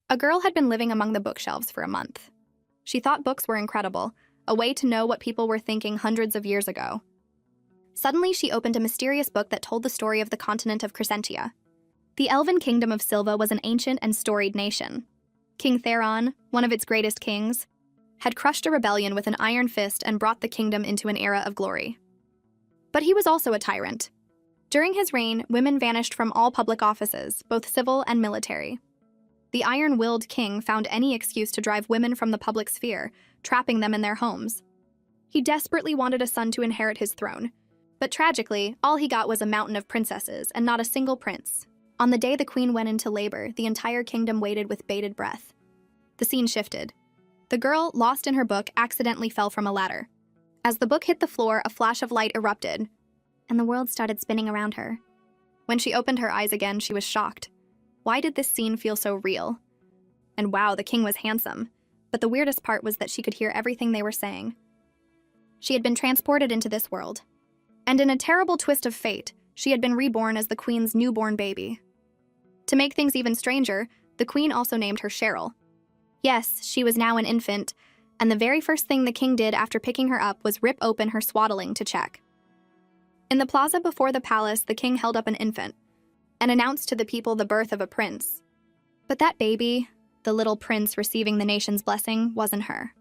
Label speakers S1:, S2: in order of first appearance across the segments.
S1: A girl had been living among the bookshelves for a month. She thought books were incredible, a way to know what people were thinking hundreds of years ago. Suddenly, she opened a mysterious book that told the story of the continent of Crescentia. The elven kingdom of Silva was an ancient and storied nation. King Theron, one of its greatest kings, had crushed a rebellion with an iron fist and brought the kingdom into an era of glory. But he was also a tyrant. During his reign, women vanished from all public offices, both civil and military. The iron-willed king found any excuse to drive women from the public sphere, trapping them in their homes. He desperately wanted a son to inherit his throne, but tragically, all he got was a mountain of princesses and not a single prince. On the day the queen went into labor, the entire kingdom waited with bated breath. The scene shifted. The girl, lost in her book, accidentally fell from a ladder. As the book hit the floor, a flash of light erupted, and the world started spinning around her. When she opened her eyes again, she was shocked. Why did this scene feel so real? And wow, the king was handsome. But the weirdest part was that she could hear everything they were saying. She had been transported into this world. And in a terrible twist of fate, she had been reborn as the queen's newborn baby. To make things even stranger, the queen also named her Cheryl. Yes, she was now an infant, and the very first thing the king did after picking her up was rip open her swaddling to check. In the plaza before the palace, the king held up an infant and announced to the people the birth of a prince. But that baby, the little prince receiving the nation's blessing, wasn't her.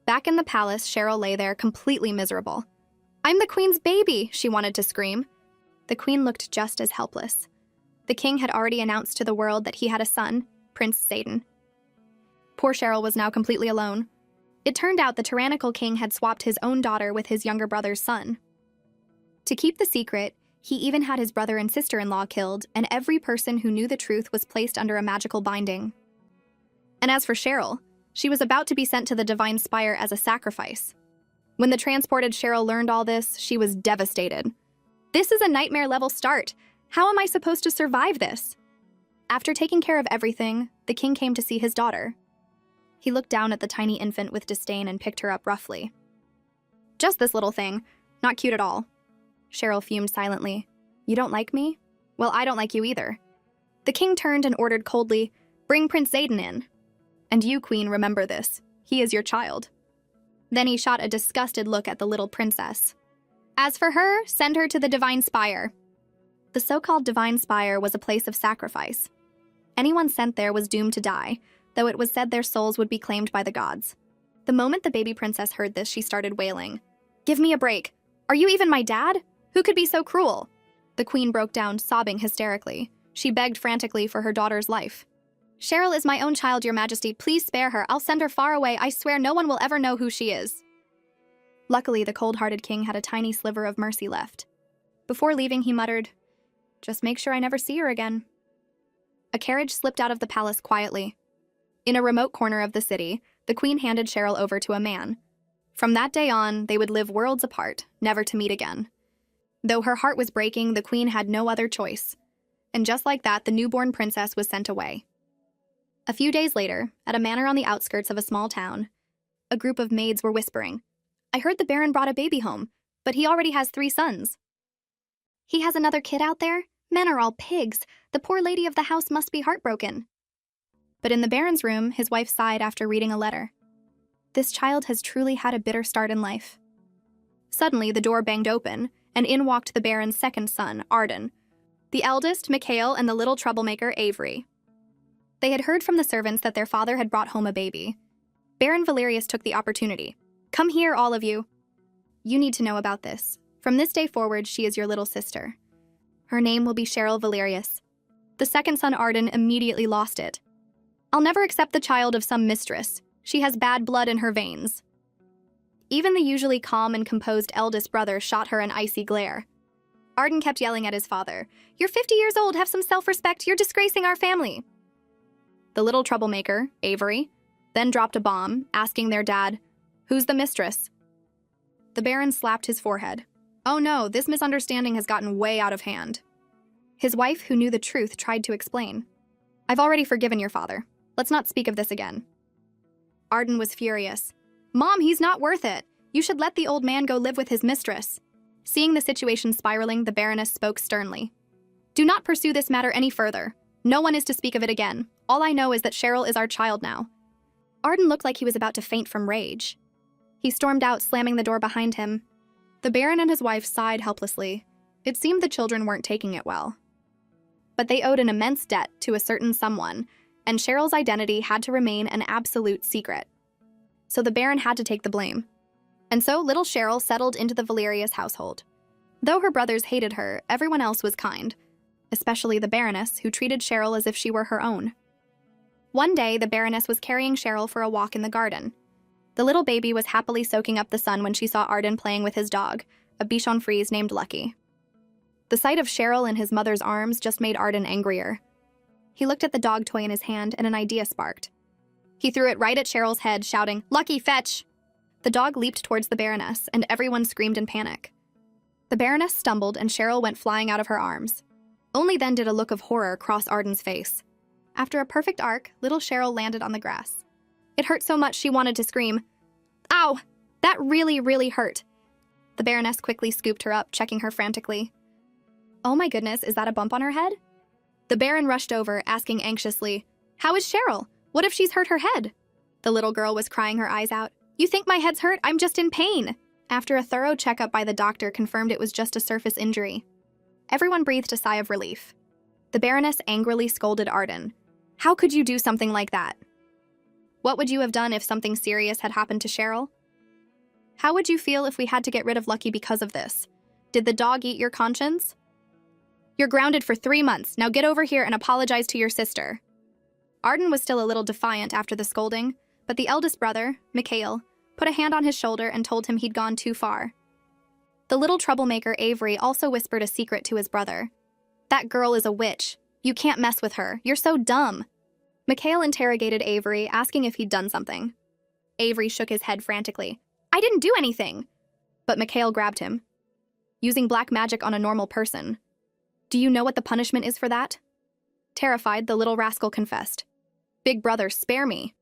S1: Back in the palace, Cheryl lay there completely miserable. "I'm the queen's baby," she wanted to scream. The queen looked just as helpless. The king had already announced to the world that he had a son, Prince Zayden. Poor Cheryl was now completely alone. It turned out the tyrannical king had swapped his own daughter with his younger brother's son. To keep the secret, he even had his brother and sister-in-law killed, and every person who knew the truth was placed under a magical binding. And as for Cheryl, she was about to be sent to the Divine Spire as a sacrifice. When the transported Cheryl learned all this, she was devastated. "This is a nightmare-level start. How am I supposed to survive this?" After taking care of everything, the king came to see his daughter. He looked down at the tiny infant with disdain and picked her up roughly. "Just this little thing. Not cute at all." Cheryl fumed silently. "You don't like me? Well, I don't like you either." The king turned and ordered coldly, "Bring Prince Zayden in. And you, queen, remember this. He is your child." Then he shot a disgusted look at the little princess. "As for her, send her to the Divine Spire." The so-called Divine Spire was a place of sacrifice. Anyone sent there was doomed to die, though it was said their souls would be claimed by the gods. The moment the baby princess heard this, she started wailing. "Give me a break. Are you even my dad? Who could be so cruel?" The queen broke down, sobbing hysterically. She begged frantically for her daughter's life. "Cheryl is my own child, your majesty. Please spare her. I'll send her far away. I swear no one will ever know who she is." Luckily, the cold-hearted king had a tiny sliver of mercy left. Before leaving, he muttered, "Just make sure I never see her again." A carriage slipped out of the palace quietly. In a remote corner of the city, the queen handed Cheryl over to a man. From that day on, they would live worlds apart, never to meet again. Though her heart was breaking, the queen had no other choice. And just like that, the newborn princess was sent away. A few days later, at a manor on the outskirts of a small town, a group of maids were whispering, "I heard the baron brought a baby home, but he already has 3 sons." "He has another kid out there? Men are all pigs. The poor lady of the house must be heartbroken." But in the baron's room, his wife sighed after reading a letter. "This child has truly had a bitter start in life." Suddenly, the door banged open, and in walked the baron's second son, Arden, the eldest, Mikhail, and the little troublemaker, Avery. They had heard from the servants that their father had brought home a baby. Baron Valerius took the opportunity. "Come here, all of you. You need to know about this. From this day forward, she is your little sister. Her name will be Cheryl Valerius." The second son, Arden, immediately lost it. "I'll never accept the child of some mistress. She has bad blood in her veins." Even the usually calm and composed eldest brother shot her an icy glare. Arden kept yelling at his father, "You're 50 years old, have some self-respect, you're disgracing our family." The little troublemaker, Avery, then dropped a bomb, asking their dad, "Who's the mistress?" The baron slapped his forehead. "Oh no, this misunderstanding has gotten way out of hand." His wife, who knew the truth, tried to explain. "I've already forgiven your father. Let's not speak of this again." Arden was furious. "Mom, he's not worth it. You should let the old man go live with his mistress." Seeing the situation spiraling, the Baroness spoke sternly. "Do not pursue this matter any further. No one is to speak of it again. All I know is that Cheryl is our child now." Arden looked like he was about to faint from rage. He stormed out, slamming the door behind him. The Baron and his wife sighed helplessly. It seemed the children weren't taking it well. But they owed an immense debt to a certain someone, and Cheryl's identity had to remain an absolute secret. So the Baron had to take the blame. And so little Cheryl settled into the Valerius household. Though her brothers hated her, everyone else was kind, especially the Baroness, who treated Cheryl as if she were her own. One day, the Baroness was carrying Cheryl for a walk in the garden. The little baby was happily soaking up the sun when she saw Arden playing with his dog, a Bichon Frise named Lucky. The sight of Cheryl in his mother's arms just made Arden angrier. He looked at the dog toy in his hand and an idea sparked. He threw it right at Cheryl's head, shouting, "Lucky, fetch!" The dog leaped towards the Baroness, and everyone screamed in panic. The Baroness stumbled, and Cheryl went flying out of her arms. Only then did a look of horror cross Arden's face. After a perfect arc, little Cheryl landed on the grass. It hurt so much she wanted to scream, "Ow! That really, really hurt." The Baroness quickly scooped her up, checking her frantically. "Oh my goodness, is that a bump on her head?" The Baron rushed over, asking anxiously, "How is Cheryl? What if she's hurt her head?" The little girl was crying her eyes out. "You think my head's hurt? I'm just in pain." After a thorough checkup by the doctor confirmed it was just a surface injury. Everyone breathed a sigh of relief. The Baroness angrily scolded Arden. "How could you do something like that? What would you have done if something serious had happened to Cheryl? How would you feel if we had to get rid of Lucky because of this? Did the dog eat your conscience? You're grounded for 3 months. Now get over here and apologize to your sister." Arden was still a little defiant after the scolding, but the eldest brother, Mikhail, put a hand on his shoulder and told him he'd gone too far. The little troublemaker Avery also whispered a secret to his brother. "That girl is a witch. You can't mess with her. You're so dumb." Mikhail interrogated Avery, asking if he'd done something. Avery shook his head frantically. "I didn't do anything." But Mikhail grabbed him. "Using black magic on a normal person. Do you know what the punishment is for that?" Terrified, the little rascal confessed. "Big brother, spare me.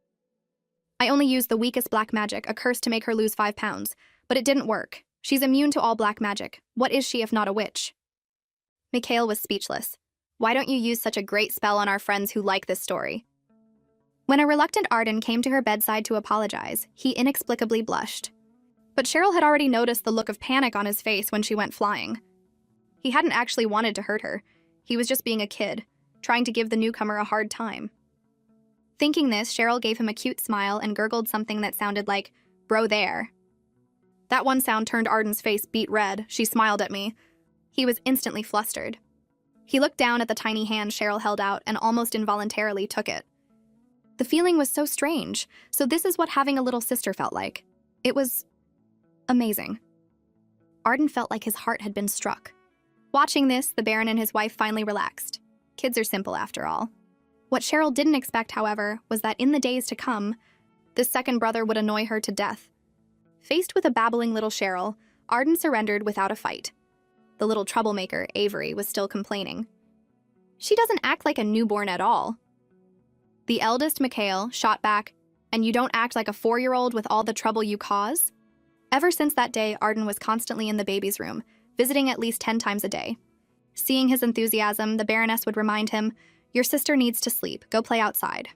S1: I only used the weakest black magic, a curse to make her lose 5 pounds, but it didn't work. She's immune to all black magic. What is she if not a witch?" Mikhail was speechless. "Why don't you use such a great spell on our friends who like this story?" When a reluctant Arden came to her bedside to apologize, he inexplicably blushed. But Cheryl had already noticed the look of panic on his face when she went flying. He hadn't actually wanted to hurt her. He was just being a kid, trying to give the newcomer a hard time. Thinking this, Cheryl gave him a cute smile and gurgled something that sounded like, "Bro there." That one sound turned Arden's face beet red. She smiled at me. He was instantly flustered. He looked down at the tiny hand Cheryl held out and almost involuntarily took it. The feeling was so strange, so this is what having a little sister felt like. It was amazing. Arden felt like his heart had been struck. Watching this, the Baron and his wife finally relaxed. Kids are simple after all. What Cheryl didn't expect, however, was that in the days to come, this second brother would annoy her to death. Faced with a babbling little Cheryl, Arden surrendered without a fight. The little troublemaker, Avery, was still complaining. "She doesn't act like a newborn at all." The eldest, Mikhail, shot back, "And you don't act like a 4-year-old with all the trouble you cause?" Ever since that day, Arden was constantly in the baby's room, visiting at least 10 times a day. Seeing his enthusiasm, the Baroness would remind him, "Your sister needs to sleep. Go play outside."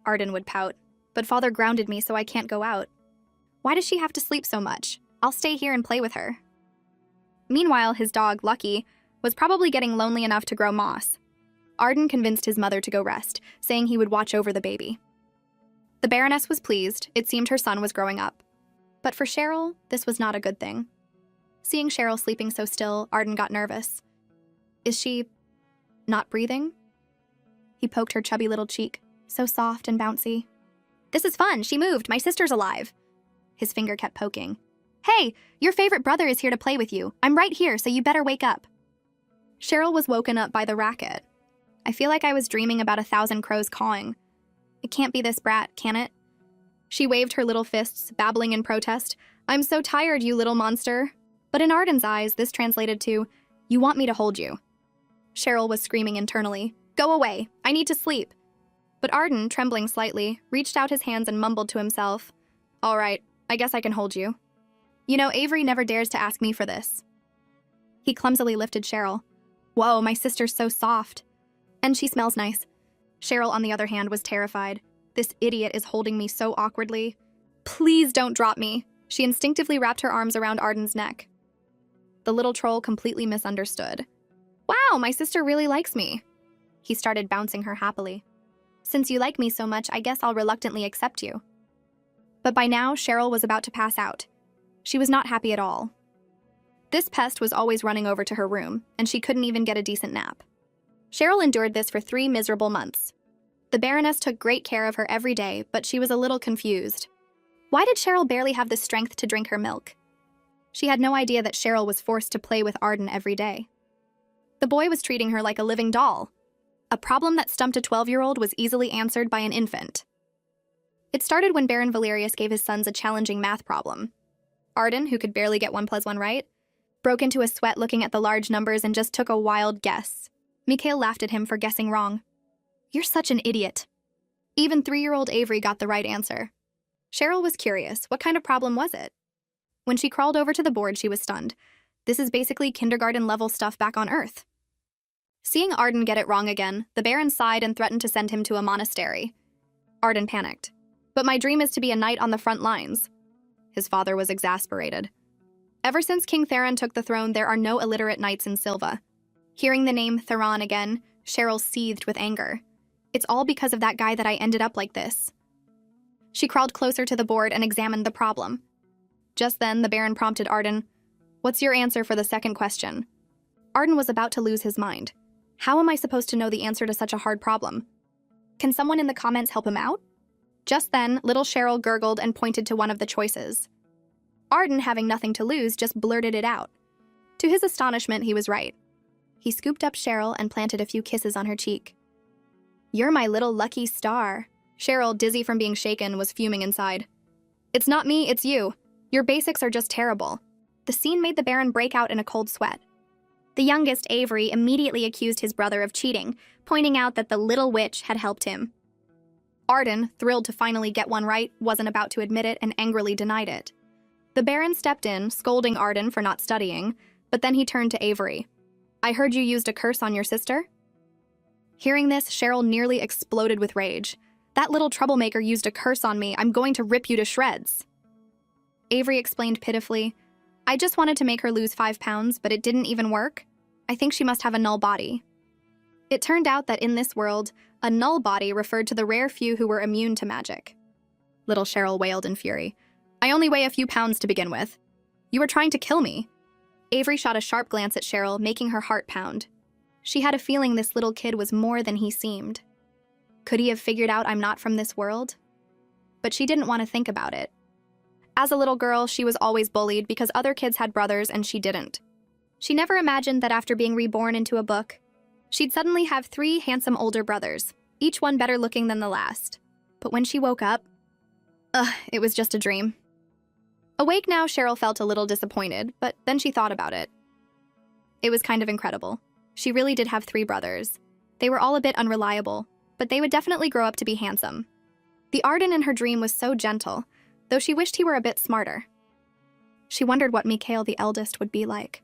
S1: Arden would pout, "But father grounded me, so I can't go out." "Why does she have to sleep so much? I'll stay here and play with her." Meanwhile, his dog, Lucky, was probably getting lonely enough to grow moss. Arden convinced his mother to go rest, saying he would watch over the baby. The Baroness was pleased. It seemed her son was growing up. But for Cheryl, this was not a good thing. Seeing Cheryl sleeping so still, Arden got nervous. "Is she not breathing?" He poked her chubby little cheek, so soft and bouncy. "This is fun. She moved. My sister's alive." His finger kept poking. "Hey, your favorite brother is here to play with you. I'm right here, so you better wake up." Cheryl was woken up by the racket. "I feel like I was dreaming about 1,000 crows cawing. It can't be this brat, can it?" She waved her little fists, babbling in protest. "I'm so tired, you little monster." But in Arden's eyes, this translated to, "You want me to hold you." Cheryl was screaming internally, "Go away, I need to sleep." But Arden, trembling slightly, reached out his hands and mumbled to himself, "All right, I guess I can hold you. You know, Avery never dares to ask me for this." He clumsily lifted Cheryl. "Whoa, my sister's so soft." And she smells nice. Cheryl, on the other hand, was terrified. This idiot is holding me so awkwardly. Please don't drop me. She instinctively wrapped her arms around Arden's neck. The little troll completely misunderstood. Wow, my sister really likes me. He started bouncing her happily. Since you like me so much, I guess I'll reluctantly accept you. But by now, Cheryl was about to pass out. She was not happy at all. This pest was always running over to her room, and she couldn't even get a decent nap. Cheryl endured this for 3 miserable months. The Baroness took great care of her every day, but she was a little confused. Why did Cheryl barely have the strength to drink her milk? She had no idea that Cheryl was forced to play with Arden every day. The boy was treating her like a living doll. A problem that stumped a 12-year-old was easily answered by an infant. It started when Baron Valerius gave his sons a challenging math problem. Arden, who could barely get 1 + 1 right, broke into a sweat looking at the large numbers and just took a wild guess. Mikhail laughed at him for guessing wrong. You're such an idiot. Even 3-year-old Avery got the right answer. Cheryl was curious. What kind of problem was it? When she crawled over to the board, she was stunned. This is basically kindergarten-level stuff back on Earth. Seeing Arden get it wrong again, the Baron sighed and threatened to send him to a monastery. Arden panicked. But my dream is to be a knight on the front lines. His father was exasperated. Ever since King Theron took the throne, there are no illiterate knights in Silva. Hearing the name Theron again, Cheryl seethed with anger. It's all because of that guy that I ended up like this. She crawled closer to the board and examined the problem. Just then, the Baron prompted Arden, "What's your answer for the second question?" Arden was about to lose his mind. How am I supposed to know the answer to such a hard problem? Can someone in the comments help him out? Just then, little Cheryl gurgled and pointed to one of the choices. Arden, having nothing to lose, just blurted it out. To his astonishment, he was right. He scooped up Cheryl and planted a few kisses on her cheek. You're my little lucky star. Cheryl, dizzy from being shaken, was fuming inside. It's not me, it's you. Your basics are just terrible. The scene made the Baron break out in a cold sweat. The youngest, Avery, immediately accused his brother of cheating, pointing out that the little witch had helped him. Arden, thrilled to finally get one right, wasn't about to admit it and angrily denied it. The Baron stepped in, scolding Arden for not studying, but then he turned to Avery. I heard you used a curse on your sister? Hearing this, Cheryl nearly exploded with rage. That little troublemaker used a curse on me. I'm going to rip you to shreds. Avery explained pitifully, I just wanted to make her lose 5 pounds, but it didn't even work. I think she must have a null body. It turned out that in this world, a null body referred to the rare few who were immune to magic. Little Cheryl wailed in fury. I only weigh a few pounds to begin with. You were trying to kill me. Avery shot a sharp glance at Cheryl, making her heart pound. She had a feeling this little kid was more than he seemed. Could he have figured out I'm not from this world? But she didn't want to think about it. As a little girl, she was always bullied because other kids had brothers and she didn't. She never imagined that after being reborn into a book, she'd suddenly have 3 handsome older brothers, each one better looking than the last. But when she woke up, it was just a dream. Awake now, Cheryl felt a little disappointed, but then she thought about it. It was kind of incredible. She really did have 3 brothers. They were all a bit unreliable, but they would definitely grow up to be handsome. The Arden in her dream was so gentle, though she wished he were a bit smarter. She wondered what Mikhail the eldest would be like.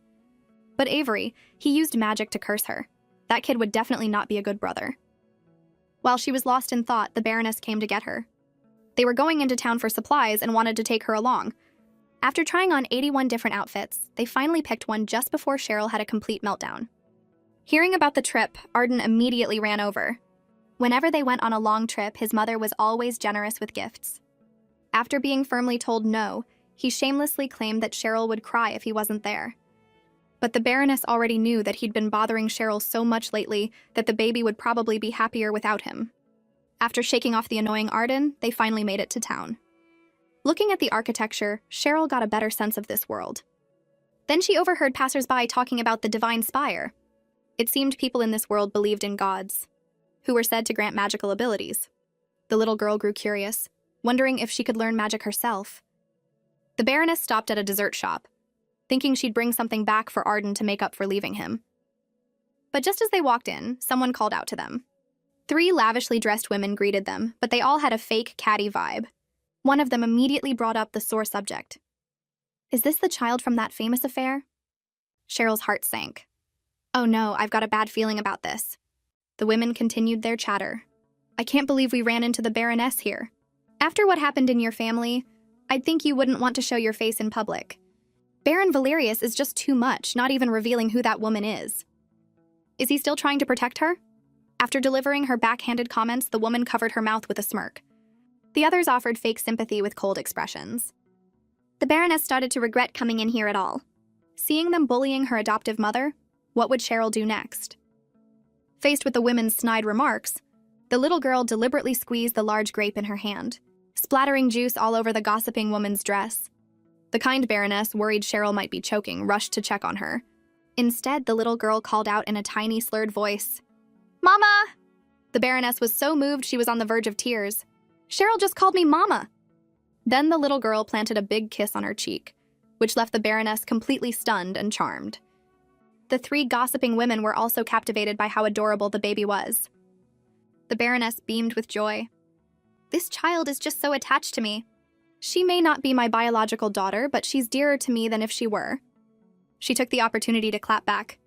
S1: But Avery, he used magic to curse her. That kid would definitely not be a good brother. While she was lost in thought, the Baroness came to get her. They were going into town for supplies and wanted to take her along. After trying on 81 different outfits, they finally picked one just before Cheryl had a complete meltdown. Hearing about the trip, Arden immediately ran over. Whenever they went on a long trip, his mother was always generous with gifts. After being firmly told no, he shamelessly claimed that Cheryl would cry if he wasn't there. But the Baroness already knew that he'd been bothering Cheryl so much lately that the baby would probably be happier without him. After shaking off the annoying Arden, they finally made it to town. Looking at the architecture, Cheryl got a better sense of this world. Then she overheard passers-by talking about the divine spire. It seemed people in this world believed in gods, who were said to grant magical abilities. The little girl grew curious, wondering if she could learn magic herself. The Baroness stopped at a dessert shop, thinking she'd bring something back for Arden to make up for leaving him. But just as they walked in, someone called out to them. 3 lavishly dressed women greeted them, but they all had a fake catty vibe. One of them immediately brought up the sore subject. Is this the child from that famous affair? Cheryl's heart sank. Oh no, I've got a bad feeling about this. The women continued their chatter. I can't believe we ran into the Baroness here. After what happened in your family, I'd think you wouldn't want to show your face in public. Baron Valerius is just too much, not even revealing who that woman is. Is he still trying to protect her? After delivering her backhanded comments, the woman covered her mouth with a smirk. The others offered fake sympathy with cold expressions. The Baroness started to regret coming in here at all. Seeing them bullying her adoptive mother, what would Cheryl do next? Faced with the women's snide remarks, the little girl deliberately squeezed the large grape in her hand, splattering juice all over the gossiping woman's dress. The kind Baroness, worried Cheryl might be choking, rushed to check on her. Instead, the little girl called out in a tiny, slurred voice, "Mama!" The Baroness was so moved she was on the verge of tears. Cheryl just called me Mama! Then the little girl planted a big kiss on her cheek, which left the Baroness completely stunned and charmed. The three gossiping women were also captivated by how adorable the baby was. The Baroness beamed with joy. This child is just so attached to me. She may not be my biological daughter, but she's dearer to me than if she were. She took the opportunity to clap back.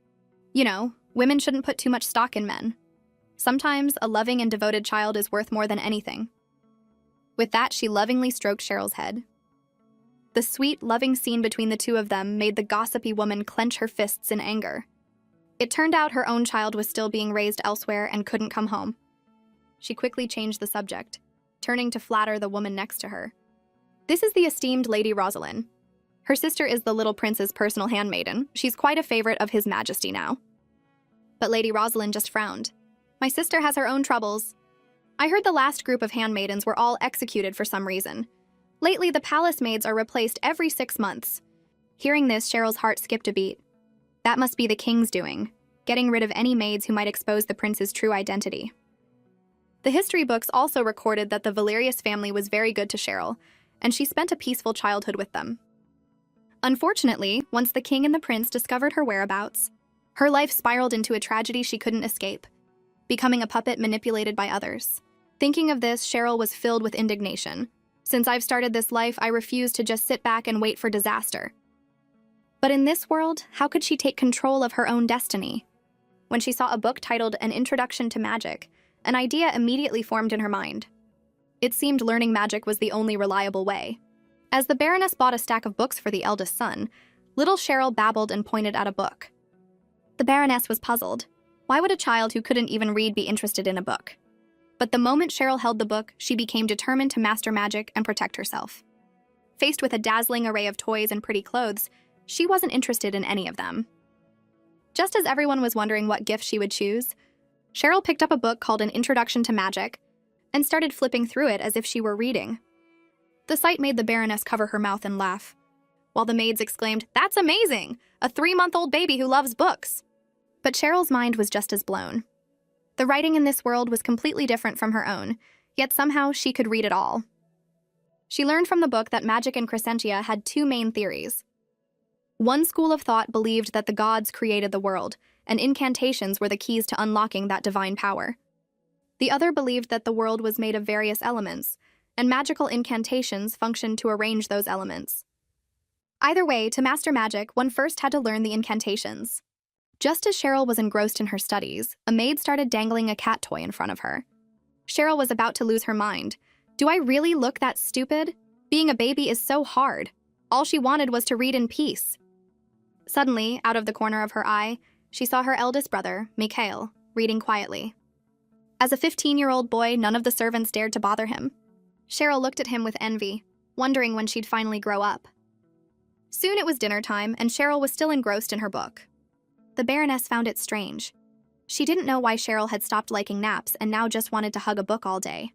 S1: You know, women shouldn't put too much stock in men. Sometimes a loving and devoted child is worth more than anything. With that, she lovingly stroked Cheryl's head. The sweet, loving scene between the two of them made the gossipy woman clench her fists in anger. It turned out her own child was still being raised elsewhere and couldn't come home. She quickly changed the subject, turning to flatter the woman next to her. This is the esteemed Lady Rosalind. Her sister is the little prince's personal handmaiden. She's quite a favorite of His Majesty now. But Lady Rosalind just frowned. My sister has her own troubles. I heard the last group of handmaidens were all executed for some reason. Lately, the palace maids are replaced every 6 months. Hearing this, Cheryl's heart skipped a beat. That must be the king's doing, getting rid of any maids who might expose the prince's true identity. The history books also recorded that the Valerius family was very good to Cheryl, and she spent a peaceful childhood with them. Unfortunately, once the king and the prince discovered her whereabouts, her life spiraled into a tragedy she couldn't escape, becoming a puppet manipulated by others. Thinking of this, Cheryl was filled with indignation. Since I've started this life, I refuse to just sit back and wait for disaster. But in this world, how could she take control of her own destiny? When she saw a book titled An Introduction to Magic, an idea immediately formed in her mind. It seemed learning magic was the only reliable way. As the Baroness bought a stack of books for the eldest son, little Cheryl babbled and pointed at a book. The Baroness was puzzled. Why would a child who couldn't even read be interested in a book? But the moment Cheryl held the book, she became determined to master magic and protect herself. Faced with a dazzling array of toys and pretty clothes, she wasn't interested in any of them. Just as everyone was wondering what gift she would choose, Cheryl picked up a book called An Introduction to Magic and started flipping through it as if she were reading. The sight made the Baroness cover her mouth and laugh, while the maids exclaimed, "That's amazing! A 3-month-old baby who loves books!" But Cheryl's mind was just as blown. The writing in this world was completely different from her own, yet somehow she could read it all. She learned from the book that magic and Crescentia had 2 main theories. One school of thought believed that the gods created the world, and incantations were the keys to unlocking that divine power. The other believed that the world was made of various elements, and magical incantations functioned to arrange those elements. Either way, to master magic, one first had to learn the incantations. Just as Cheryl was engrossed in her studies, a maid started dangling a cat toy in front of her. Cheryl was about to lose her mind. Do I really look that stupid? Being a baby is so hard. All she wanted was to read in peace. Suddenly, out of the corner of her eye, she saw her eldest brother, Mikhail, reading quietly. As a 15-year-old boy, none of the servants dared to bother him. Cheryl looked at him with envy, wondering when she'd finally grow up. Soon it was dinner time, and Cheryl was still engrossed in her book. The Baroness found it strange. She didn't know why Cheryl had stopped liking naps and now just wanted to hug a book all day.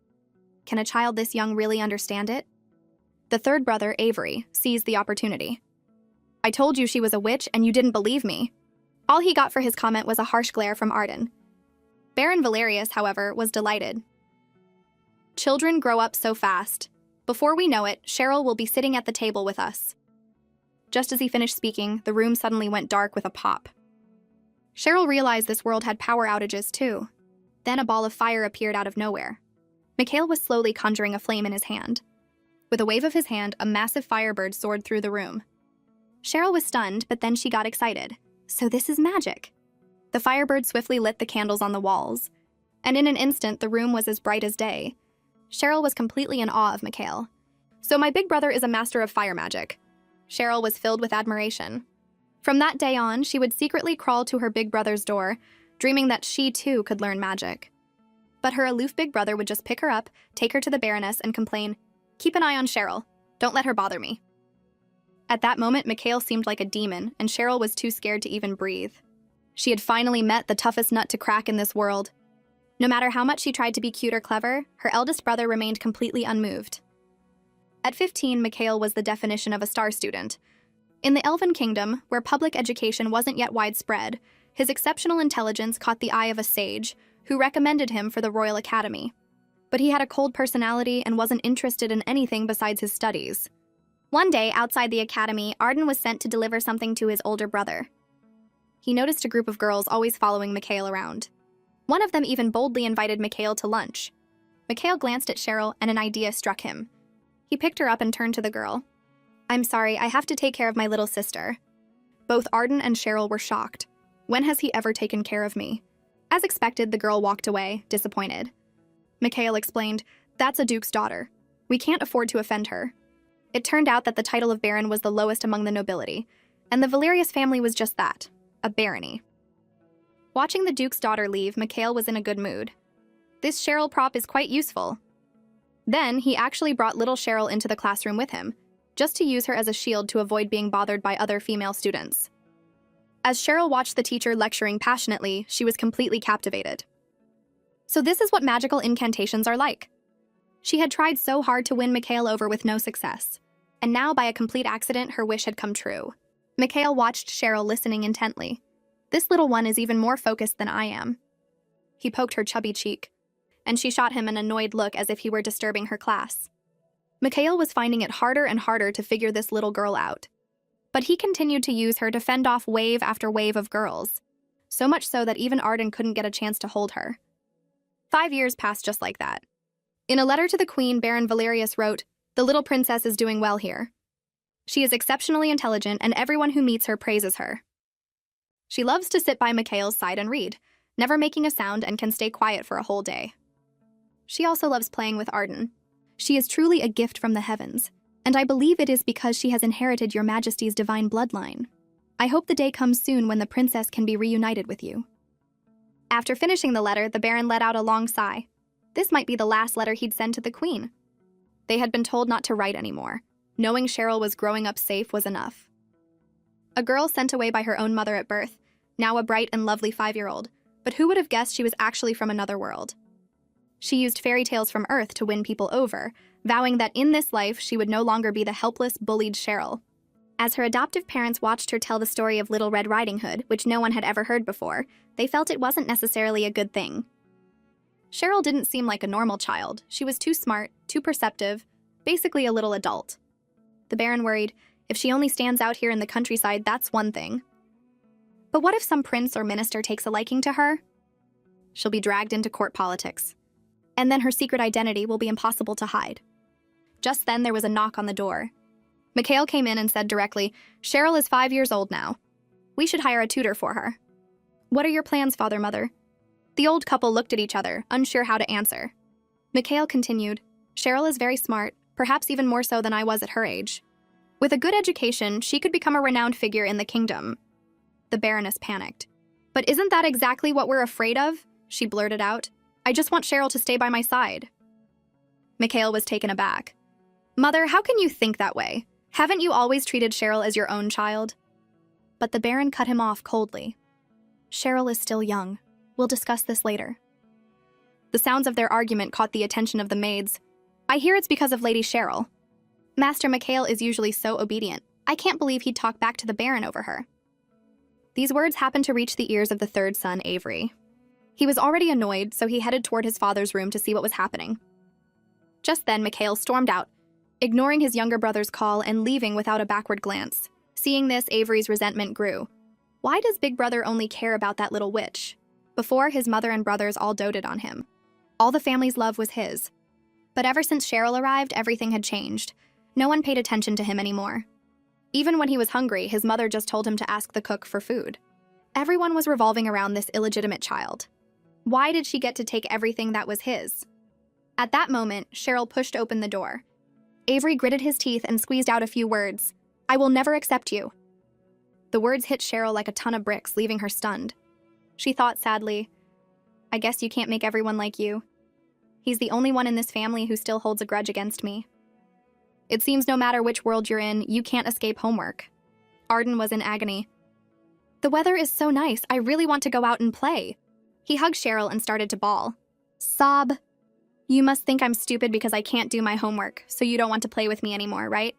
S1: Can a child this young really understand it? The third brother, Avery, seized the opportunity. I told you she was a witch and you didn't believe me. All he got for his comment was a harsh glare from Arden. Baron Valerius, however, was delighted. Children grow up so fast. Before we know it, Cheryl will be sitting at the table with us. Just as he finished speaking, the room suddenly went dark with a pop. Cheryl realized this world had power outages too. Then a ball of fire appeared out of nowhere. Mikhail was slowly conjuring a flame in his hand. With a wave of his hand, a massive firebird soared through the room. Cheryl was stunned, but then she got excited. So this is magic. The firebird swiftly lit the candles on the walls, and in an instant the room was as bright as day. Cheryl was completely in awe of Mikhail. "So my big brother is a master of fire magic." Cheryl was filled with admiration. From that day on, she would secretly crawl to her big brother's door, dreaming that she too could learn magic. But her aloof big brother would just pick her up, take her to the Baroness, and complain, "Keep an eye on Cheryl. Don't let her bother me." At that moment, Mikhail seemed like a demon, and Cheryl was too scared to even breathe. She had finally met the toughest nut to crack in this world. No matter how much she tried to be cute or clever, her eldest brother remained completely unmoved. At 15, Mikhail was the definition of a star student. In the Elven Kingdom, where public education wasn't yet widespread, his exceptional intelligence caught the eye of a sage, who recommended him for the Royal Academy. But he had a cold personality and wasn't interested in anything besides his studies. One day, outside the academy, Arden was sent to deliver something to his older brother. He noticed a group of girls always following Mikhail around. One of them even boldly invited Mikhail to lunch. Mikhail glanced at Cheryl and an idea struck him. He picked her up and turned to the girl. "I'm sorry, I have to take care of my little sister." Both Arden and Cheryl were shocked. When has he ever taken care of me? As expected, the girl walked away, disappointed. Mikhail explained, "That's a duke's daughter. We can't afford to offend her." It turned out that the title of baron was the lowest among the nobility, and the Valerius family was just that, a barony. Watching the duke's daughter leave, Mikhail was in a good mood. This Cheryl prop is quite useful. Then, he actually brought little Cheryl into the classroom with him, just to use her as a shield to avoid being bothered by other female students. As Cheryl watched the teacher lecturing passionately, she was completely captivated. So this is what magical incantations are like. She had tried so hard to win Mikhail over with no success. And now, by a complete accident, her wish had come true. Mikhail watched Cheryl listening intently. This little one is even more focused than I am. He poked her chubby cheek, and she shot him an annoyed look as if he were disturbing her class. Mikhail was finding it harder and harder to figure this little girl out. But he continued to use her to fend off wave after wave of girls, so much so that even Arden couldn't get a chance to hold her. 5 years passed just like that. In a letter to the queen, Baron Valerius wrote, "The little princess is doing well here. She is exceptionally intelligent, and everyone who meets her praises her. She loves to sit by Mikhail's side and read, never making a sound, and can stay quiet for a whole day. She also loves playing with Arden. She is truly a gift from the heavens, and I believe it is because she has inherited your majesty's divine bloodline. I hope the day comes soon when the princess can be reunited with you." After finishing the letter, the baron let out a long sigh. This might be the last letter he'd send to the queen. They had been told not to write anymore. Knowing Cheryl was growing up safe was enough. A girl sent away by her own mother at birth, now a bright and lovely 5-year-old, but who would have guessed she was actually from another world? She used fairy tales from Earth to win people over, vowing that in this life she would no longer be the helpless, bullied Cheryl. As her adoptive parents watched her tell the story of Little Red Riding Hood, which no one had ever heard before, they felt it wasn't necessarily a good thing. Cheryl didn't seem like a normal child. She was too smart, too perceptive, basically a little adult. The Baron worried, if she only stands out here in the countryside, that's one thing. But what if some prince or minister takes a liking to her? She'll be dragged into court politics. And then her secret identity will be impossible to hide. Just then there was a knock on the door. Mikhail came in and said directly, "Cheryl is 5 years old now. We should hire a tutor for her." "What are your plans, Father, Mother?" The old couple looked at each other, unsure how to answer. Mikhail continued, "Cheryl is very smart, perhaps even more so than I was at her age. With a good education, she could become a renowned figure in the kingdom." The Baroness panicked. "But isn't that exactly what we're afraid of?" she blurted out. "I just want Cheryl to stay by my side." Mikhail was taken aback. "Mother, how can you think that way? Haven't you always treated Cheryl as your own child?" But the Baron cut him off coldly. "Cheryl is still young. We'll discuss this later." The sounds of their argument caught the attention of the maids. "I hear it's because of Lady Cheryl. Master Mikhail is usually so obedient. I can't believe he'd talk back to the Baron over her." These words happened to reach the ears of the third son, Avery. He was already annoyed, so he headed toward his father's room to see what was happening. Just then, Mikhail stormed out, ignoring his younger brother's call and leaving without a backward glance. Seeing this, Avery's resentment grew. Why does Big Brother only care about that little witch? Before, his mother and brothers all doted on him. All the family's love was his. But ever since Cheryl arrived, everything had changed. No one paid attention to him anymore. Even when he was hungry, his mother just told him to ask the cook for food. Everyone was revolving around this illegitimate child. Why did she get to take everything that was his? At that moment, Cheryl pushed open the door. Avery gritted his teeth and squeezed out a few words. "I will never accept you." The words hit Cheryl like a ton of bricks, leaving her stunned. She thought sadly, "I guess you can't make everyone like you. He's the only one in this family who still holds a grudge against me. It seems no matter which world you're in, you can't escape homework." Arden was in agony. "The weather is so nice, I really want to go out and play." He hugged Cheryl and started to bawl. Sob. "You must think I'm stupid because I can't do my homework, so you don't want to play with me anymore, right?"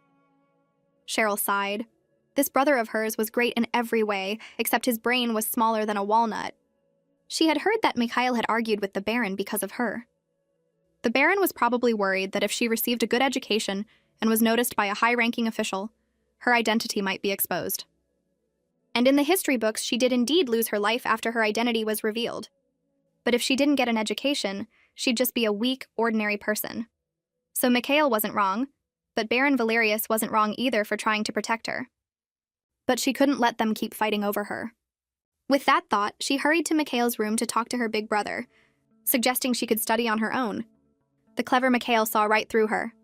S1: Cheryl sighed. This brother of hers was great in every way, except his brain was smaller than a walnut. She had heard that Mikhail had argued with the Baron because of her. The Baron was probably worried that if she received a good education and was noticed by a high-ranking official, her identity might be exposed. And in the history books, she did indeed lose her life after her identity was revealed. But if she didn't get an education, she'd just be a weak, ordinary person. So Mikhail wasn't wrong, but Baron Valerius wasn't wrong either for trying to protect her. But she couldn't let them keep fighting over her. With that thought, she hurried to Mikhail's room to talk to her big brother, suggesting she could study on her own. The clever Mikhail saw right through her.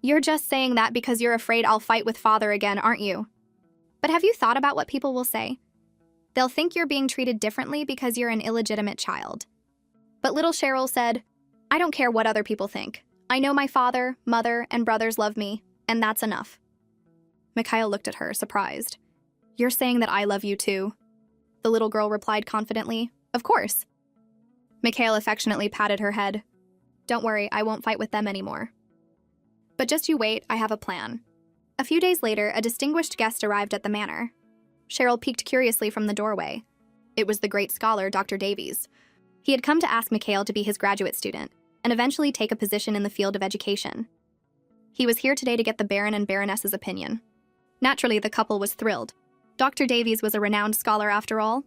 S1: "You're just saying that because you're afraid I'll fight with father again, aren't you? But have you thought about what people will say? They'll think you're being treated differently because you're an illegitimate child." But little Cheryl said, "I don't care what other people think. I know my father, mother, and brothers love me, and that's enough." Mikhail looked at her, surprised. "You're saying that I love you too?" The little girl replied confidently, "Of course." Mikhail affectionately patted her head. "Don't worry, I won't fight with them anymore. But just you wait, I have a plan." A few days later, a distinguished guest arrived at the manor. Cheryl peeked curiously from the doorway. It was the great scholar, Dr. Davies. He had come to ask Mikhail to be his graduate student, and eventually take a position in the field of education. He was here today to get the Baron and Baroness's opinion. Naturally, the couple was thrilled. Dr. Davies was a renowned scholar after all.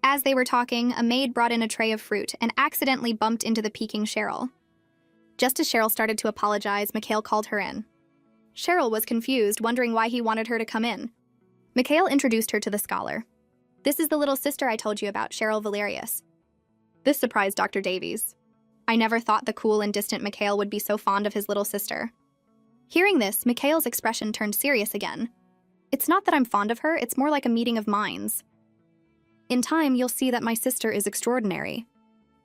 S1: As they were talking, a maid brought in a tray of fruit and accidentally bumped into the peeking Cheryl. Just as Cheryl started to apologize, Mikhail called her in. Cheryl was confused, wondering why he wanted her to come in. Mikhail introduced her to the scholar. "This is the little sister I told you about, Cheryl Valerius." This surprised Dr. Davies. I never thought the cool and distant Mikhail would be so fond of his little sister. Hearing this, Mikhail's expression turned serious again. "It's not that I'm fond of her, it's more like a meeting of minds. In time, you'll see that my sister is extraordinary."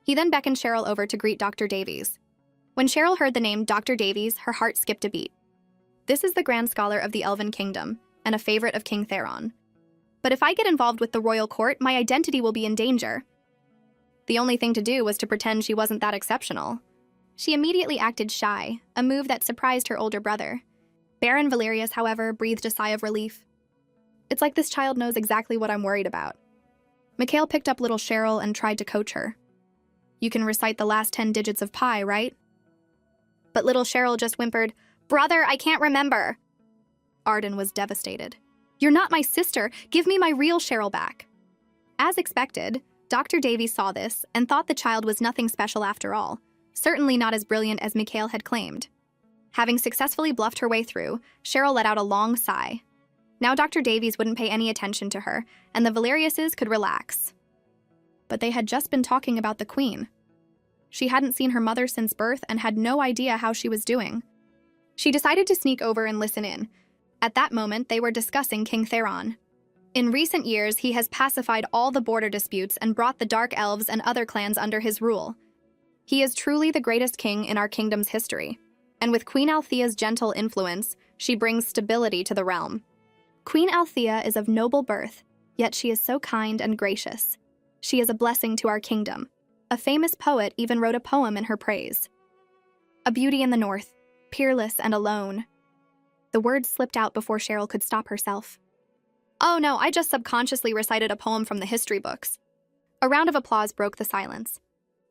S1: He then beckoned Cheryl over to greet Dr. Davies. When Cheryl heard the name Dr. Davies, her heart skipped a beat. This is the Grand Scholar of the Elven Kingdom, and a favorite of King Theron. But if I get involved with the royal court, my identity will be in danger. The only thing to do was to pretend she wasn't that exceptional. She immediately acted shy, a move that surprised her older brother. Baron Valerius, however, breathed a sigh of relief. "It's like this child knows exactly what I'm worried about." Mikhail picked up little Cheryl and tried to coach her. "You can recite the last 10 digits of pi, right?" But little Cheryl just whimpered, "Brother, I can't remember." Arden was devastated. "You're not my sister. Give me my real Cheryl back." As expected, Dr. Davies saw this and thought the child was nothing special after all, certainly not as brilliant as Mikhail had claimed. Having successfully bluffed her way through, Cheryl let out a long sigh. Now Dr. Davies wouldn't pay any attention to her, and the Valeriuses could relax. But they had just been talking about the Queen. She hadn't seen her mother since birth and had no idea how she was doing. She decided to sneak over and listen in. At that moment, they were discussing King Theron. In recent years, he has pacified all the border disputes and brought the Dark Elves and other clans under his rule. He is truly the greatest king in our kingdom's history, and with Queen Althea's gentle influence, she brings stability to the realm. Queen Althea is of noble birth, yet she is so kind and gracious. She is a blessing to our kingdom. A famous poet even wrote a poem in her praise. A beauty in the north, peerless and alone. The words slipped out before Cheryl could stop herself. "Oh no, I just subconsciously recited a poem from the history books." A round of applause broke the silence.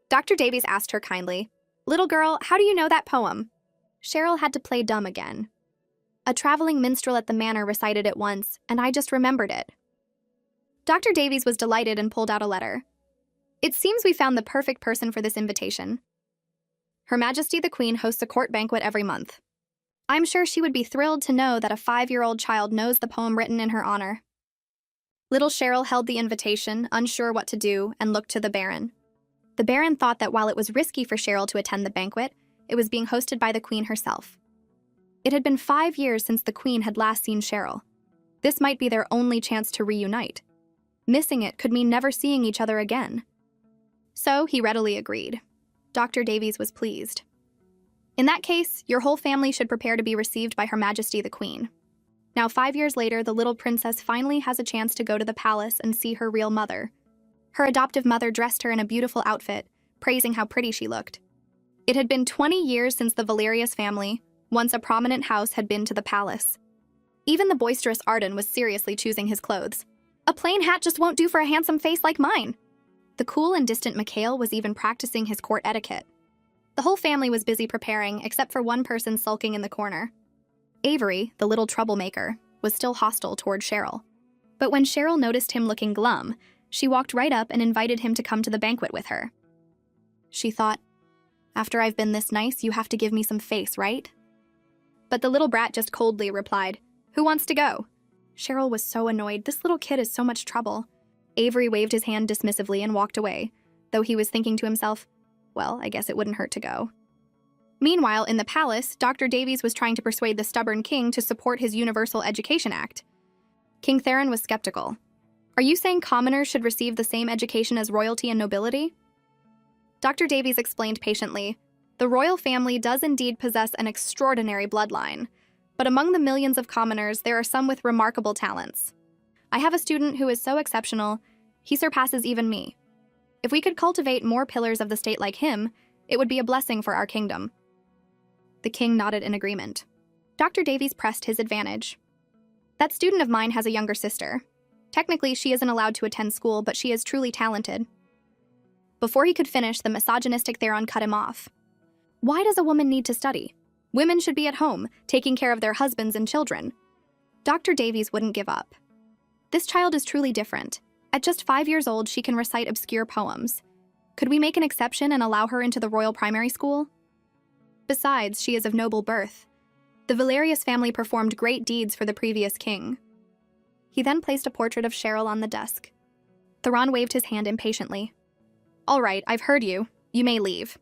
S1: Dr. Davies asked her kindly, "Little girl, how do you know that poem?" Cheryl had to play dumb again. "A traveling minstrel at the manor recited it once, and I just remembered it." Dr. Davies was delighted and pulled out a letter. "It seems we found the perfect person for this invitation. Her Majesty the Queen hosts a court banquet every month. I'm sure she would be thrilled to know that a 5-year-old child knows the poem written in her honor." Little Cheryl held the invitation, unsure what to do, and looked to the Baron. The Baron thought that while it was risky for Cheryl to attend the banquet, it was being hosted by the Queen herself. It had been 5 years since the Queen had last seen Cheryl. This might be their only chance to reunite. Missing it could mean never seeing each other again. So he readily agreed. Dr. Davies was pleased. In that case, your whole family should prepare to be received by Her Majesty the Queen. Now 5 years later, the little princess finally has a chance to go to the palace and see her real mother. Her adoptive mother dressed her in a beautiful outfit, praising how pretty she looked. It had been 20 years since the Valerius family, once a prominent house, had been to the palace. Even the boisterous Arden was seriously choosing his clothes. A plain hat just won't do for a handsome face like mine. The cool and distant Mikhail was even practicing his court etiquette. The whole family was busy preparing, except for one person sulking in the corner. Avery, the little troublemaker, was still hostile toward Cheryl. But when Cheryl noticed him looking glum, she walked right up and invited him to come to the banquet with her. She thought, after I've been this nice, you have to give me some face, right? But the little brat just coldly replied, who wants to go? Cheryl was so annoyed. This little kid is so much trouble. Avery waved his hand dismissively and walked away, though he was thinking to himself, well, I guess it wouldn't hurt to go. Meanwhile, in the palace, Dr. Davies was trying to persuade the stubborn king to support his Universal Education Act. King Theron was skeptical. Are you saying commoners should receive the same education as royalty and nobility? Dr. Davies explained patiently, the royal family does indeed possess an extraordinary bloodline, but among the millions of commoners, there are some with remarkable talents. I have a student who is so exceptional, he surpasses even me. If we could cultivate more pillars of the state like him, it would be a blessing for our kingdom. The king nodded in agreement. Dr. Davies pressed his advantage. That student of mine has a younger sister. Technically, she isn't allowed to attend school, but she is truly talented. Before he could finish, the misogynistic Theron cut him off. Why does a woman need to study? Women should be at home, taking care of their husbands and children. Dr. Davies wouldn't give up. This child is truly different. At just 5 years old, she can recite obscure poems. Could we make an exception and allow her into the royal primary school? Besides, she is of noble birth. The Valerius family performed great deeds for the previous king. He then placed a portrait of Cheryl on the desk. Theron waved his hand impatiently. All right, I've heard you. You may leave.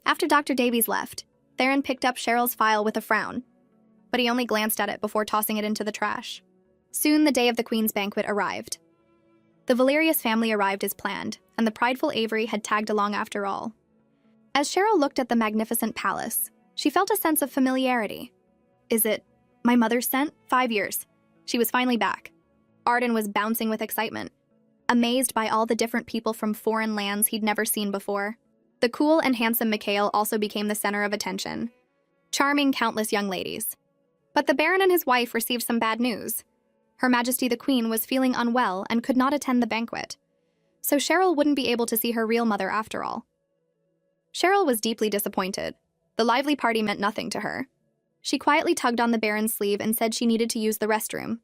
S1: After Dr. Davies left, Theron picked up Cheryl's file with a frown, but he only glanced at it before tossing it into the trash. Soon the day of the Queen's banquet arrived. The Valerius family arrived as planned, and the prideful Avery had tagged along after all. As Cheryl looked at the magnificent palace, she felt a sense of familiarity. Is it my mother's scent? 5 years. She was finally back. Arden was bouncing with excitement, amazed by all the different people from foreign lands he'd never seen before. The cool and handsome Mikhail also became the center of attention, charming countless young ladies. But the Baron and his wife received some bad news. Her Majesty the Queen was feeling unwell and could not attend the banquet, so Cheryl wouldn't be able to see her real mother after all. Cheryl was deeply disappointed. The lively party meant nothing to her. She quietly tugged on the Baron's sleeve and said she needed to use the restroom.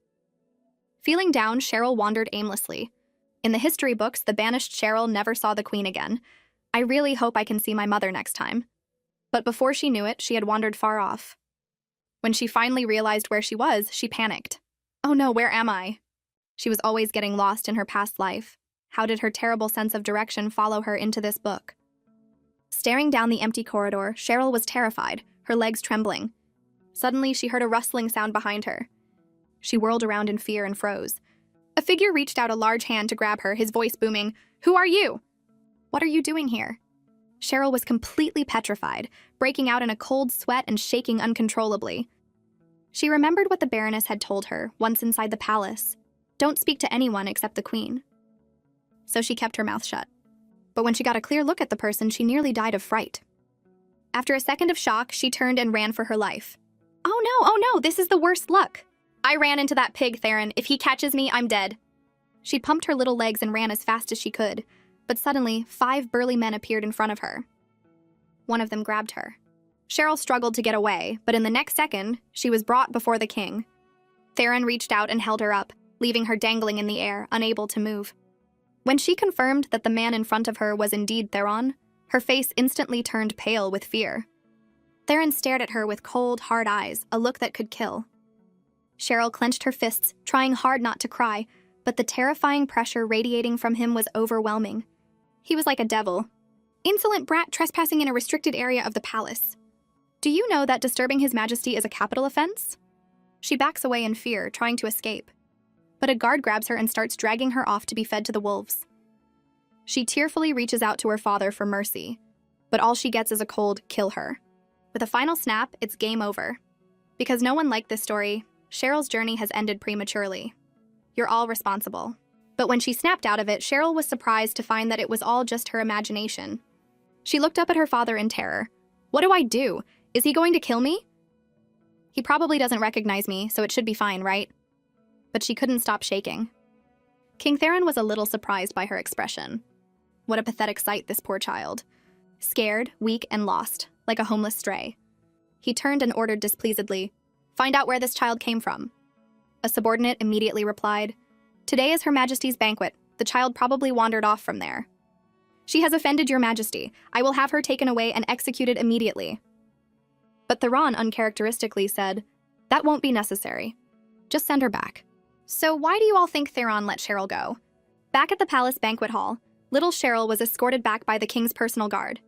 S1: Feeling down, Cheryl wandered aimlessly. In the history books, the banished Cheryl never saw the Queen again. I really hope I can see my mother next time. But before she knew it, she had wandered far off. When she finally realized where she was, she panicked. Oh no, where am I? She was always getting lost in her past life. How did her terrible sense of direction follow her into this book? Staring down the empty corridor, Cheryl was terrified, her legs trembling. Suddenly, she heard a rustling sound behind her. She whirled around in fear and froze. A figure reached out a large hand to grab her, his voice booming, "Who are you? What are you doing here?" Cheryl was completely petrified, breaking out in a cold sweat and shaking uncontrollably. She remembered what the Baroness had told her, once inside the palace. Don't speak to anyone except the Queen. So she kept her mouth shut. But when she got a clear look at the person, she nearly died of fright. After a second of shock, she turned and ran for her life. Oh no, this is the worst luck. I ran into that pig, Theron. If he catches me, I'm dead. She pumped her little legs and ran as fast as she could, but suddenly, 5 burly men appeared in front of her. One of them grabbed her. Cheryl struggled to get away, but in the next second, she was brought before the king. Theron reached out and held her up, leaving her dangling in the air, unable to move. When she confirmed that the man in front of her was indeed Theron, her face instantly turned pale with fear. Theron stared at her with cold, hard eyes, a look that could kill. Cheryl clenched her fists, trying hard not to cry, but the terrifying pressure radiating from him was overwhelming. He was like a devil. Insolent brat trespassing in a restricted area of the palace. Do you know that disturbing His Majesty is a capital offense? She backs away in fear, trying to escape. But a guard grabs her and starts dragging her off to be fed to the wolves. She tearfully reaches out to her father for mercy, but all she gets is a cold "kill her." With a final snap, it's game over. Because no one liked this story, Cheryl's journey has ended prematurely. You're all responsible. But when she snapped out of it, Cheryl was surprised to find that it was all just her imagination. She looked up at her father in terror. What do I do? Is he going to kill me? He probably doesn't recognize me, so it should be fine, right? But she couldn't stop shaking. King Theron was a little surprised by her expression. What a pathetic sight, this poor child. Scared, weak, and lost, like a homeless stray. He turned and ordered displeasedly, "Find out where this child came from." A subordinate immediately replied, "Today is Her Majesty's banquet. The child probably wandered off from there." "She has offended Your Majesty. I will have her taken away and executed immediately." But Theron uncharacteristically said, "That won't be necessary. Just send her back." So why do you all think Theron let Cheryl go? Back at the palace banquet hall, little Cheryl was escorted back by the king's personal guard.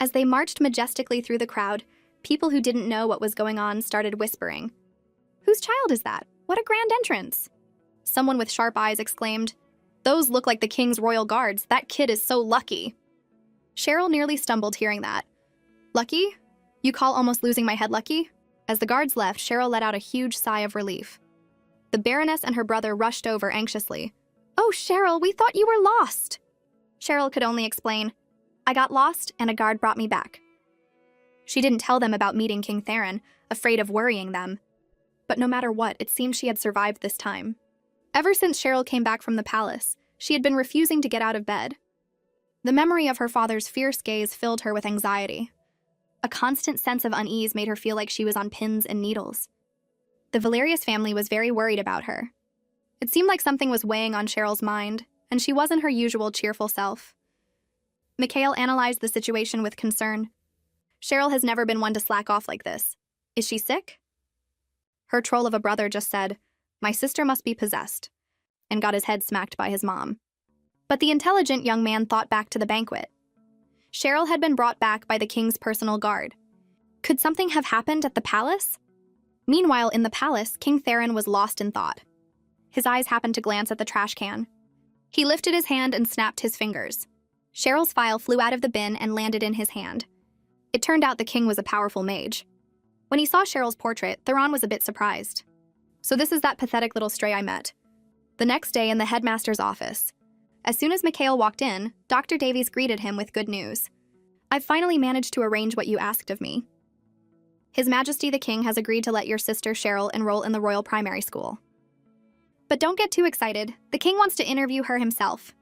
S1: As they marched majestically through the crowd, people who didn't know what was going on started whispering. "Whose child is that? What a grand entrance!" Someone with sharp eyes exclaimed, "Those look like the king's royal guards. That kid is so lucky." Cheryl nearly stumbled hearing that. "Lucky? You call almost losing my head lucky?" As the guards left, Cheryl let out a huge sigh of relief. The Baroness and her brother rushed over anxiously. "Oh, Cheryl, we thought you were lost." Cheryl could only explain, "I got lost and a guard brought me back." She didn't tell them about meeting King Theron, afraid of worrying them. But no matter what, it seemed she had survived this time. Ever since Cheryl came back from the palace, she had been refusing to get out of bed. The memory of her father's fierce gaze filled her with anxiety. A constant sense of unease made her feel like she was on pins and needles. The Valerius family was very worried about her. It seemed like something was weighing on Cheryl's mind, and she wasn't her usual cheerful self. Mikhail analyzed the situation with concern. Cheryl has never been one to slack off like this. Is she sick? Her troll of a brother just said, "My sister must be possessed," and got his head smacked by his mom. But the intelligent young man thought back to the banquet. Cheryl had been brought back by the king's personal guard. Could something have happened at the palace? Meanwhile, in the palace, King Theron was lost in thought. His eyes happened to glance at the trash can. He lifted his hand and snapped his fingers. Cheryl's file flew out of the bin and landed in his hand. It turned out the king was a powerful mage. When he saw Cheryl's portrait, Theron was a bit surprised. "So this is that pathetic little stray I met." The next day in the headmaster's office. As soon as Mikhail walked in, Dr. Davies greeted him with good news. "I've finally managed to arrange what you asked of me. His Majesty the King has agreed to let your sister Cheryl enroll in the Royal Primary School. But don't get too excited. The king wants to interview her himself."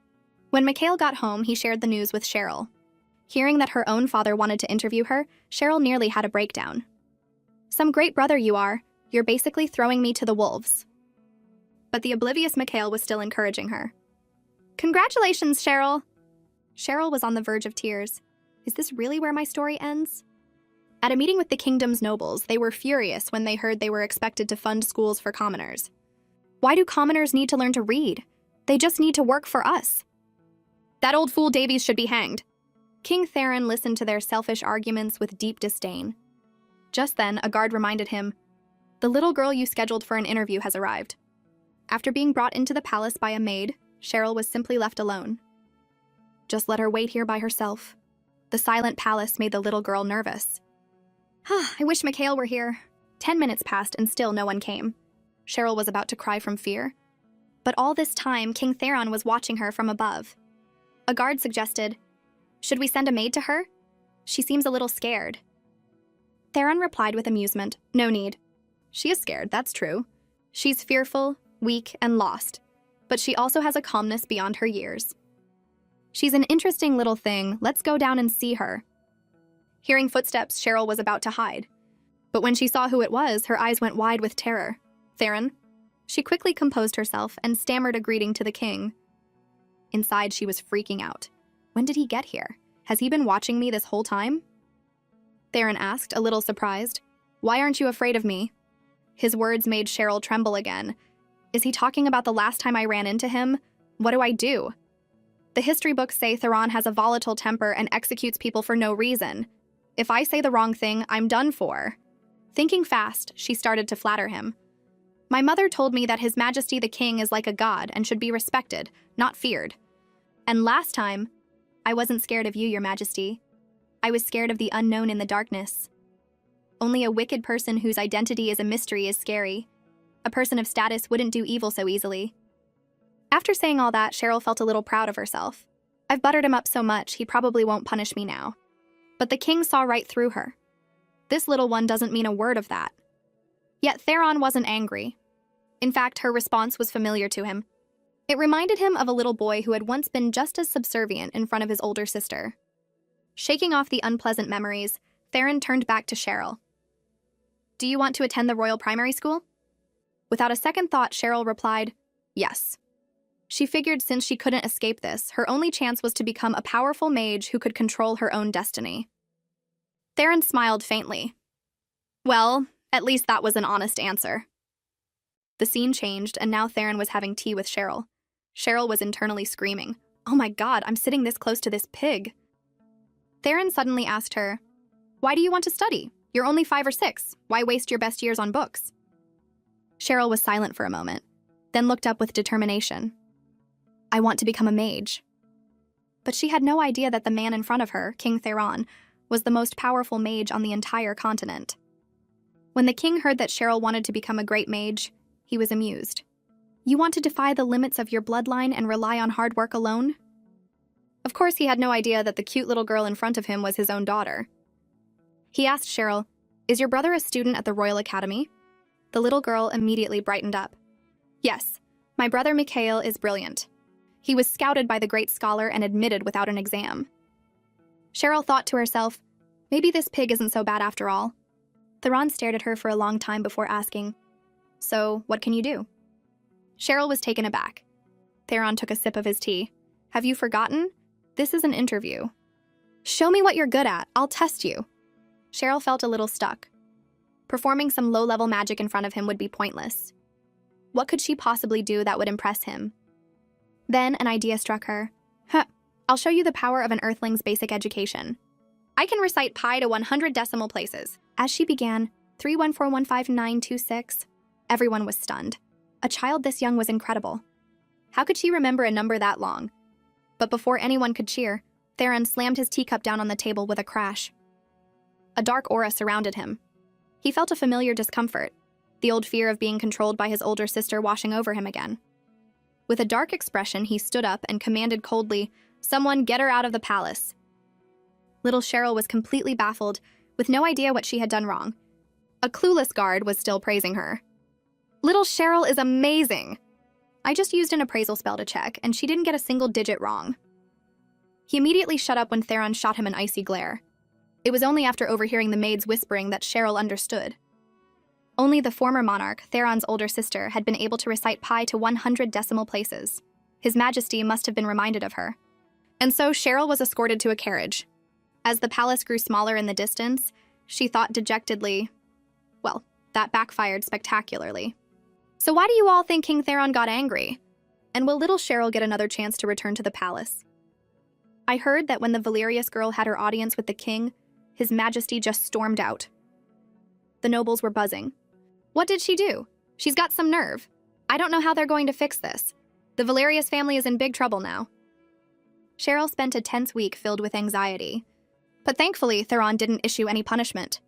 S1: When Mikhail got home, he shared the news with Cheryl. Hearing that her own father wanted to interview her, Cheryl nearly had a breakdown. "Some great brother you are. You're basically throwing me to the wolves." But the oblivious Mikhail was still encouraging her. "Congratulations, Cheryl." Cheryl was on the verge of tears. Is this really where my story ends? At a meeting with the kingdom's nobles, they were furious when they heard they were expected to fund schools for commoners. Why do commoners need to learn to read? They just need to work for us. That old fool Davies should be hanged. King Theron listened to their selfish arguments with deep disdain. Just then, a guard reminded him, "The little girl you scheduled for an interview has arrived." After being brought into the palace by a maid, Cheryl was simply left alone. Just let her wait here by herself. The silent palace made the little girl nervous. I wish Mikhail were here. 10 minutes passed and still no one came. Cheryl was about to cry from fear. But all this time, King Theron was watching her from above. A guard suggested, "Should we send a maid to her? She seems a little scared." Theron replied with amusement, "No need. She is scared, that's true. She's fearful, weak, and lost. But she also has a calmness beyond her years. She's an interesting little thing. Let's go down and see her." Hearing footsteps, Cheryl was about to hide. But when she saw who it was, her eyes went wide with terror. "Theron?" She quickly composed herself and stammered a greeting to the king. Inside, she was freaking out. When did he get here? Has he been watching me this whole time? Theron asked, a little surprised. "Why aren't you afraid of me?" His words made Cheryl tremble again. Is he talking about the last time I ran into him? What do I do? The history books say Theron has a volatile temper and executes people for no reason. If I say the wrong thing, I'm done for. Thinking fast, she started to flatter him. My mother told me that His Majesty the King is like a god and should be respected, not feared. And last time, I wasn't scared of you, Your Majesty. I was scared of the unknown in the darkness. Only a wicked person whose identity is a mystery is scary. A person of status wouldn't do evil so easily. After saying all that, Cheryl felt a little proud of herself. I've buttered him up so much, he probably won't punish me now. But the king saw right through her. This little one doesn't mean a word of that. Yet Theron wasn't angry. In fact, her response was familiar to him. It reminded him of a little boy who had once been just as subservient in front of his older sister. Shaking off the unpleasant memories, Theron turned back to Cheryl. Do you want to attend the royal primary school? Without a second thought, Cheryl replied, yes. She figured since she couldn't escape this, her only chance was to become a powerful mage who could control her own destiny. Theron smiled faintly. Well, at least that was an honest answer. The scene changed, and now Theron was having tea with Cheryl. Cheryl was internally screaming, "Oh my god, I'm sitting this close to this pig." Theron suddenly asked her, "Why do you want to study? You're only 5 or 6. Why waste your best years on books?" Cheryl was silent for a moment, then looked up with determination. "I want to become a mage." But she had no idea that the man in front of her, King Theron, was the most powerful mage on the entire continent. When the king heard that Cheryl wanted to become a great mage, he was amused. "You want to defy the limits of your bloodline and rely on hard work alone?" Of course, he had no idea that the cute little girl in front of him was his own daughter. He asked Cheryl, "Is your brother a student at the Royal Academy?" The little girl immediately brightened up. "Yes, my brother Mikhail is brilliant. He was scouted by the great scholar and admitted without an exam." Cheryl thought to herself, maybe this pig isn't so bad after all. Theron stared at her for a long time before asking, "So, what can you do?" Cheryl was taken aback. Theron took a sip of his tea. "Have you forgotten? This is an interview. Show me what you're good at. I'll test you." Cheryl felt a little stuck. Performing some low-level magic in front of him would be pointless. What could she possibly do that would impress him? Then an idea struck her. I'll show you the power of an earthling's basic education. I can recite pi to 100 decimal places." As she began, 3141596, everyone was stunned. A child this young was incredible. How could she remember a number that long? But before anyone could cheer, Theron slammed his teacup down on the table with a crash. A dark aura surrounded him. He felt a familiar discomfort, the old fear of being controlled by his older sister washing over him again. With a dark expression, he stood up and commanded coldly, "Someone get her out of the palace." Little Cheryl was completely baffled, with no idea what she had done wrong. A clueless guard was still praising her. "Little Cheryl is amazing. I just used an appraisal spell to check, and she didn't get a single digit wrong." He immediately shut up when Theron shot him an icy glare. It was only after overhearing the maid's whispering that Cheryl understood. Only the former monarch, Theron's older sister, had been able to recite pi to 100 decimal places. His Majesty must have been reminded of her. And so Cheryl was escorted to a carriage. As the palace grew smaller in the distance, she thought dejectedly, well, that backfired spectacularly. So why do you all think King Theron got angry? And will little Cheryl get another chance to return to the palace? I heard that when the Valerius girl had her audience with the king, His Majesty just stormed out. The nobles were buzzing. What did she do? She's got some nerve. I don't know how they're going to fix this. The Valerius family is in big trouble now. Cheryl spent a tense week filled with anxiety. But thankfully, Theron didn't issue any punishment.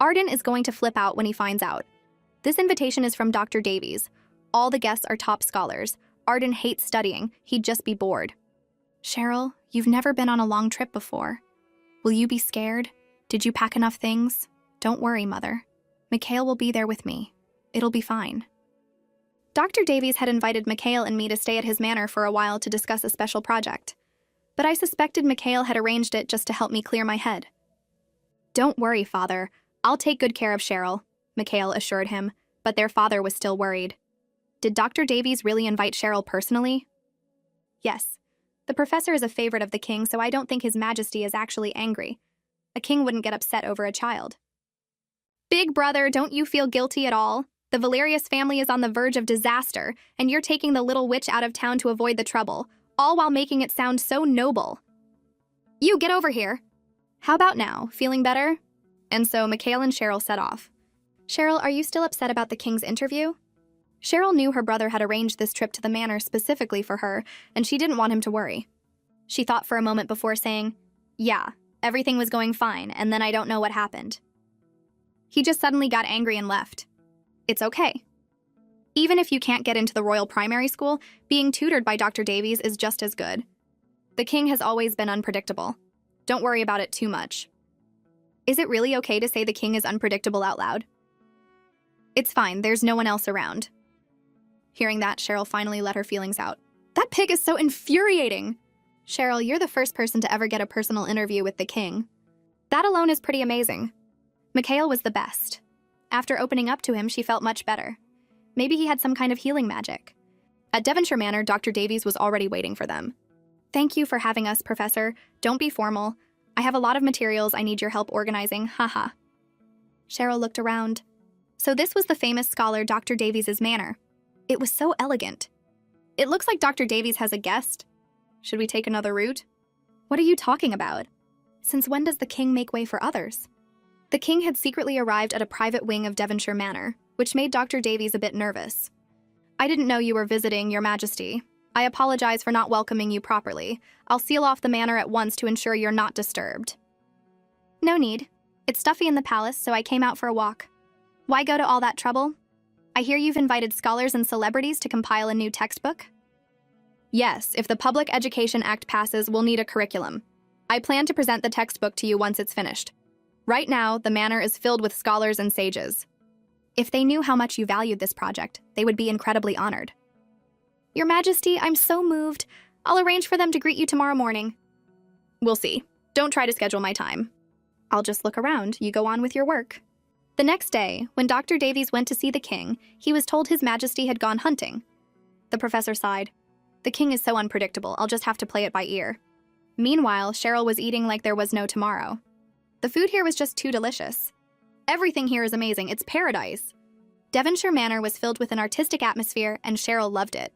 S1: Arden is going to flip out when he finds out. This invitation is from Dr. Davies. All the guests are top scholars. Arden hates studying. He'd just be bored. Cheryl, you've never been on a long trip before. Will you be scared? Did you pack enough things? Don't worry, Mother. Mikhail will be there with me. It'll be fine. Dr. Davies had invited Mikhail and me to stay at his manor for a while to discuss a special project. But I suspected Mikhail had arranged it just to help me clear my head. Don't worry, Father. I'll take good care of Cheryl, Mikhail assured him, but their father was still worried. Did Dr. Davies really invite Cheryl personally? Yes. The professor is a favorite of the king, so I don't think His Majesty is actually angry. A king wouldn't get upset over a child. Big brother, don't you feel guilty at all? The Valerius family is on the verge of disaster, and you're taking the little witch out of town to avoid the trouble. all while making it sound so noble. You, get over here. How about now? Feeling better? And so Mikhail and Cheryl set off. Cheryl, are you still upset about the king's interview? Cheryl knew her brother had arranged this trip to the manor specifically for her, and she didn't want him to worry. She thought for a moment before saying, yeah, everything was going fine, and then I don't know what happened. He just suddenly got angry and left. It's okay. Even if you can't get into the royal primary school, being tutored by Dr. Davies is just as good. The king has always been unpredictable. Don't worry about it too much. Is it really okay to say the king is unpredictable out loud? It's fine, there's no one else around. Hearing that, Cheryl finally let her feelings out. That pig is so infuriating! Cheryl, you're the first person to ever get a personal interview with the king. That alone is pretty amazing. Mikhail was the best. After opening up to him, she felt much better. Maybe he had some kind of healing magic. At Devonshire Manor, Dr. Davies was already waiting for them. Thank you for having us, Professor. Don't be formal. I have a lot of materials I need your help organizing, haha. Cheryl looked around. So this was the famous scholar Dr. Davies' manor. It was so elegant. It looks like Dr. Davies has a guest. Should we take another route? What are you talking about? Since when does the king make way for others? The king had secretly arrived at a private wing of Devonshire Manor, which made Dr. Davies a bit nervous. I didn't know you were visiting, Your Majesty. I apologize for not welcoming you properly. I'll seal off the manor at once to ensure you're not disturbed. No need. It's stuffy in the palace, so I came out for a walk. Why go to all that trouble? I hear you've invited scholars and celebrities to compile a new textbook? Yes, if the Public Education Act passes, we'll need a curriculum. I plan to present the textbook to you once it's finished. Right now, the manor is filled with scholars and sages. If they knew how much you valued this project, they would be incredibly honored. Your Majesty, I'm so moved. I'll arrange for them to greet you tomorrow morning. We'll see. Don't try to schedule my time. I'll just look around. You go on with your work. The next day, when Dr. Davies went to see the king, he was told His Majesty had gone hunting. The professor sighed. The king is so unpredictable, I'll just have to play it by ear. Meanwhile, Cheryl was eating like there was no tomorrow. The food here was just too delicious. Everything here is amazing, it's paradise. Devonshire Manor was filled with an artistic atmosphere, and Cheryl loved it.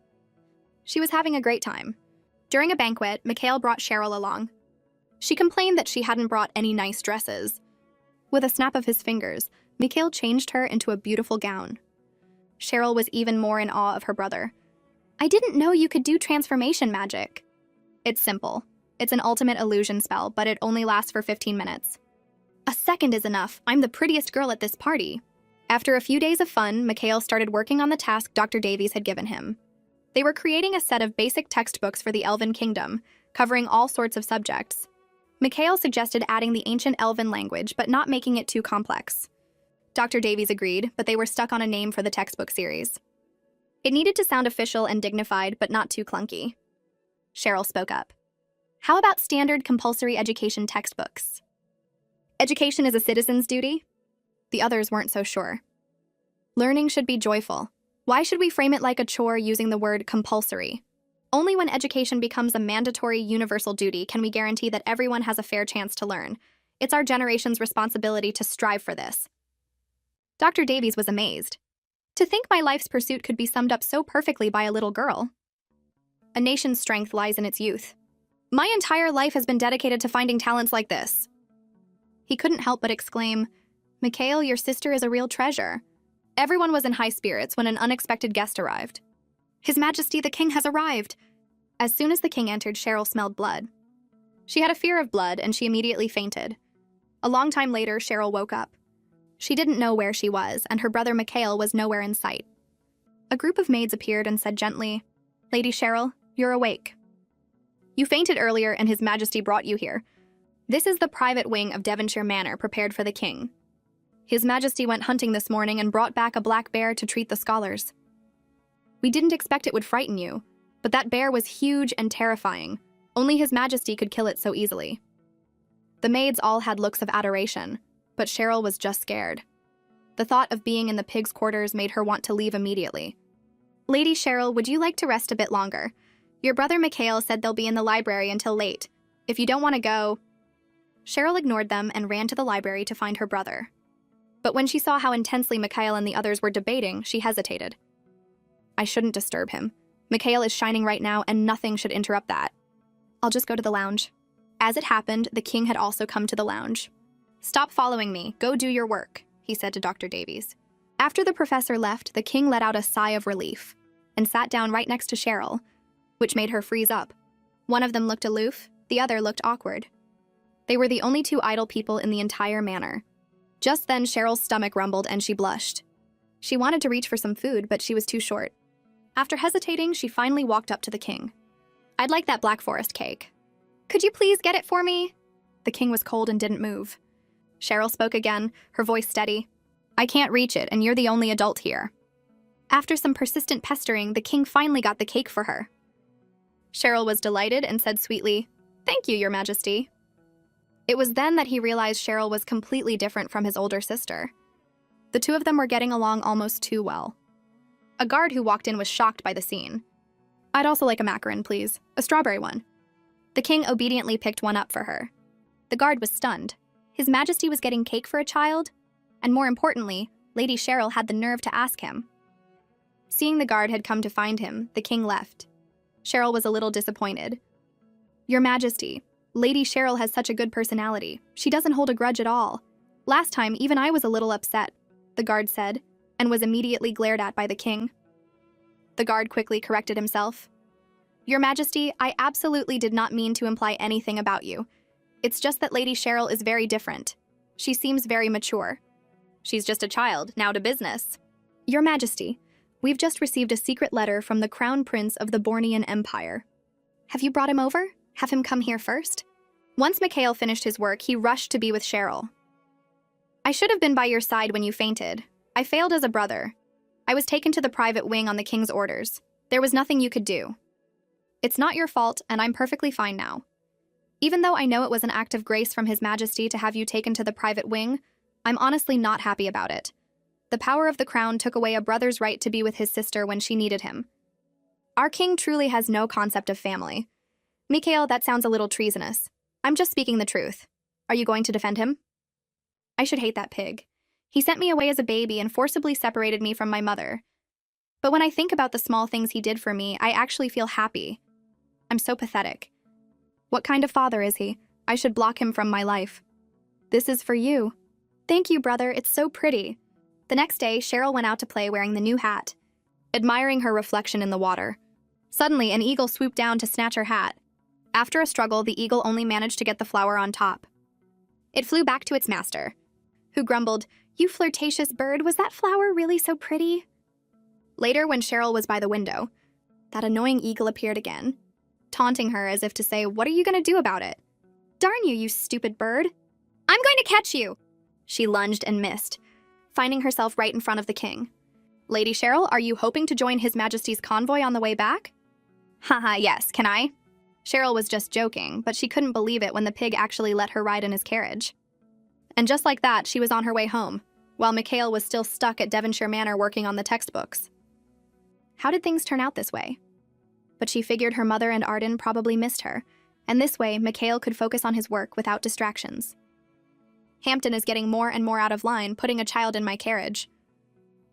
S1: She was having a great time. During a banquet, Mikhail brought Cheryl along. She complained that she hadn't brought any nice dresses. With a snap of his fingers, Mikhail changed her into a beautiful gown. Cheryl was even more in awe of her brother. I didn't know you could do transformation magic. It's simple. It's an ultimate illusion spell, but it only lasts for 15 minutes. A second is enough. I'm the prettiest girl at this party. After a few days of fun, Mikhail started working on the task Dr. Davies had given him. They were creating a set of basic textbooks for the Elven Kingdom, covering all sorts of subjects. Mikhail suggested adding the ancient Elven language, but not making it too complex. Dr. Davies agreed, but they were stuck on a name for the textbook series. It needed to sound official and dignified, but not too clunky. Cheryl spoke up. How about standard compulsory education textbooks? Education is a citizen's duty? The others weren't so sure. Learning should be joyful. Why should we frame it like a chore using the word compulsory? Only when education becomes a mandatory universal duty can we guarantee that everyone has a fair chance to learn. It's our generation's responsibility to strive for this. Dr. Davies was amazed. To think my life's pursuit could be summed up so perfectly by a little girl. A nation's strength lies in its youth. My entire life has been dedicated to finding talents like this. He couldn't help but exclaim, Mikhail, your sister is a real treasure. Everyone was in high spirits when an unexpected guest arrived. His Majesty, the king has arrived. As soon as the king entered, Cheryl smelled blood. She had a fear of blood, and she immediately fainted. A long time later, Cheryl woke up. She didn't know where she was, and her brother Mikhail was nowhere in sight. A group of maids appeared and said gently, Lady Cheryl, you're awake. You fainted earlier, and His Majesty brought you here. This is the private wing of Devonshire Manor prepared for the king. His Majesty went hunting this morning and brought back a black bear to treat the scholars. We didn't expect it would frighten you, but that bear was huge and terrifying. Only His Majesty could kill it so easily. The maids all had looks of adoration, but Cheryl was just scared. The thought of being in the pigs' quarters made her want to leave immediately. Lady Cheryl, would you like to rest a bit longer? Your brother Mikhail said they'll be in the library until late. If you don't want to go... Cheryl ignored them and ran to the library to find her brother. But when she saw how intensely Mikhail and the others were debating, she hesitated. I shouldn't disturb him. Mikhail is shining right now, and nothing should interrupt that. I'll just go to the lounge. As it happened, the king had also come to the lounge. Stop following me. Go do your work, he said to Dr. Davies. After the professor left, the king let out a sigh of relief and sat down right next to Cheryl, which made her freeze up. One of them looked aloof, the other looked awkward. They were the only two idle people in the entire manor. Just then, Cheryl's stomach rumbled and she blushed. She wanted to reach for some food, but she was too short. After hesitating, she finally walked up to the king. I'd like that Black Forest cake. Could you please get it for me? The king was cold and didn't move. Cheryl spoke again, her voice steady. I can't reach it, and you're the only adult here. After some persistent pestering, the king finally got the cake for her. Cheryl was delighted and said sweetly, Thank you, Your Majesty. It was then that he realized Cheryl was completely different from his older sister. The two of them were getting along almost too well. A guard who walked in was shocked by the scene. I'd also like a macaron, please. A strawberry one. The king obediently picked one up for her. The guard was stunned. His Majesty was getting cake for a child? And more importantly, Lady Cheryl had the nerve to ask him. Seeing the guard had come to find him, the king left. Cheryl was a little disappointed. Your Majesty, Lady Cheryl has such a good personality. She doesn't hold a grudge at all. Last time, even I was a little upset, the guard said, and was immediately glared at by the king. The guard quickly corrected himself. Your Majesty, I absolutely did not mean to imply anything about you. It's just that Lady Cheryl is very different. She seems very mature. She's just a child, now to business. Your Majesty, we've just received a secret letter from the Crown Prince of the Bornean Empire. Have you brought him over? Have him come here first? Once Mikhail finished his work, he rushed to be with Cheryl. I should have been by your side when you fainted. I failed as a brother. I was taken to the private wing on the king's orders. There was nothing you could do. It's not your fault, and I'm perfectly fine now. Even though I know it was an act of grace from His Majesty to have you taken to the private wing, I'm honestly not happy about it. The power of the crown took away a brother's right to be with his sister when she needed him. Our king truly has no concept of family. Mikhail, that sounds a little treasonous. I'm just speaking the truth. Are you going to defend him? I should hate that pig. He sent me away as a baby and forcibly separated me from my mother. But when I think about the small things he did for me, I actually feel happy. I'm so pathetic. What kind of father is he? I should block him from my life. This is for you. Thank you, brother. It's so pretty. The next day, Cheryl went out to play wearing the new hat, admiring her reflection in the water. Suddenly, an eagle swooped down to snatch her hat. After a struggle, the eagle only managed to get the flower on top. It flew back to its master, who grumbled, You flirtatious bird, was that flower really so pretty? Later, when Cheryl was by the window, that annoying eagle appeared again, taunting her as if to say, What are you going to do about it? Darn you, you stupid bird. I'm going to catch you. She lunged and missed, finding herself right in front of the king. Lady Cheryl, are you hoping to join His Majesty's convoy on the way back? Haha, yes, can I? Cheryl was just joking, but she couldn't believe it when the pig actually let her ride in his carriage. And just like that, she was on her way home, while Mikhail was still stuck at Devonshire Manor working on the textbooks. How did things turn out this way? But she figured her mother and Arden probably missed her, and this way, Mikhail could focus on his work without distractions. Hampton is getting more and more out of line, putting a child in my carriage.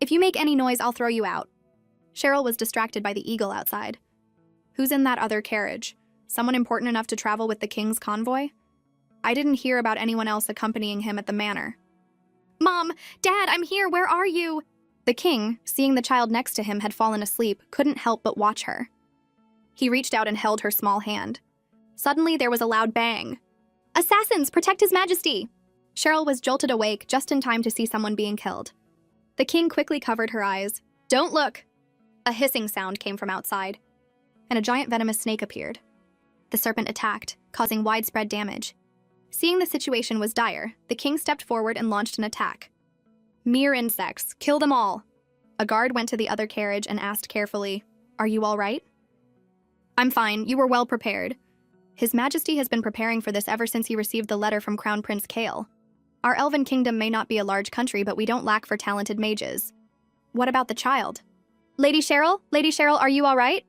S1: If you make any noise, I'll throw you out. Cheryl was distracted by the eagle outside. Who's in that other carriage? Someone important enough to travel with the king's convoy? I didn't hear about anyone else accompanying him at the manor. Mom! Dad, I'm here! Where are you? The king, seeing the child next to him had fallen asleep, couldn't help but watch her. He reached out and held her small hand. Suddenly, there was a loud bang. Assassins! Protect His Majesty! Cheryl was jolted awake just in time to see someone being killed. The king quickly covered her eyes. Don't look! A hissing sound came from outside, and a giant venomous snake appeared. The serpent attacked, causing widespread damage. Seeing the situation was dire, the king stepped forward and launched an attack. Mere insects, kill them all! A guard went to the other carriage and asked carefully, Are you all right? I'm fine, you were well prepared. His Majesty has been preparing for this ever since he received the letter from Crown Prince Kale. Our elven kingdom may not be a large country, but we don't lack for talented mages. What about the child? Lady Cheryl, are you all right?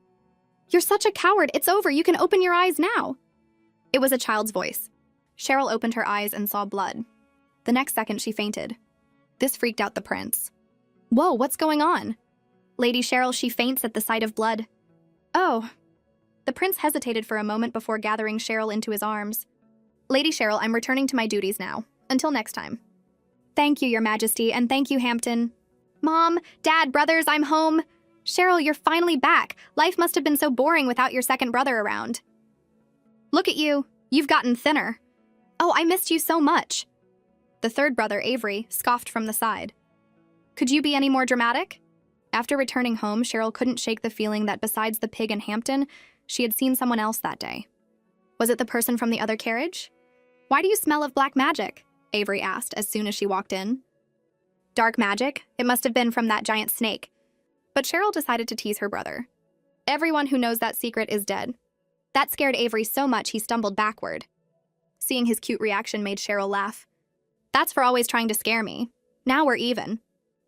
S1: You're such a coward, it's over, you can open your eyes now. It was a child's voice. Cheryl opened her eyes and saw blood. The next second, she fainted. This freaked out the prince. Whoa, what's going on? Lady Cheryl, she faints at the sight of blood. Oh. The prince hesitated for a moment before gathering Cheryl into his arms. Lady Cheryl, I'm returning to my duties now. Until next time. Thank you, Your Majesty, and thank you, Hampton. Mom, Dad, brothers, I'm home. Cheryl, you're finally back. Life must have been so boring without your second brother around. Look at you. You've gotten thinner. Oh, I missed you so much. The third brother, Avery, scoffed from the side. Could you be any more dramatic? After returning home, Cheryl couldn't shake the feeling that besides the pig and Hampton, she had seen someone else that day. Was it the person from the other carriage? Why do you smell of black magic? Avery asked as soon as she walked in. Dark magic? It must have been from that giant snake. But Cheryl decided to tease her brother. Everyone who knows that secret is dead. That scared Avery so much he stumbled backward. Seeing his cute reaction made Cheryl laugh. That's for always trying to scare me. Now we're even.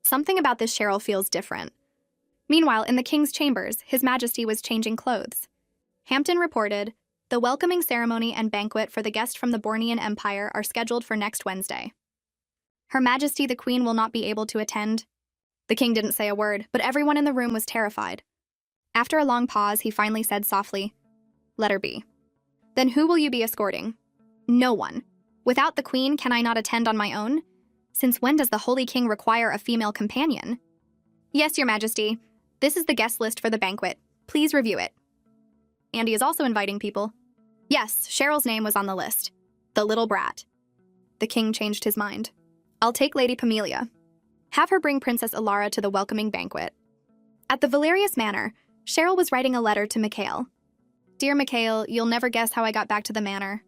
S1: Something about this Cheryl feels different. Meanwhile, in the king's chambers, His Majesty was changing clothes. Hampton reported, the welcoming ceremony and banquet for the guest from the Bornean Empire are scheduled for next Wednesday. Her Majesty the Queen will not be able to attend. The king didn't say a word, but everyone in the room was terrified. After a long pause, he finally said softly, let her be. Then who will you be escorting? No one. Without the Queen, can I not attend on my own? Since when does the Holy King require a female companion? Yes, Your Majesty. This is the guest list for the banquet. Please review it. Andy is also inviting people. Yes, Cheryl's name was on the list. The little brat. The king changed his mind. I'll take Lady Pamelia. Have her bring Princess Alara to the welcoming banquet. At the Valerius Manor, Cheryl was writing a letter to Mikhail. Dear Mikhail, you'll never guess how I got back to the manor.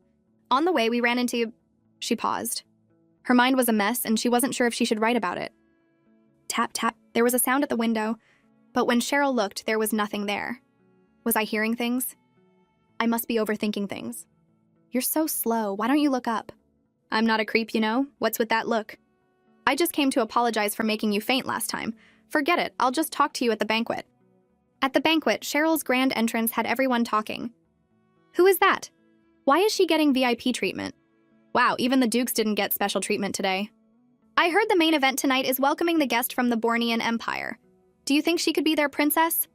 S1: On the way, we ran into... She paused. Her mind was a mess, and she wasn't sure if she should write about it. Tap, tap, there was a sound at the window, but when Cheryl looked, there was nothing there. Was I hearing things? I must be overthinking things. You're so slow, why don't you look up? I'm not a creep, you know? What's with that look? I just came to apologize for making you faint last time. Forget it, I'll just talk to you at the banquet. At the banquet, Cheryl's grand entrance had everyone talking. Who is that? Why is she getting VIP treatment? Wow, even the dukes didn't get special treatment today. I heard the main event tonight is welcoming the guest from the Bornean Empire. Do you think she could be their princess?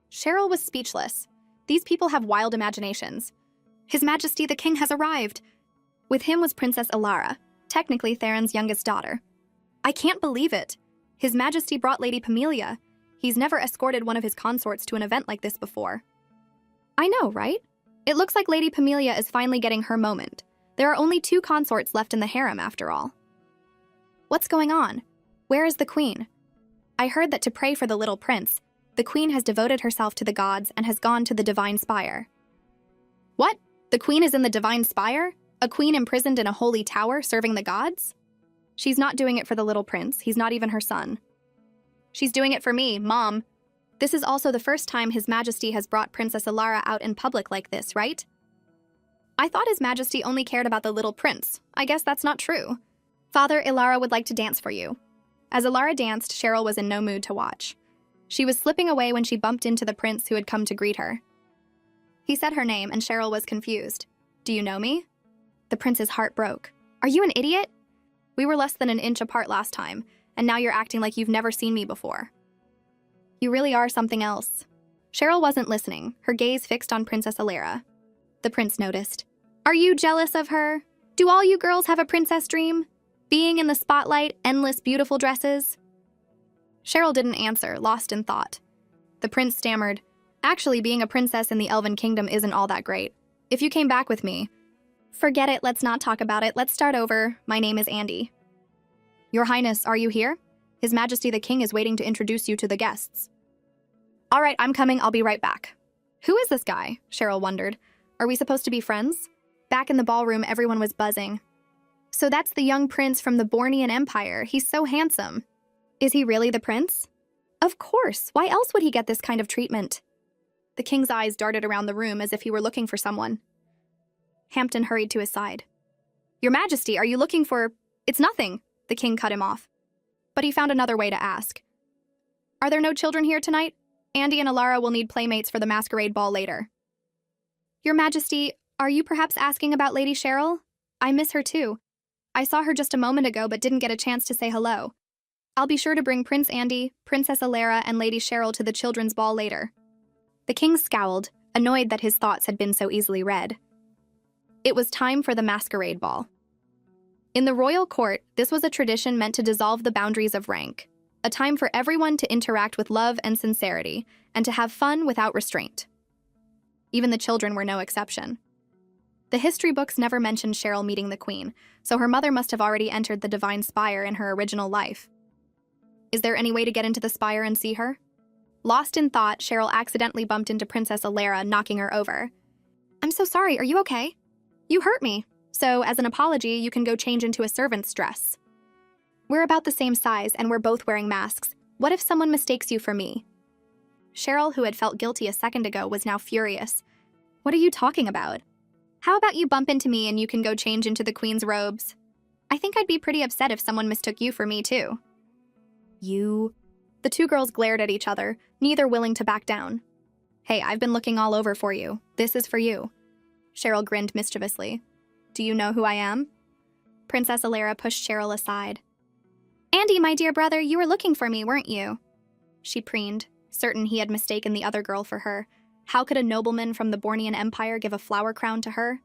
S1: Cheryl was speechless. These people have wild imaginations. His Majesty the King has arrived. With him was Princess Alara, technically Theron's youngest daughter. I can't believe it. His Majesty brought Lady Pamelia. He's never escorted one of his consorts to an event like this before. I know, right? It looks like Lady Pamelia is finally getting her moment. There are only 2 consorts left in the harem, after all. What's going on? Where is the queen? I heard that to pray for the little prince, the queen has devoted herself to the gods and has gone to the divine spire. What? The queen is in the divine spire? A queen imprisoned in a holy tower serving the gods? She's not doing it for the little prince. He's not even her son. She's doing it for me, Mom. This is also the first time His Majesty has brought Princess Alara out in public like this, right? I thought His Majesty only cared about the little prince. I guess that's not true. Father, Alara would like to dance for you. As Alara danced, Cheryl was in no mood to watch. She was slipping away when she bumped into the prince who had come to greet her. He said her name, and Cheryl was confused. Do you know me? The prince's heart broke. Are you an idiot? We were less than an inch apart last time, and now you're acting like you've never seen me before. You really are something else. Cheryl wasn't listening, her gaze fixed on Princess Alara. The prince noticed. Are you jealous of her? Do all you girls have a princess dream? Being in the spotlight, endless beautiful dresses? Cheryl didn't answer, lost in thought. The prince stammered, actually, being a princess in the Elven Kingdom isn't all that great. If you came back with me... Forget it, let's not talk about it, let's start over. My name is Andy. Your Highness, are you here? His Majesty the King is waiting to introduce you to the guests. All right, I'm coming, I'll be right back. Who is this guy? Cheryl wondered. Are we supposed to be friends? Back in the ballroom, everyone was buzzing. So that's the young prince from the Bornean Empire. He's so handsome. Is he really the prince? Of course. Why else would he get this kind of treatment? The king's eyes darted around the room as if he were looking for someone. Hampton hurried to his side. Your Majesty, are you looking for... It's nothing. The king cut him off. But he found another way to ask. Are there no children here tonight? Andy and Alara will need playmates for the masquerade ball later. Your Majesty, are you perhaps asking about Lady Cheryl? I miss her too. I saw her just a moment ago but didn't get a chance to say hello. I'll be sure to bring Prince Andy, Princess Alara, and Lady Cheryl to the children's ball later. The king scowled, annoyed that his thoughts had been so easily read. It was time for the masquerade ball. In the royal court, this was a tradition meant to dissolve the boundaries of rank, a time for everyone to interact with love and sincerity, and to have fun without restraint. Even the children were no exception. The history books never mentioned Cheryl meeting the queen, so her mother must have already entered the divine spire in her original life. Is there any way to get into the spire and see her? Lost in thought, Cheryl accidentally bumped into Princess Alara, knocking her over. I'm so sorry, are you okay? You hurt me, so as an apology, you can go change into a servant's dress. We're about the same size, and we're both wearing masks. What if someone mistakes you for me? Cheryl, who had felt guilty a second ago, was now furious. What are you talking about? How about you bump into me and you can go change into the queen's robes? I think I'd be pretty upset if someone mistook you for me, too. You? The two girls glared at each other, neither willing to back down. Hey, I've been looking all over for you. This is for you. Cheryl grinned mischievously. Do you know who I am? Princess Alara pushed Cheryl aside. Andy, my dear brother, you were looking for me, weren't you? She preened, certain he had mistaken the other girl for her. How could a nobleman from the Bornean Empire give a flower crown to her?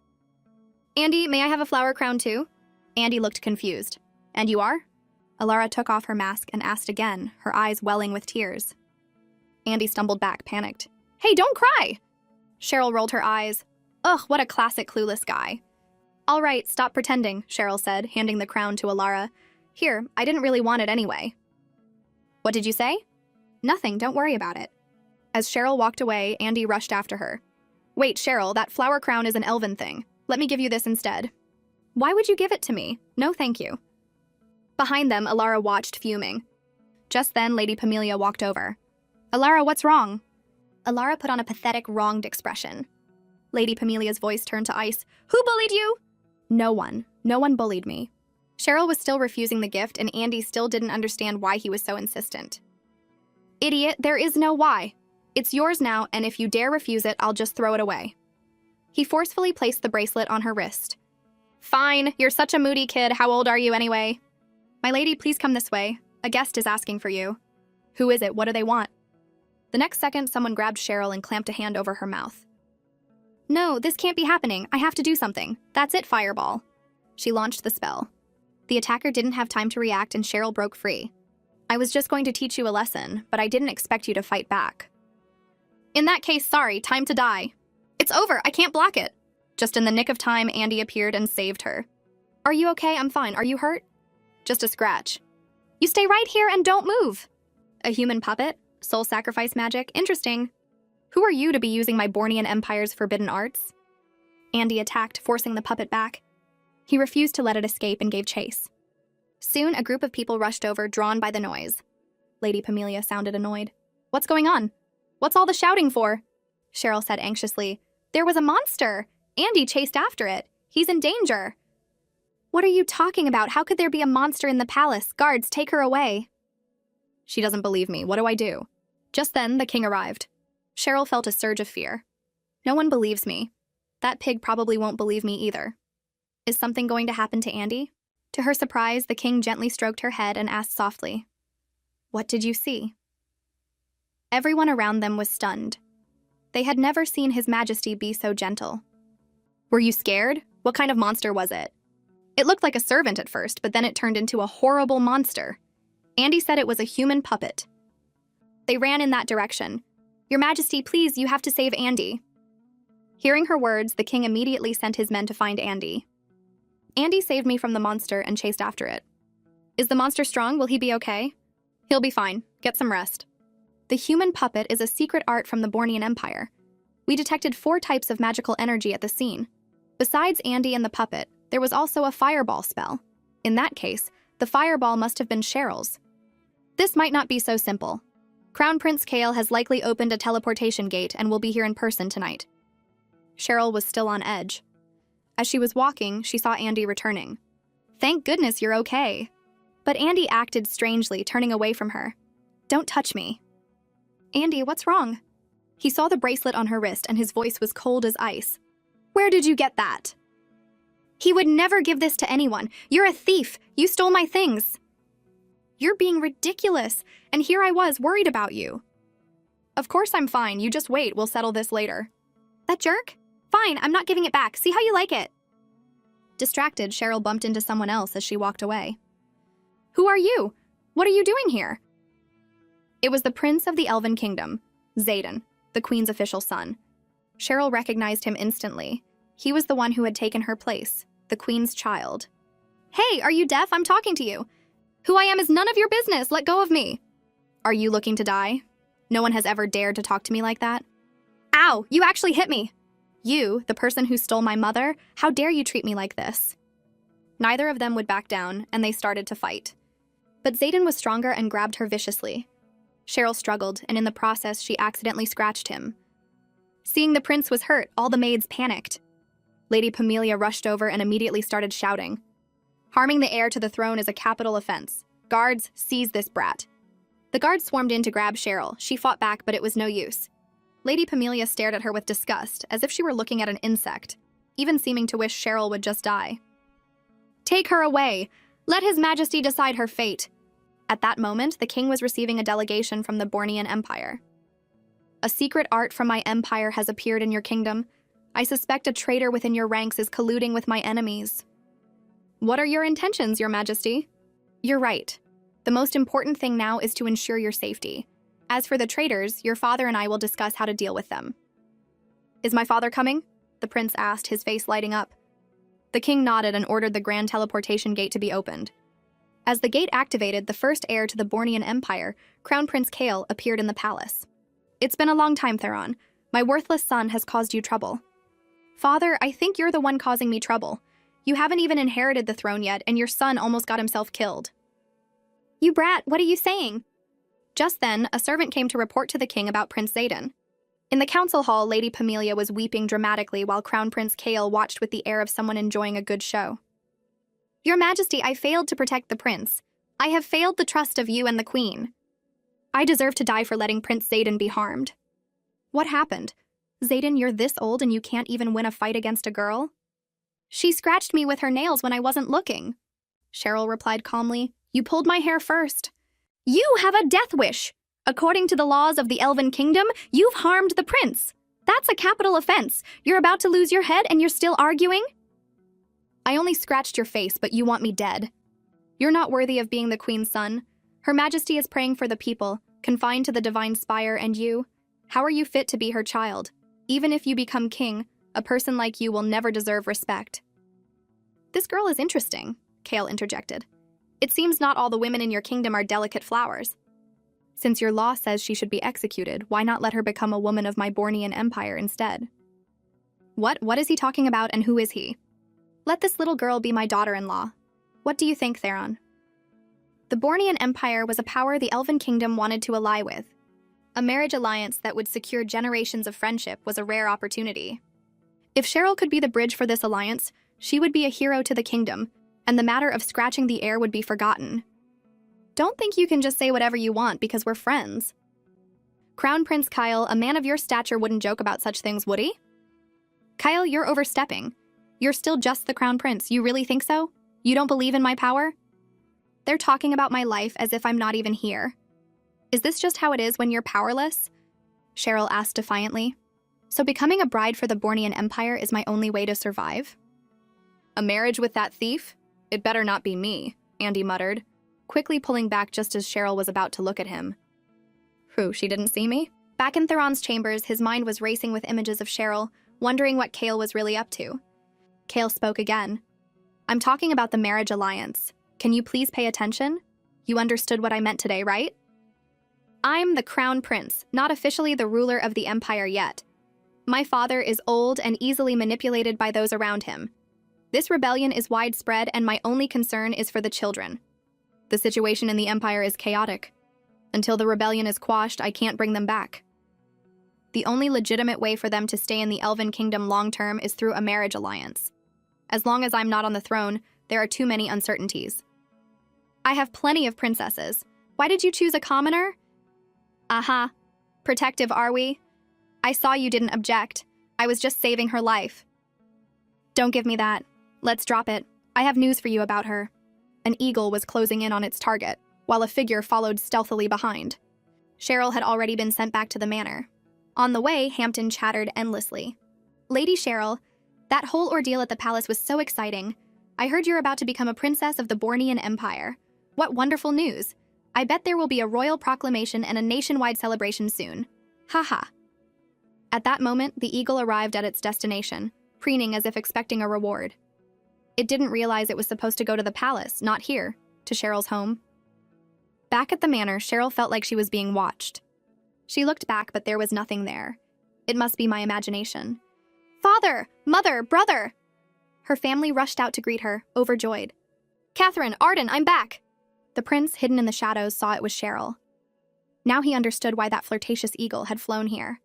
S1: Andy, may I have a flower crown too? Andy looked confused. And you are? Alara took off her mask and asked again, her eyes welling with tears. Andy stumbled back, panicked. Hey, don't cry! Cheryl rolled her eyes. Ugh, what a classic clueless guy. All right, stop pretending, Cheryl said, handing the crown to Alara. Here, I didn't really want it anyway. What did you say? Nothing, don't worry about it. As Cheryl walked away, Andy rushed after her. Wait, Cheryl, that flower crown is an elven thing. Let me give you this instead. Why would you give it to me? No, thank you. Behind them, Alara watched, fuming. Just then, Lady Pamelia walked over. Alara, what's wrong? Alara put on a pathetic, wronged expression. Lady Pamelia's voice turned to ice. Who bullied you? No one. No one bullied me. Cheryl was still refusing the gift, and Andy still didn't understand why he was so insistent. Idiot, there is no why. It's yours now, and if you dare refuse it, I'll just throw it away. He forcefully placed the bracelet on her wrist. Fine, you're such a moody kid. How old are you anyway? My lady, please come this way. A guest is asking for you. Who is it? What do they want? The next second, someone grabbed Cheryl and clamped a hand over her mouth. No, this can't be happening. I have to do something. That's it, Fireball. She launched the spell. The attacker didn't have time to react and Cheryl broke free. I was just going to teach you a lesson, but I didn't expect you to fight back. In that case, sorry, time to die. It's over, I can't block it. Just in the nick of time, Andy appeared and saved her. Are you okay? I'm fine. Are you hurt? Just a scratch. You stay right here and don't move. A human puppet? Soul sacrifice magic? Interesting. Who are you to be using my Bornean Empire's forbidden arts? Andy attacked, forcing the puppet back. He refused to let it escape and gave chase. Soon, a group of people rushed over, drawn by the noise. Lady Pamelia sounded annoyed. What's going on? What's all the shouting for? Cheryl said anxiously. There was a monster. Andy chased after it. He's in danger. What are you talking about? How could there be a monster in the palace? Guards, take her away. She doesn't believe me. What do I do? Just then, the king arrived. Cheryl felt a surge of fear. No one believes me. That pig probably won't believe me either. Is something going to happen to Andy? To her surprise, the king gently stroked her head and asked softly, What did you see? Everyone around them was stunned. They had never seen His Majesty be so gentle. Were you scared? What kind of monster was it? It looked like a servant at first, but then it turned into a horrible monster. Andy said it was a human puppet. They ran in that direction. Your Majesty, please, you have to save Andy. Hearing her words, the king immediately sent his men to find Andy. Andy saved me from the monster and chased after it. Is the monster strong? Will he be okay? He'll be fine. Get some rest. The human puppet is a secret art from the Bornean Empire. We detected 4 types of magical energy at the scene. Besides Andy and the puppet, there was also a fireball spell. In that case, the fireball must have been Cheryl's. This might not be so simple. Crown Prince Kale has likely opened a teleportation gate and will be here in person tonight. Cheryl was still on edge. As she was walking, she saw Andy returning. Thank goodness you're okay. But Andy acted strangely, turning away from her. Don't touch me. Andy, what's wrong? He saw the bracelet on her wrist and his voice was cold as ice. Where did you get that? He would never give this to anyone. You're a thief. You stole my things. You're being ridiculous, and here I was worried about you. Of course I'm fine. You just wait. We'll settle this later. That jerk? Fine, I'm not giving it back. See how you like it. Distracted, Cheryl bumped into someone else as she walked away. Who are you? What are you doing here? It was the prince of the Elven Kingdom, Xaden, the queen's official son. Cheryl recognized him instantly. He was the one who had taken her place, the queen's child. Hey, are you deaf? I'm talking to you. Who I am is none of your business. Let go of me. Are you looking to die? No one has ever dared to talk to me like that. Ow, you actually hit me. You, the person who stole my mother, how dare you treat me like this? Neither of them would back down, and they started to fight. But Xaden was stronger and grabbed her viciously. Cheryl struggled, and in the process, she accidentally scratched him. Seeing the prince was hurt, all the maids panicked. Lady Pamelia rushed over and immediately started shouting. Harming the heir to the throne is a capital offense. Guards, seize this brat. The guards swarmed in to grab Cheryl. She fought back, but it was no use. Lady Pamelia stared at her with disgust, as if she were looking at an insect, even seeming to wish Cheryl would just die. Take her away! Let His Majesty decide her fate! At that moment, the king was receiving a delegation from the Bornean Empire. A secret art from my empire has appeared in your kingdom. I suspect a traitor within your ranks is colluding with my enemies. What are your intentions, Your Majesty? You're right. The most important thing now is to ensure your safety. As for the traitors, your father and I will discuss how to deal with them. Is my father coming? The prince asked, his face lighting up. The king nodded and ordered the grand teleportation gate to be opened. As the gate activated, the first heir to the Bornean Empire, Crown Prince Kale, appeared in the palace. It's been a long time, Theron. My worthless son has caused you trouble. Father, I think you're the one causing me trouble. You haven't even inherited the throne yet, and your son almost got himself killed. You brat, what are you saying? Just then, a servant came to report to the king about Prince Xaden. In the council hall, Lady Pamelia was weeping dramatically while Crown Prince Kale watched with the air of someone enjoying a good show. Your Majesty, I failed to protect the prince. I have failed the trust of you and the queen. I deserve to die for letting Prince Xaden be harmed. What happened? Xaden, you're this old and you can't even win a fight against a girl? She scratched me with her nails when I wasn't looking. Cheryl replied calmly, You pulled my hair first. You have a death wish. According to the laws of the Elven Kingdom, you've harmed the prince. That's a capital offense. You're about to lose your head and you're still arguing? I only scratched your face, but you want me dead. You're not worthy of being the queen's son. Her Majesty is praying for the people, confined to the divine spire, and you? How are you fit to be her child? Even if you become king, a person like you will never deserve respect. This girl is interesting, Kale interjected. It seems not all the women in your kingdom are delicate flowers. Since your law says she should be executed, why not let her become a woman of my Bornean Empire instead? What is he talking about, and who is he? Let this little girl be my daughter-in-law. What do you think, Theron? The Bornean Empire was a power the Elven Kingdom wanted to ally with. A marriage alliance that would secure generations of friendship was a rare opportunity. If Cheryl could be the bridge for this alliance, she would be a hero to the kingdom, and the matter of scratching the heir would be forgotten. Don't think you can just say whatever you want because we're friends. Crown Prince Kyle, a man of your stature wouldn't joke about such things, would he? Kyle, you're overstepping. You're still just the Crown Prince. You really think so? You don't believe in my power? They're talking about my life as if I'm not even here. Is this just how it is when you're powerless? Cheryl asked defiantly. So becoming a bride for the Bornean Empire is my only way to survive? A marriage with that thief? It better not be me, Andy muttered, quickly pulling back just as Cheryl was about to look at him. Who, she didn't see me? Back in Theron's chambers, his mind was racing with images of Cheryl, wondering what Kale was really up to. Kale spoke again. I'm talking about the marriage alliance. Can you please pay attention? You understood what I meant today, right? I'm the Crown Prince, not officially the ruler of the Empire yet. My father is old and easily manipulated by those around him. This rebellion is widespread, and my only concern is for the children. The situation in the Empire is chaotic. Until the rebellion is quashed, I can't bring them back. The only legitimate way for them to stay in the Elven Kingdom long-term is through a marriage alliance. As long as I'm not on the throne, there are too many uncertainties. I have plenty of princesses. Why did you choose a commoner? Uh-huh. Protective, are we? I saw you didn't object. I was just saving her life. Don't give me that. Let's drop it. I have news for you about her. An eagle was closing in on its target, while a figure followed stealthily behind. Cheryl had already been sent back to the manor. On the way, Hampton chattered endlessly. Lady Cheryl, that whole ordeal at the palace was so exciting. I heard you're about to become a princess of the Bornean Empire. What wonderful news. I bet there will be a royal proclamation and a nationwide celebration soon. Haha. At that moment, the eagle arrived at its destination, preening as if expecting a reward. It didn't realize it was supposed to go to the palace, not here, to Cheryl's home. Back at the manor, Cheryl felt like she was being watched. She looked back, but there was nothing there. It must be my imagination. Father! Mother! Brother! Her family rushed out to greet her, overjoyed. Catherine! Arden! I'm back! The prince, hidden in the shadows, saw it was Cheryl. Now he understood why that flirtatious eagle had flown here.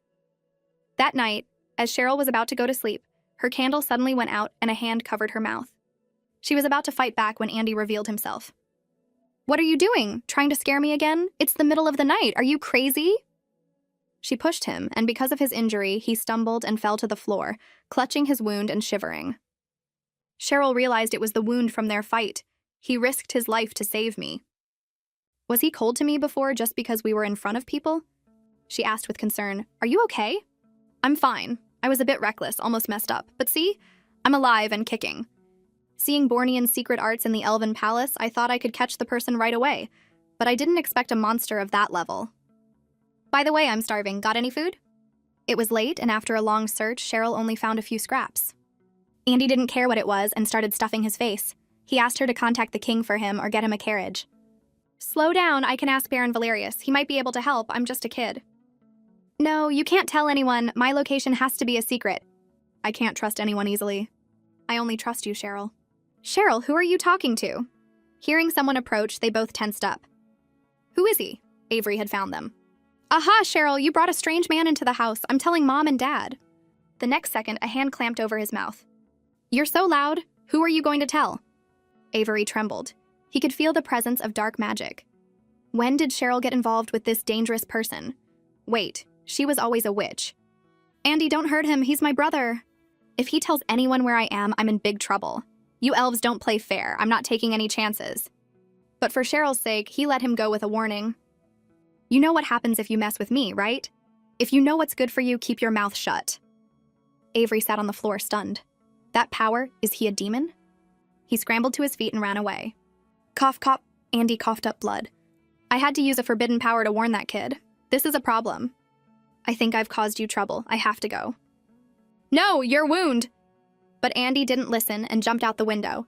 S1: That night, as Cheryl was about to go to sleep, her candle suddenly went out and a hand covered her mouth. She was about to fight back when Andy revealed himself. What are you doing? Trying to scare me again? It's the middle of the night. Are you crazy? She pushed him, and because of his injury, he stumbled and fell to the floor, clutching his wound and shivering. Cheryl realized it was the wound from their fight. He risked his life to save me. Was he cold to me before just because we were in front of people? She asked with concern. Are you okay? I'm fine. I was a bit reckless, almost messed up. But see, I'm alive and kicking. Seeing Bornean's secret arts in the Elven Palace, I thought I could catch the person right away, but I didn't expect a monster of that level. By the way, I'm starving. Got any food? It was late, and after a long search, Cheryl only found a few scraps. Andy didn't care what it was and started stuffing his face. He asked her to contact the king for him or get him a carriage. Slow down, I can ask Baron Valerius. He might be able to help. I'm just a kid. No, you can't tell anyone. My location has to be a secret. I can't trust anyone easily. I only trust you, Cheryl. Cheryl, who are you talking to? Hearing someone approach, they both tensed up. Who is he? Avery had found them. Aha, Cheryl, you brought a strange man into the house. I'm telling Mom and Dad. The next second, a hand clamped over his mouth. You're so loud. Who are you going to tell? Avery trembled. He could feel the presence of dark magic. When did Cheryl get involved with this dangerous person? Wait, she was always a witch. Andy, don't hurt him. He's my brother. If he tells anyone where I am, I'm in big trouble. You elves don't play fair. I'm not taking any chances. But for Cheryl's sake, he let him go with a warning. You know what happens if you mess with me, right? If you know what's good for you, keep your mouth shut. Avery sat on the floor, stunned. That power, is he a demon? He scrambled to his feet and ran away. Cough, cough. Andy coughed up blood. I had to use a forbidden power to warn that kid. This is a problem. I think I've caused you trouble. I have to go. No, your wound! But Andy didn't listen and jumped out the window.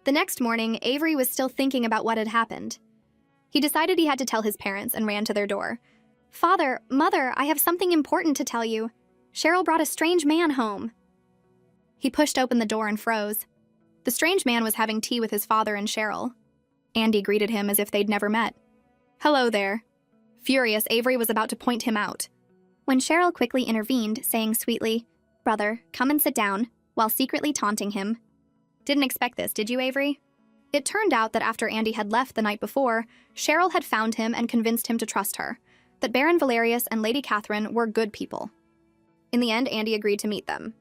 S1: The next morning, Avery was still thinking about what had happened. He decided he had to tell his parents and ran to their door. Father, Mother, I have something important to tell you. Cheryl brought a strange man home. He pushed open the door and froze. The strange man was having tea with his father and Cheryl. Andy greeted him as if they'd never met. Hello there. Furious, Avery was about to point him out, when Cheryl quickly intervened, saying sweetly, Brother, come and sit down, while secretly taunting him. Didn't expect this, did you, Avery? It turned out that after Andy had left the night before, Cheryl had found him and convinced him to trust her, that Baron Valerius and Lady Catherine were good people. In the end, Andy agreed to meet them.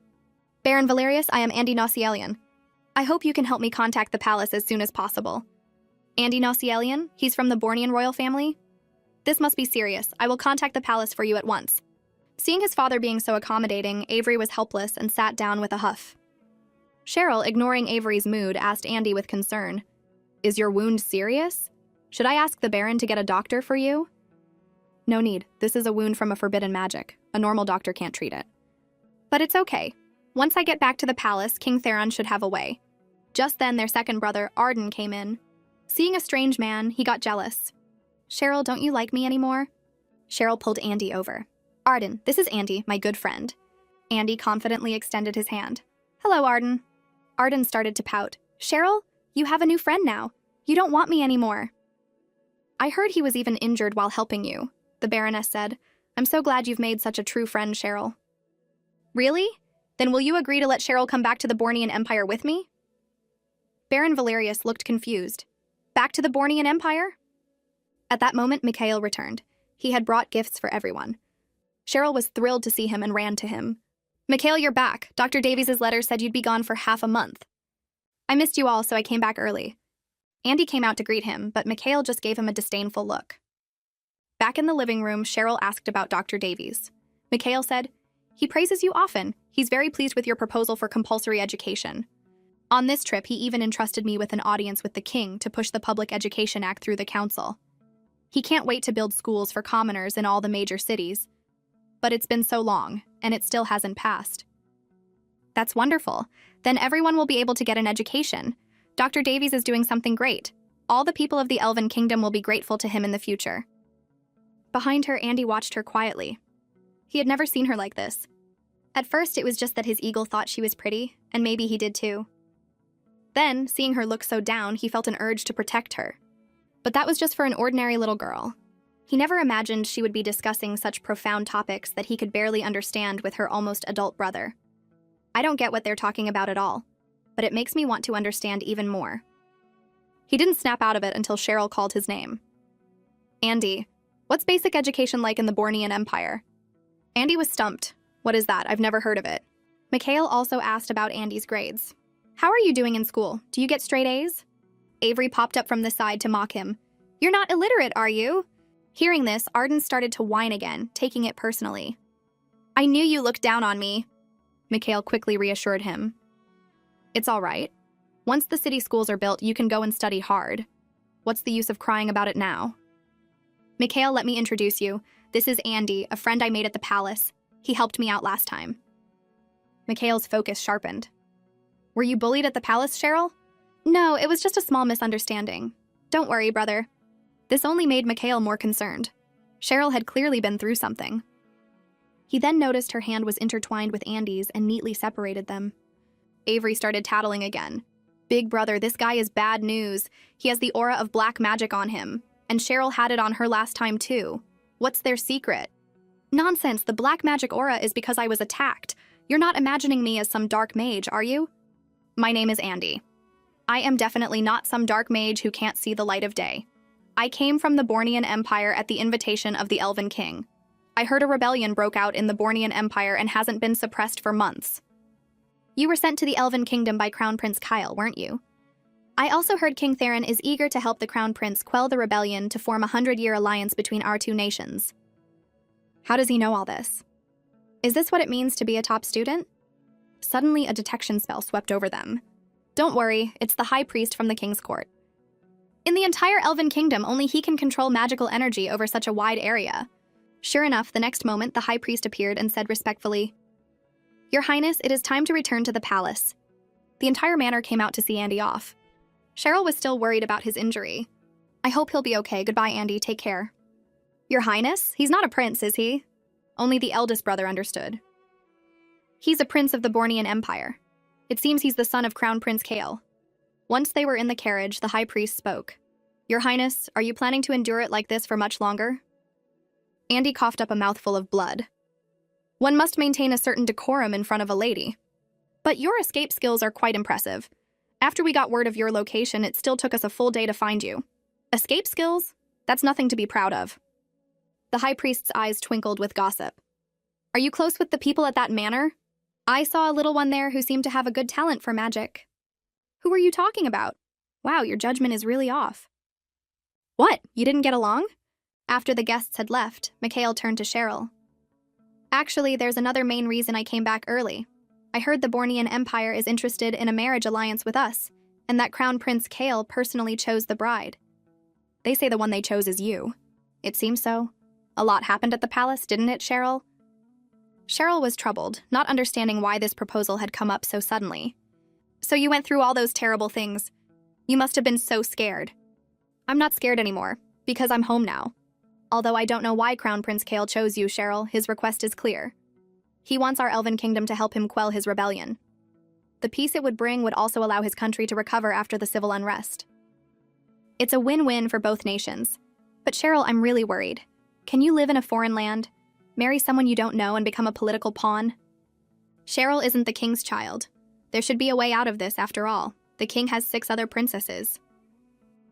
S1: Baron Valerius, I am Andy Nausielian. I hope you can help me contact the palace as soon as possible. Andy Nausielian? He's from the Bornean royal family? This must be serious. I will contact the palace for you at once. Seeing his father being so accommodating, Avery was helpless and sat down with a huff. Cheryl, ignoring Avery's mood, asked Andy with concern, Is your wound serious? Should I ask the Baron to get a doctor for you? No need. This is a wound from a forbidden magic. A normal doctor can't treat it. But it's okay. Once I get back to the palace, King Theron should have a way. Just then, their second brother, Arden, came in. Seeing a strange man, he got jealous. Cheryl, don't you like me anymore? Cheryl pulled Andy over. Arden, this is Andy, my good friend. Andy confidently extended his hand. Hello, Arden. Arden started to pout. Cheryl, you have a new friend now. You don't want me anymore. I heard he was even injured while helping you, the Baroness said. I'm so glad you've made such a true friend, Cheryl. Really? Then will you agree to let Cheryl come back to the Bornean Empire with me? Baron Valerius looked confused. Back to the Bornean Empire? At that moment, Mikhail returned. He had brought gifts for everyone. Cheryl was thrilled to see him and ran to him. Mikhail, you're back. Dr. Davies' letter said you'd be gone for half a month. I missed you all, so I came back early. Andy came out to greet him, but Mikhail just gave him a disdainful look. Back in the living room, Cheryl asked about Dr. Davies. Mikhail said, "He praises you often. He's very pleased with your proposal for compulsory education. On this trip, he even entrusted me with an audience with the king to push the Public Education Act through the council. He can't wait to build schools for commoners in all the major cities. But it's been so long, and it still hasn't passed." "That's wonderful. Then everyone will be able to get an education. Dr. Davies is doing something great. All the people of the Elven Kingdom will be grateful to him in the future." Behind her, Andy watched her quietly. He had never seen her like this. At first, it was just that his eagle thought she was pretty, and maybe he did too. Then, seeing her look so down, he felt an urge to protect her. But that was just for an ordinary little girl. He never imagined she would be discussing such profound topics that he could barely understand with her almost adult brother. "I don't get what they're talking about at all, but it makes me want to understand even more." He didn't snap out of it until Cheryl called his name. "Andy, what's basic education like in the Bornean Empire?" Andy was stumped. "What is that? I've never heard of it." Mikhail also asked about Andy's grades. "How are you doing in school? Do you get straight A's?" Avery popped up from the side to mock him. "You're not illiterate, are you?" Hearing this, Arden started to whine again, taking it personally. "I knew you looked down on me," Mikhail quickly reassured him. "It's all right. Once the city schools are built, you can go and study hard. What's the use of crying about it now?" "Mikhail, let me introduce you. This is Andy, a friend I made at the palace. He helped me out last time." Mikhail's focus sharpened. "Were you bullied at the palace, Cheryl?" "No, it was just a small misunderstanding. Don't worry, brother." This only made Mikhail more concerned. Cheryl had clearly been through something. He then noticed her hand was intertwined with Andy's and neatly separated them. Avery started tattling again. "Big brother, this guy is bad news. He has the aura of black magic on him. And Cheryl had it on her last time too. What's their secret?" "Nonsense, the black magic aura is because I was attacked. You're not imagining me as some dark mage, are you?" "My name is Andy. I am definitely not some dark mage who can't see the light of day. I came from the Bornean Empire at the invitation of the Elven King. I heard a rebellion broke out in the Bornean Empire and hasn't been suppressed for months." "You were sent to the Elven Kingdom by Crown Prince Kyle, weren't you?" "I also heard King Theron is eager to help the Crown Prince quell the rebellion to form a 100-year alliance between our two nations." How does he know all this? Is this what it means to be a top student? Suddenly, a detection spell swept over them. "Don't worry, it's the High Priest from the King's Court. In the entire Elven Kingdom, only he can control magical energy over such a wide area." Sure enough, the next moment, the High Priest appeared and said respectfully, "Your Highness, it is time to return to the palace." The entire manor came out to see Andy off. Cheryl was still worried about his injury. "I hope he'll be okay. Goodbye, Andy. Take care." "Your Highness? He's not a prince, is he?" Only the eldest brother understood. "He's a prince of the Bornean Empire. It seems he's the son of Crown Prince Kale." Once they were in the carriage, the High Priest spoke. "Your Highness, are you planning to endure it like this for much longer?" Andy coughed up a mouthful of blood. "One must maintain a certain decorum in front of a lady. But your escape skills are quite impressive. After we got word of your location, it still took us a full day to find you. Escape skills? That's nothing to be proud of." The High Priest's eyes twinkled with gossip. "Are you close with the people at that manor? I saw a little one there who seemed to have a good talent for magic." "Who are you talking about? Wow, your judgment is really off." "What, you didn't get along?" After the guests had left, Mikhail turned to Cheryl. "Actually, there's another main reason I came back early. I heard the Bornean Empire is interested in a marriage alliance with us, and that Crown Prince Kale personally chose the bride. They say the one they chose is you. It seems so. A lot happened at the palace, didn't it, Cheryl?" Cheryl was troubled, not understanding why this proposal had come up so suddenly. "So you went through all those terrible things. You must have been so scared." "I'm not scared anymore, because I'm home now. Although I don't know why Crown Prince Kale chose you, Cheryl, his request is clear. He wants our Elven Kingdom to help him quell his rebellion. The peace it would bring would also allow his country to recover after the civil unrest. It's a win-win for both nations. But Cheryl, I'm really worried. Can you live in a foreign land, marry someone you don't know, and become a political pawn?" "Cheryl isn't the king's child. There should be a way out of this, after all. The king has 6 other princesses.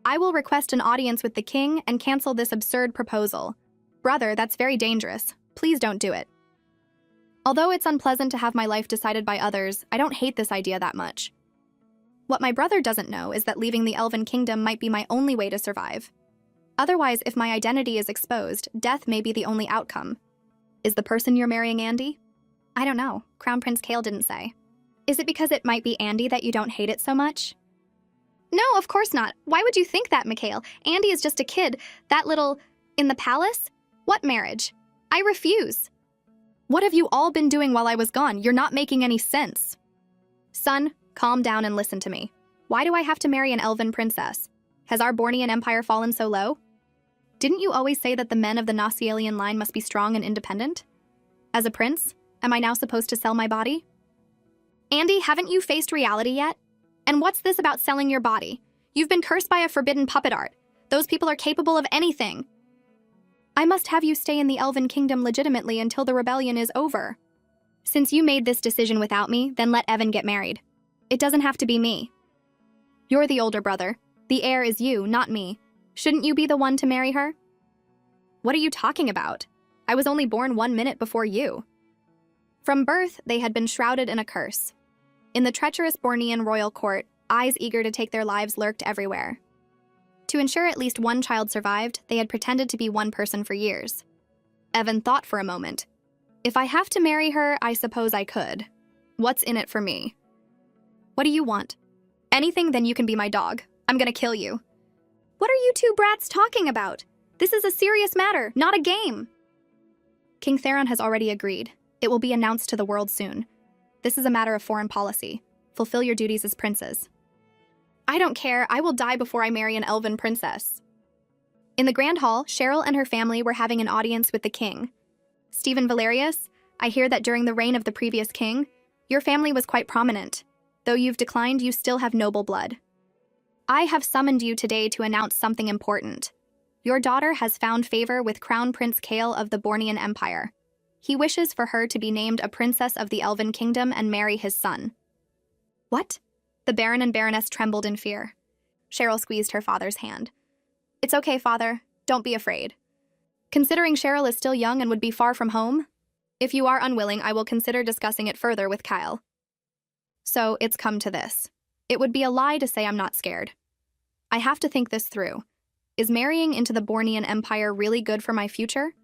S1: I will request an audience with the king and cancel this absurd proposal. Brother, that's very dangerous. Please don't do it. Although it's unpleasant to have my life decided by others, I don't hate this idea that much. What my brother doesn't know is that leaving the Elven Kingdom might be my only way to survive. Otherwise, if my identity is exposed, death may be the only outcome. Is the person you're marrying Andy? I don't know. Crown Prince Kale didn't say. Is it because it might be Andy that you don't hate it so much? No, of course not. Why would you think that, Mikhail? Andy is just a kid. That little... in the palace? What marriage? I refuse. What have you all been doing while I was gone? You're not making any sense. Son, calm down and listen to me. Why do I have to marry an elven princess? Has our Bornean Empire fallen so low? Didn't you always say that the men of the Nasielian line must be strong and independent? As a prince, am I now supposed to sell my body? Andy, haven't you faced reality yet? And what's this about selling your body? You've been cursed by a forbidden puppet art. Those people are capable of anything. I must have you stay in the Elven Kingdom legitimately until the rebellion is over. Since you made this decision without me, then let Evan get married. It doesn't have to be me. You're the older brother. The heir is you, not me. Shouldn't you be the one to marry her? What are you talking about? I was only born 1 minute before you. From birth, they had been shrouded in a curse. In the treacherous Bornean royal court, eyes eager to take their lives lurked everywhere. To ensure at least one child survived, they had pretended to be one person for years. Evan thought for a moment. If I have to marry her, I suppose I could. What's in it for me? What do you want? Anything, then you can be my dog. I'm gonna kill you. What are you two brats talking about? This is a serious matter, not a game. King Theron has already agreed. It will be announced to the world soon. This is a matter of foreign policy. Fulfill your duties as princes. I don't care. I will die before I marry an elven princess. In the Grand Hall, Cheryl and her family were having an audience with the king. Stephen Valerius, I hear that during the reign of the previous king, your family was quite prominent. Though you've declined, you still have noble blood. I have summoned you today to announce something important. Your daughter has found favor with Crown Prince Kale of the Bornean Empire. He wishes for her to be named a princess of the Elven Kingdom and marry his son. What? The Baron and Baroness trembled in fear. Cheryl squeezed her father's hand. It's okay, father. Don't be afraid. Considering Cheryl is still young and would be far from home, if you are unwilling, I will consider discussing it further with Kyle. So, it's come to this. It would be a lie to say I'm not scared. I have to think this through. Is marrying into the Bornean Empire really good for my future?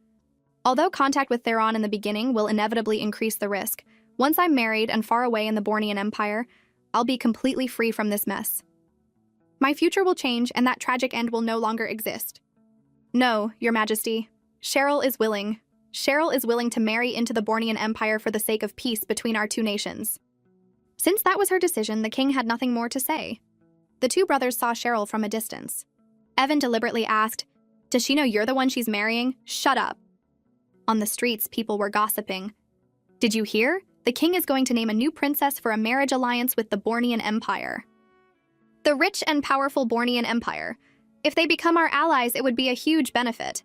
S1: Although contact with Theron in the beginning will inevitably increase the risk, once I'm married and far away in the Bornean Empire, I'll be completely free from this mess. My future will change and that tragic end will no longer exist. No, Your Majesty. Cheryl is willing. Cheryl is willing to marry into the Bornean Empire for the sake of peace between our two nations. Since that was her decision, the king had nothing more to say. The two brothers saw Cheryl from a distance. Evan deliberately asked, Does she know you're the one she's marrying? Shut up. On the streets, people were gossiping. Did you hear? The king is going to name a new princess for a marriage alliance with the Bornean Empire. The rich and powerful Bornean Empire. If they become our allies, it would be a huge benefit.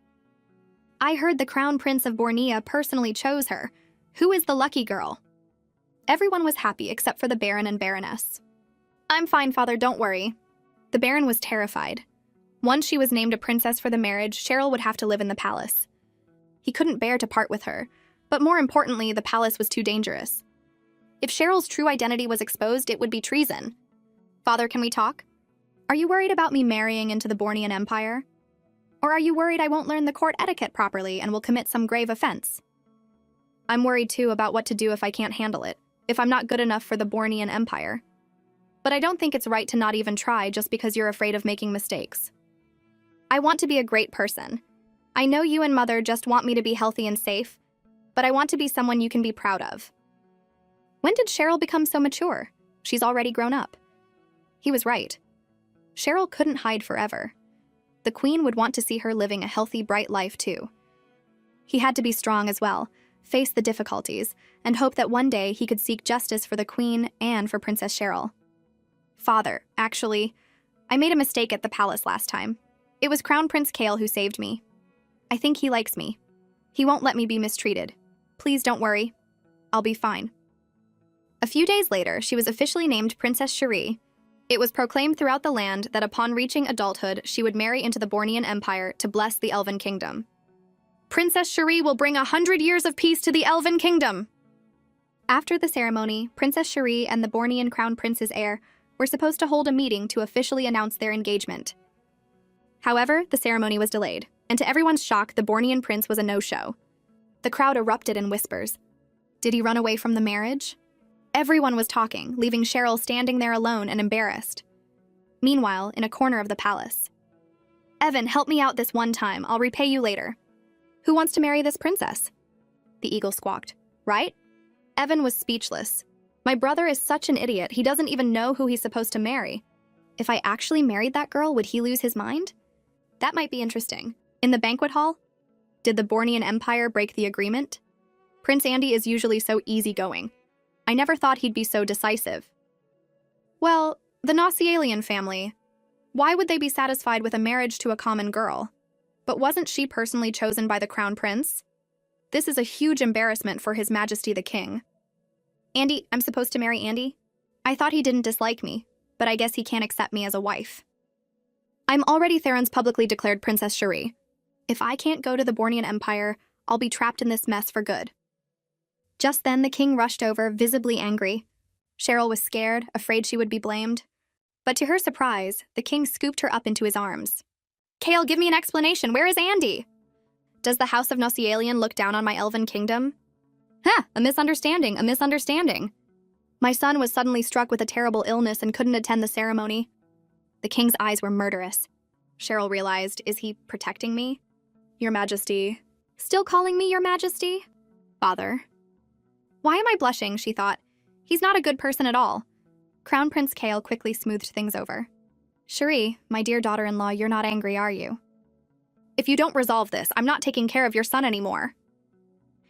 S1: I heard the Crown Prince of Bornea personally chose her. Who is the lucky girl? Everyone was happy except for the Baron and Baroness. I'm fine, father, don't worry. The Baron was terrified. Once she was named a princess for the marriage, Cheryl would have to live in the palace. He couldn't bear to part with her, but more importantly, the palace was too dangerous. If Cheryl's true identity was exposed, it would be treason. Father, can we talk? Are you worried about me marrying into the Bornean Empire? Or are you worried I won't learn the court etiquette properly and will commit some grave offense? I'm worried too about what to do if I can't handle it, if I'm not good enough for the Bornean Empire. But I don't think it's right to not even try just because you're afraid of making mistakes. I want to be a great person. I know you and Mother just want me to be healthy and safe, but I want to be someone you can be proud of. When did Cheryl become so mature? She's already grown up. He was right. Cheryl couldn't hide forever. The Queen would want to see her living a healthy, bright life too. He had to be strong as well, face the difficulties, and hope that one day he could seek justice for the Queen and for Princess Cheryl. Father, actually, I made a mistake at the palace last time. It was Crown Prince Kale who saved me. I think he likes me. He won't let me be mistreated. Please don't worry. I'll be fine. A few days later, she was officially named Princess Cherie. It was proclaimed throughout the land that upon reaching adulthood, she would marry into the Bornean Empire to bless the Elven Kingdom. Princess Cherie will bring 100 years of peace to the Elven Kingdom! After the ceremony, Princess Cherie and the Bornean Crown Prince's heir were supposed to hold a meeting to officially announce their engagement. However, the ceremony was delayed, and to everyone's shock, the Bornean prince was a no-show. The crowd erupted in whispers. Did he run away from the marriage? Everyone was talking, leaving Cheryl standing there alone and embarrassed. Meanwhile, in a corner of the palace, Evan, help me out this one time. I'll repay you later. Who wants to marry this princess? The eagle squawked. Right? Evan was speechless. My brother is such an idiot, he doesn't even know who he's supposed to marry. If I actually married that girl, would he lose his mind? That might be interesting. In the banquet hall? Did the Bornean Empire break the agreement? Prince Andy is usually so easygoing. I never thought he'd be so decisive. Well, the Nausialian family. Why would they be satisfied with a marriage to a common girl? But wasn't she personally chosen by the crown prince? This is a huge embarrassment for His Majesty the King. Andy, I'm supposed to marry Andy? I thought he didn't dislike me, but I guess he can't accept me as a wife. I'm already Theron's publicly declared Princess Cherie. If I can't go to the Bornean Empire, I'll be trapped in this mess for good. Just then, the king rushed over, visibly angry. Cheryl was scared, afraid she would be blamed. But to her surprise, the king scooped her up into his arms. Kale, give me an explanation. Where is Andy? Does the House of Nausialian look down on my elven kingdom? A misunderstanding, a misunderstanding. My son was suddenly struck with a terrible illness and couldn't attend the ceremony. The king's eyes were murderous. Cheryl realized, is he protecting me? Your Majesty. Still calling me Your Majesty? Father. Why am I blushing, she thought. He's not a good person at all. Crown Prince Kale quickly smoothed things over. Cherie, my dear daughter-in-law, you're not angry, are you? If you don't resolve this, I'm not taking care of your son anymore.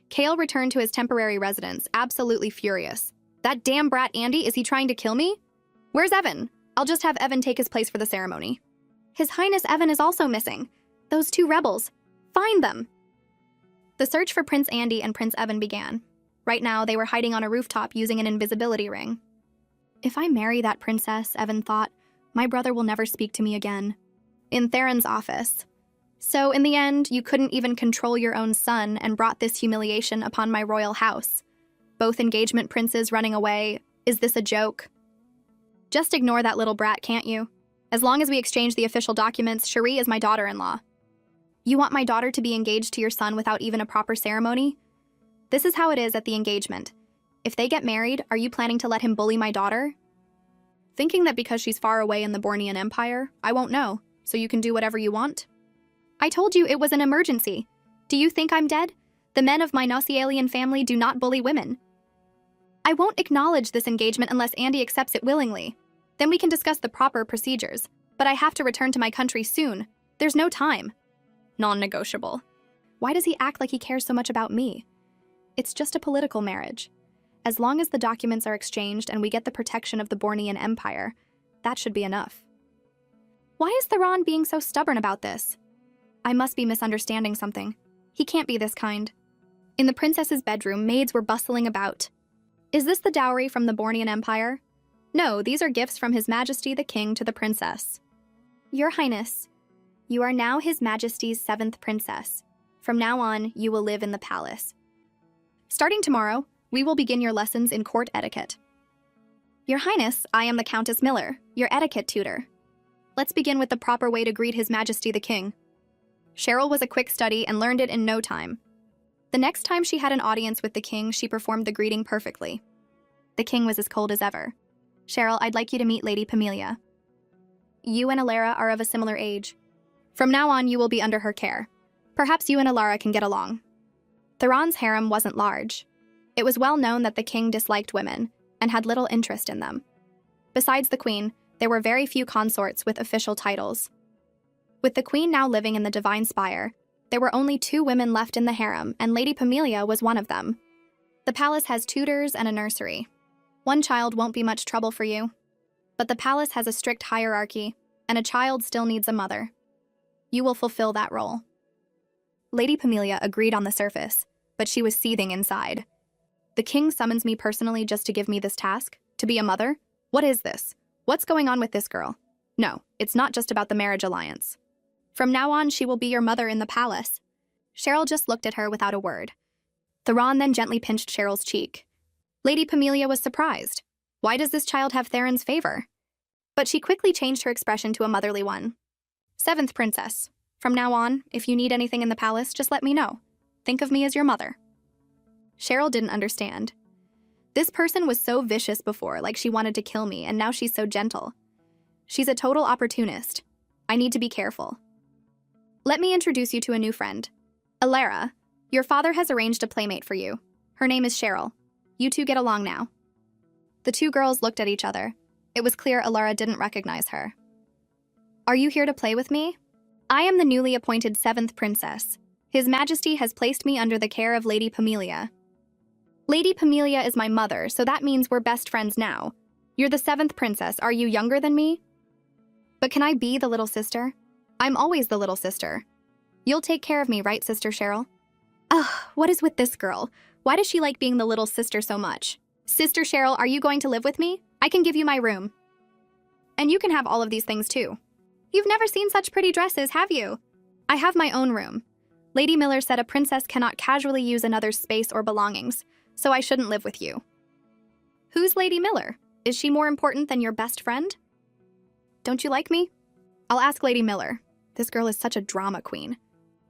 S1: Kale returned to his temporary residence, absolutely furious. That damn brat Andy, is he trying to kill me? Where's Evan? I'll just have Evan take his place for the ceremony. His Highness Evan is also missing. Those two rebels. Find them. The search for Prince Andy and Prince Evan began. Right now, they were hiding on a rooftop using an invisibility ring. If I marry that princess, Evan thought, my brother will never speak to me again. In Theron's office. So in the end, you couldn't even control your own son and brought this humiliation upon my royal house. Both engagement princes running away. Is this a joke? Just ignore that little brat, can't you? As long as we exchange the official documents, Cherie is my daughter-in-law. You want my daughter to be engaged to your son without even a proper ceremony? This is how it is at the engagement. If they get married, are you planning to let him bully my daughter? Thinking that because she's far away in the Bornean Empire, I won't know, so you can do whatever you want? I told you it was an emergency. Do you think I'm dead? The men of my Nausialian family do not bully women. I won't acknowledge this engagement unless Andy accepts it willingly. Then we can discuss the proper procedures. But I have to return to my country soon. There's no time. Non-negotiable. Why does he act like he cares so much about me? It's just a political marriage. As long as the documents are exchanged and we get the protection of the Bornean Empire, that should be enough. Why is Theron being so stubborn about this? I must be misunderstanding something. He can't be this kind. In the princess's bedroom, maids were bustling about. Is this the dowry from the Bornean Empire? No, these are gifts from His Majesty the King to the princess. Your Highness, you are now His Majesty's 7th princess. From now on, you will live in the palace. Starting tomorrow, we will begin your lessons in court etiquette. Your Highness, I am the Countess Miller, your etiquette tutor. Let's begin with the proper way to greet His Majesty the King. Cheryl was a quick study and learned it in no time. The next time she had an audience with the king, she performed the greeting perfectly. The king was as cold as ever. Cheryl, I'd like you to meet Lady Pamelia. You and Alara are of a similar age. From now on, you will be under her care. Perhaps you and Alara can get along. Theron's harem wasn't large. It was well known that the king disliked women and had little interest in them. Besides the queen, there were very few consorts with official titles. With the queen now living in the Divine Spire, there were only 2 women left in the harem, and Lady Pamelia was one of them. The palace has tutors and a nursery. One child won't be much trouble for you. But the palace has a strict hierarchy, and a child still needs a mother. You will fulfill that role. Lady Pamelia agreed on the surface, but she was seething inside. The king summons me personally just to give me this task? To be a mother? What is this? What's going on with this girl? No, it's not just about the marriage alliance. From now on, she will be your mother in the palace. Cheryl just looked at her without a word. Theron then gently pinched Cheryl's cheek. Lady Pamelia was surprised. Why does this child have Theron's favor? But she quickly changed her expression to a motherly one. 7th princess. From now on, if you need anything in the palace, just let me know. Think of me as your mother. Cheryl didn't understand. This person was so vicious before, like she wanted to kill me, and now she's so gentle. She's a total opportunist. I need to be careful. Let me introduce you to a new friend. Alara, your father has arranged a playmate for you. Her name is Cheryl. You two get along now. The two girls looked at each other. It was clear Alara didn't recognize her. Are you here to play with me? I am the newly appointed 7th princess. His Majesty has placed me under the care of Lady Pamelia. Lady Pamelia is my mother, so that means we're best friends now. You're the 7th princess. Are you younger than me? But can I be the little sister? I'm always the little sister. You'll take care of me, right, Sister Cheryl? Ugh, what is with this girl? Why does she like being the little sister so much? Sister Cheryl, are you going to live with me? I can give you my room. And you can have all of these things too. You've never seen such pretty dresses, have you? I have my own room. Lady Miller said a princess cannot casually use another's space or belongings, so I shouldn't live with you. Who's Lady Miller? Is she more important than your best friend? Don't you like me? I'll ask Lady Miller. This girl is such a drama queen.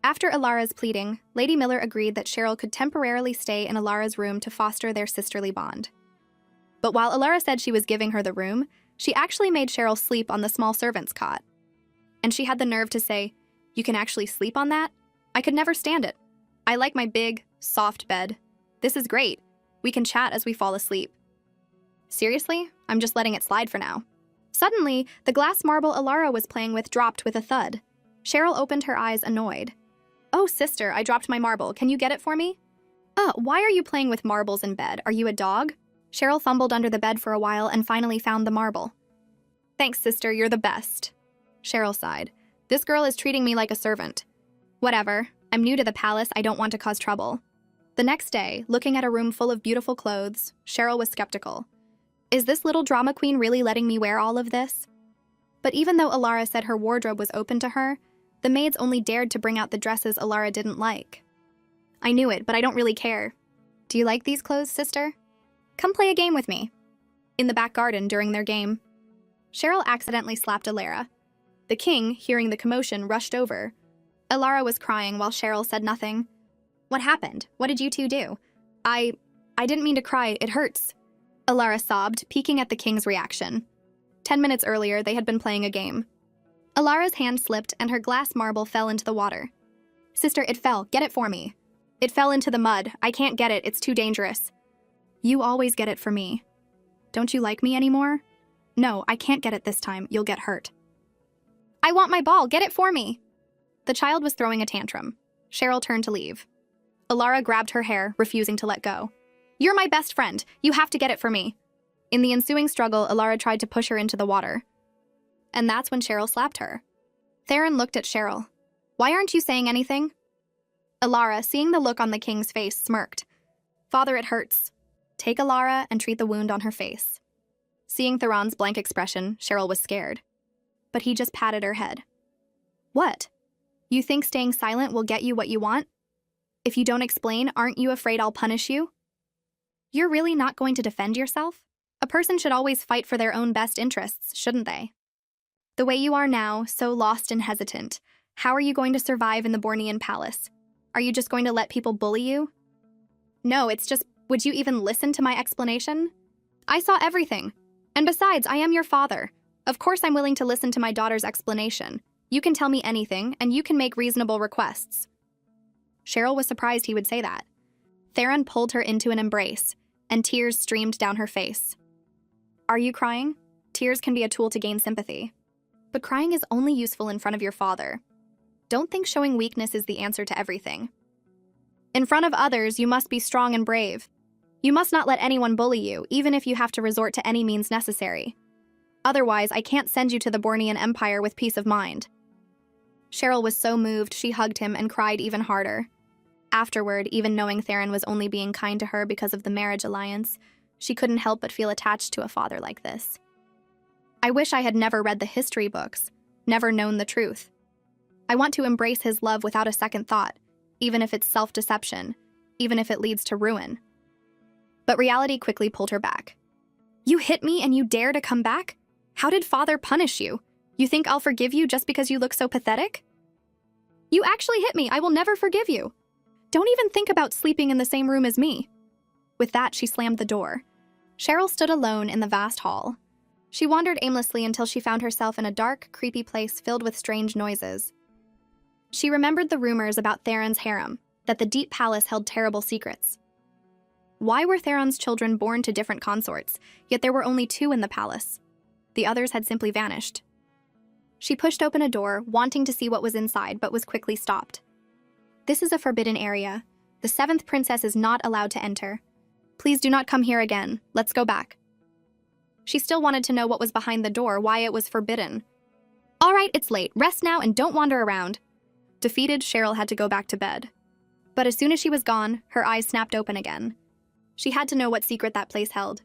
S1: After Alara's pleading, Lady Miller agreed that Cheryl could temporarily stay in Alara's room to foster their sisterly bond. But while Alara said she was giving her the room, she actually made Cheryl sleep on the small servant's cot. And she had the nerve to say, "You can actually sleep on that? I could never stand it. I like my big, soft bed. This is great. We can chat as we fall asleep." Seriously? I'm just letting it slide for now. Suddenly, the glass marble Alara was playing with dropped with a thud. Cheryl opened her eyes, annoyed. Oh, sister, I dropped my marble. Can you get it for me? Why are you playing with marbles in bed? Are you a dog? Cheryl fumbled under the bed for a while and finally found the marble. Thanks, sister, you're the best. Cheryl sighed. This girl is treating me like a servant. Whatever. I'm new to the palace. I don't want to cause trouble. The next day, looking at a room full of beautiful clothes, Cheryl was skeptical. Is this little drama queen really letting me wear all of this? But even though Alara said her wardrobe was open to her, the maids only dared to bring out the dresses Alara didn't like. I knew it, but I don't really care. Do you like these clothes, sister? Come play a game with me. In the back garden during their game, Cheryl accidentally slapped Alara. The king, hearing the commotion, rushed over. Alara was crying while Cheryl said nothing. What happened? What did you two do? I didn't mean to cry. It hurts. Alara sobbed, peeking at the king's reaction. 10 minutes earlier, they had been playing a game. Alara's hand slipped and her glass marble fell into the water. Sister, it fell. Get it for me. It fell into the mud. I can't get it. It's too dangerous. You always get it for me. Don't you like me anymore? No, I can't get it this time. You'll get hurt. I want my ball. Get it for me. The child was throwing a tantrum. Cheryl turned to leave. Alara grabbed her hair, refusing to let go. You're my best friend. You have to get it for me. In the ensuing struggle, Alara tried to push her into the water. And that's when Cheryl slapped her. Theron looked at Cheryl. Why aren't you saying anything? Alara, seeing the look on the king's face, smirked. Father, it hurts. Take Alara and treat the wound on her face. Seeing Theron's blank expression, Cheryl was scared. But he just patted her head. What? You think staying silent will get you what you want? If you don't explain, aren't you afraid I'll punish you? You're really not going to defend yourself? A person should always fight for their own best interests, shouldn't they? The way you are now, so lost and hesitant, how are you going to survive in the Bornean palace? Are you just going to let people bully you? No, it's just, would you even listen to my explanation? I saw everything. And besides, I am your father. Of course I'm willing to listen to my daughter's explanation. You can tell me anything, and you can make reasonable requests. Cheryl was surprised he would say that. Theron pulled her into an embrace, and tears streamed down her face. Are you crying? Tears can be a tool to gain sympathy. But crying is only useful in front of your father. Don't think showing weakness is the answer to everything. In front of others, you must be strong and brave. You must not let anyone bully you, even if you have to resort to any means necessary. Otherwise, I can't send you to the Bornean Empire with peace of mind. Cheryl was so moved, she hugged him and cried even harder. Afterward, even knowing Theron was only being kind to her because of the marriage alliance, she couldn't help but feel attached to a father like this. I wish I had never read the history books, never known the truth. I want to embrace his love without a second thought, even if it's self-deception, even if it leads to ruin. But reality quickly pulled her back. You hit me and you dare to come back? How did father punish you? You think I'll forgive you just because you look so pathetic? You actually hit me. I will never forgive you. Don't even think about sleeping in the same room as me. With that, she slammed the door. Cheryl stood alone in the vast hall. She wandered aimlessly until she found herself in a dark, creepy place filled with strange noises. She remembered the rumors about Theron's harem, that the deep palace held terrible secrets. Why were Theron's children born to different consorts, yet there were only 2 in the palace? The others had simply vanished. She pushed open a door, wanting to see what was inside, but was quickly stopped. This is a forbidden area. The 7th princess is not allowed to enter. Please do not come here again. Let's go back. She still wanted to know what was behind the door, why it was forbidden. All right, it's late. Rest now and don't wander around. Defeated, Cheryl had to go back to bed. But as soon as she was gone, her eyes snapped open again. She had to know what secret that place held.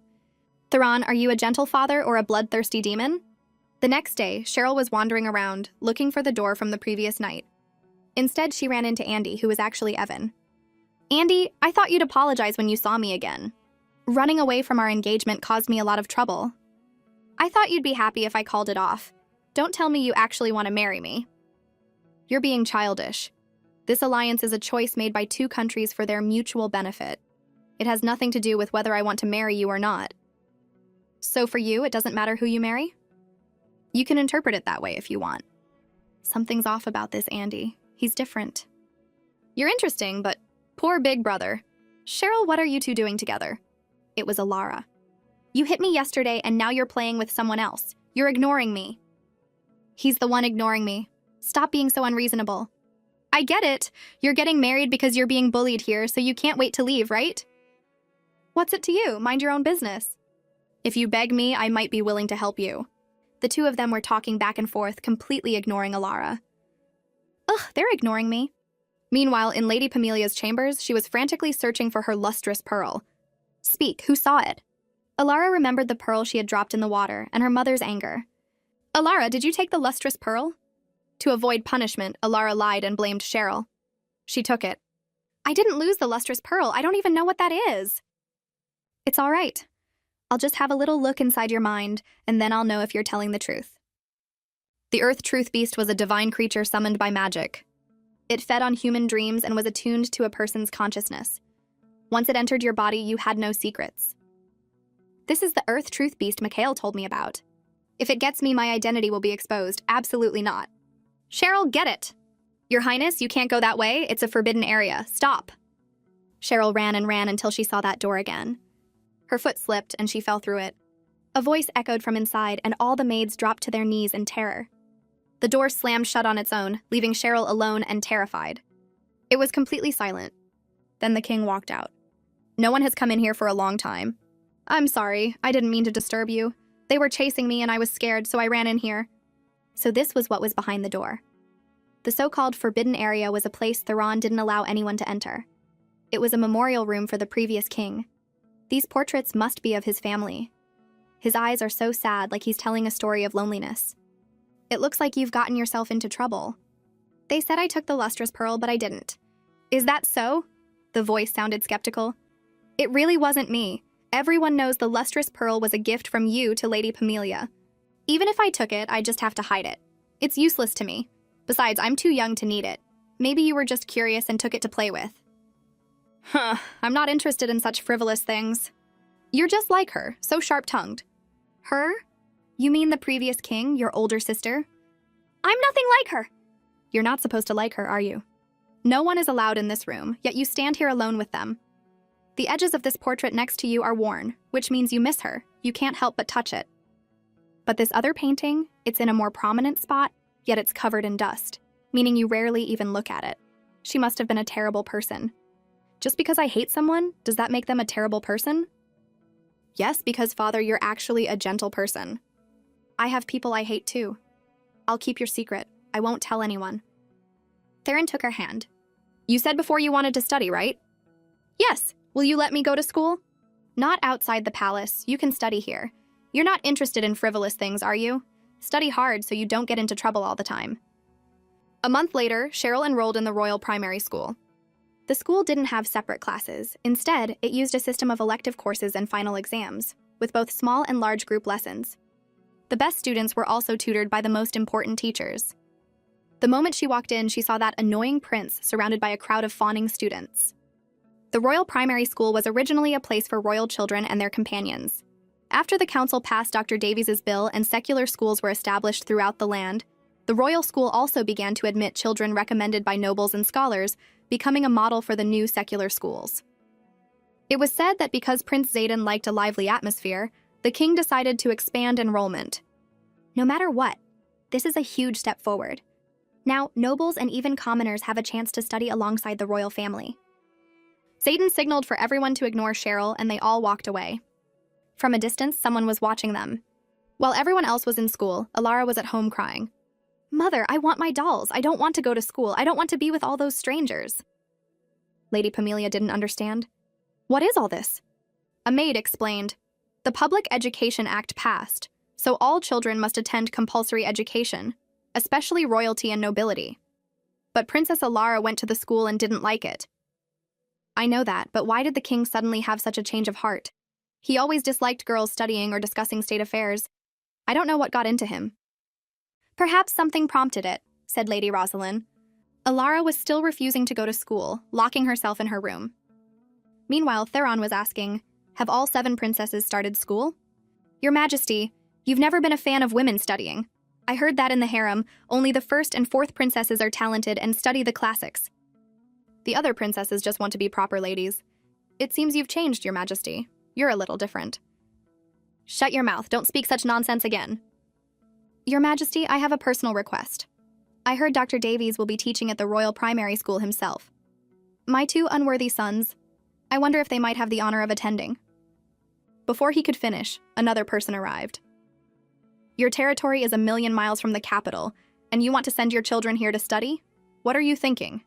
S1: Theron, are you a gentle father or a bloodthirsty demon? The next day, Cheryl was wandering around, looking for the door from the previous night. Instead, she ran into Andy, who was actually Evan. Andy, I thought you'd apologize when you saw me again. Running away from our engagement caused me a lot of trouble. I thought you'd be happy if I called it off. Don't tell me you actually want to marry me. You're being childish. This alliance is a choice made by 2 countries for their mutual benefit. It has nothing to do with whether I want to marry you or not. So for you, it doesn't matter who you marry? You can interpret it that way if you want. Something's off about this Andy. He's different. You're interesting, but poor big brother. Cheryl, what are you 2 doing together? It was Alara. You hit me yesterday and now you're playing with someone else. You're ignoring me. He's the one ignoring me. Stop being so unreasonable. I get it. You're getting married because you're being bullied here, so you can't wait to leave, right? What's it to you? Mind your own business. If you beg me, I might be willing to help you. The 2 of them were talking back and forth, completely ignoring Alara. Ugh, they're ignoring me. Meanwhile, in Lady Pamelia's chambers, she was frantically searching for her lustrous pearl. Speak, who saw it? Alara remembered the pearl she had dropped in the water, and her mother's anger. Alara, did you take the lustrous pearl? To avoid punishment, Alara lied and blamed Cheryl. She took it. I didn't lose the lustrous pearl. I don't even know what that is. It's all right. I'll just have a little look inside your mind, and then I'll know if you're telling the truth. The Earth Truth Beast was a divine creature summoned by magic. It fed on human dreams and was attuned to a person's consciousness. Once it entered your body, you had no secrets. This is the Earth Truth Beast Mikhail told me about. If it gets me, my identity will be exposed. Absolutely not. Cheryl, get it! Your Highness, you can't go that way. It's a forbidden area. Stop! Cheryl ran and ran until she saw that door again. Her foot slipped and she fell through it. A voice echoed from inside and all the maids dropped to their knees in terror. The door slammed shut on its own, leaving Cheryl alone and terrified. It was completely silent. Then the king walked out. No one has come in here for a long time. I'm sorry, I didn't mean to disturb you. They were chasing me and I was scared, so I ran in here. So this was what was behind the door. The so-called forbidden area was a place Theron didn't allow anyone to enter. It was a memorial room for the previous king. These portraits must be of his family. His eyes are so sad, like he's telling a story of loneliness. It looks like you've gotten yourself into trouble. They said I took the lustrous pearl, but I didn't. Is that so? The voice sounded skeptical. It really wasn't me. Everyone knows the lustrous pearl was a gift from you to Lady Pamelia. Even if I took it, I'd just have to hide it. It's useless to me. Besides, I'm too young to need it. Maybe you were just curious and took it to play with. I'm not interested in such frivolous things. You're just like her, so sharp-tongued. Her? You mean the previous king, your older sister? I'm nothing like her. You're not supposed to like her, are you? No one is allowed in this room, yet you stand here alone with them. The edges of this portrait next to you are worn, which means you miss her. You can't help but touch it. But this other painting, it's in a more prominent spot, yet it's covered in dust, meaning you rarely even look at it. She must have been a terrible person. Just because I hate someone, does that make them a terrible person? Yes, because, Father, you're actually a gentle person. I have people I hate too. I'll keep your secret. I won't tell anyone. Theron took her hand. You said before you wanted to study, right? Yes. Will you let me go to school? Not outside the palace. You can study here. You're not interested in frivolous things, are you? Study hard so you don't get into trouble all the time. A month later, Cheryl enrolled in the Royal Primary School. The school didn't have separate classes. Instead, it used a system of elective courses and final exams, with both small and large group lessons. The best students were also tutored by the most important teachers. The moment she walked in, she saw that annoying prince surrounded by a crowd of fawning students. The Royal Primary School was originally a place for royal children and their companions. After the council passed Dr. Davies's bill and secular schools were established throughout the land, the royal school also began to admit children recommended by nobles and scholars, becoming a model for the new secular schools. It was said that because Prince Zayden liked a lively atmosphere, the king decided to expand enrollment. No matter what, this is a huge step forward. Now, nobles and even commoners have a chance to study alongside the royal family. Zayden signaled for everyone to ignore Cheryl, and they all walked away. From a distance, someone was watching them. While everyone else was in school, Alara was at home crying. "Mother, I want my dolls. I don't want to go to school. I don't want to be with all those strangers." Lady Pamelia didn't understand. "What is all this?" A maid explained. The Public Education Act passed, so all children must attend compulsory education, especially royalty and nobility. But Princess Alara went to the school and didn't like it. I know that, but why did the king suddenly have such a change of heart? He always disliked girls studying or discussing state affairs. I don't know what got into him. Perhaps something prompted it, said Lady Rosalind. Alara was still refusing to go to school, locking herself in her room. Meanwhile, Theron was asking, "Have all 7 princesses started school?" "Your Majesty, you've never been a fan of women studying. I heard that in the harem, only the 1st and 4th princesses are talented and study the classics. The other princesses just want to be proper ladies. It seems you've changed, Your Majesty. You're a little different." "Shut your mouth, don't speak such nonsense again." "Your Majesty, I have a personal request. I heard Dr. Davies will be teaching at the Royal Primary School himself. My 2 unworthy sons, I wonder if they might have the honor of attending." Before he could finish, another person arrived. "Your territory is 1,000,000 miles from the capital, and you want to send your children here to study? What are you thinking?"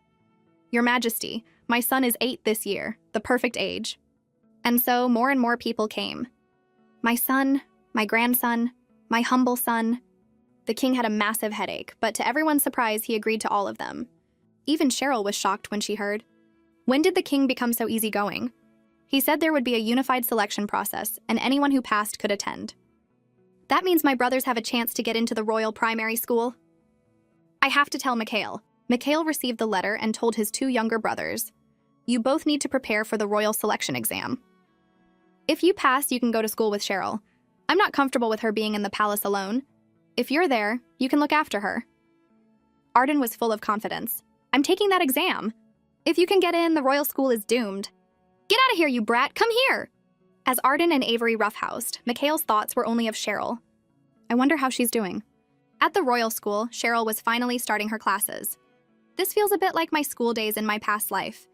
S1: "Your Majesty, my son is 8 this year, the perfect age." And so more and more people came. My son, my grandson, my humble son. The king had a massive headache, but to everyone's surprise, he agreed to all of them. Even Cheryl was shocked when she heard. When did the king become so easygoing? He said there would be a unified selection process, and anyone who passed could attend. That means my brothers have a chance to get into the Royal Primary School. I have to tell Mikhail. Mikhail received the letter and told his 2 younger brothers, "You both need to prepare for the royal selection exam. If you pass, you can go to school with Cheryl. I'm not comfortable with her being in the palace alone. If you're there, you can look after her." Arden was full of confidence. "I'm taking that exam. If you can get in, the royal school is doomed. Get out of here, you brat! Come here!" As Arden and Avery roughhoused, Mikhail's thoughts were only of Cheryl. I wonder how she's doing. At the royal school, Cheryl was finally starting her classes. This feels a bit like my school days in my past life.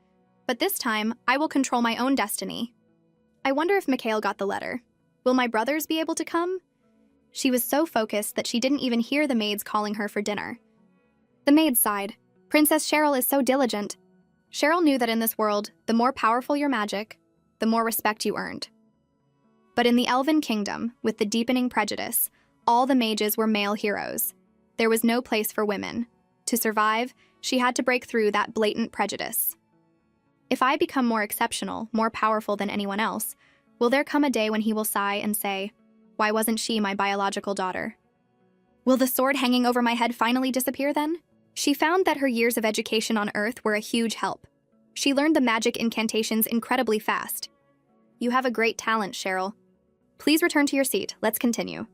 S1: But this time, I will control my own destiny. I wonder if Mikhail got the letter. Will my brothers be able to come? She was so focused that she didn't even hear the maids calling her for dinner. The maids sighed. "Princess Cheryl is so diligent." Cheryl knew that in this world, the more powerful your magic, the more respect you earned. But in the Elven Kingdom, with the deepening prejudice, all the mages were male heroes. There was no place for women. To survive, she had to break through that blatant prejudice. If I become more exceptional, more powerful than anyone else, will there come a day when he will sigh and say, "Why wasn't she my biological daughter?" Will the sword hanging over my head finally disappear then? She found that her years of education on Earth were a huge help. She learned the magic incantations incredibly fast. You have a great talent, Cheryl. Please return to your seat. Let's continue.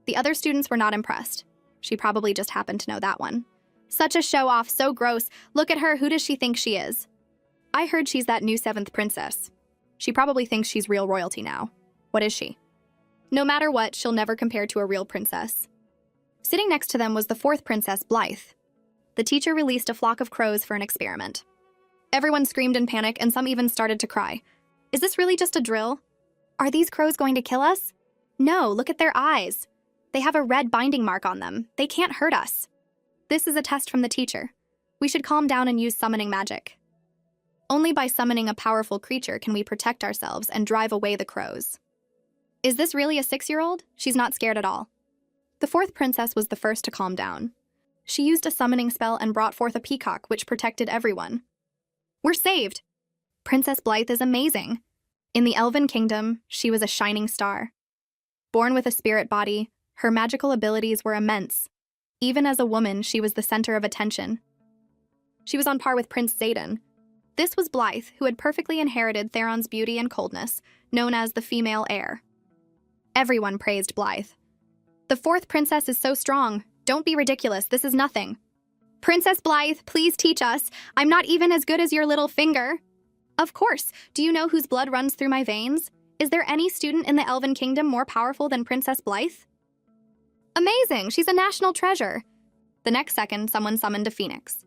S1: The other students were not impressed. She probably just happened to know that one. Such a show-off, so gross. Look at her, who does she think she is? I heard she's that new 7th princess. She probably thinks she's real royalty now. What is she? No matter what, she'll never compare to a real princess. Sitting next to them was the 4th princess, Blythe. The teacher released a flock of crows for an experiment. Everyone screamed in panic, and some even started to cry. Is this really just a drill? Are these crows going to kill us? No, look at their eyes. They have a red binding mark on them. They can't hurt us. This is a test from the teacher. We should calm down and use summoning magic. Only by summoning a powerful creature can we protect ourselves and drive away the crows. Is this really a 6-year-old? She's not scared at all. The 4th princess was the first to calm down. She used a summoning spell and brought forth a peacock, which protected everyone. We're saved! Princess Blythe is amazing. In the Elven Kingdom, she was a shining star. Born with a spirit body, Her magical abilities were immense. Even as a woman, she was the center of attention. She was on par with Prince Zayden. This was Blythe, who had perfectly inherited Theron's beauty and coldness, known as the female heir. Everyone praised Blythe. The fourth princess is so strong. Don't be ridiculous, this is nothing. Princess Blythe, please teach us. I'm not even as good as your little finger. Of course. Do you know whose blood runs through my veins? Is there any student in the Elven Kingdom more powerful than Princess Blythe? Amazing! She's a national treasure. The next second, someone summoned a phoenix.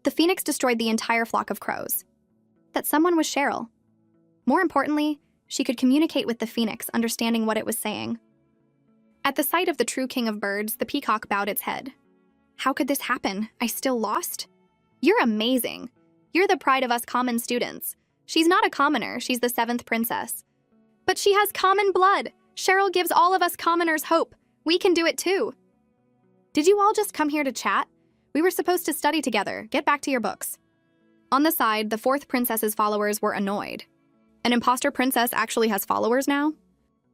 S1: The phoenix destroyed the entire flock of crows. That someone was Cheryl. More importantly, she could communicate with the phoenix, understanding what it was saying. At the sight of the true king of birds, the peacock bowed its head. How could this happen? I still lost? You're amazing. You're the pride of us common students. She's not a commoner, she's the seventh princess. But she has common blood. Cheryl gives all of us commoners hope. We can do it too. Did you all just come here to chat? We were supposed to study together. Get back to your books. On the side, the fourth princess's followers were annoyed. An imposter princess actually has followers now?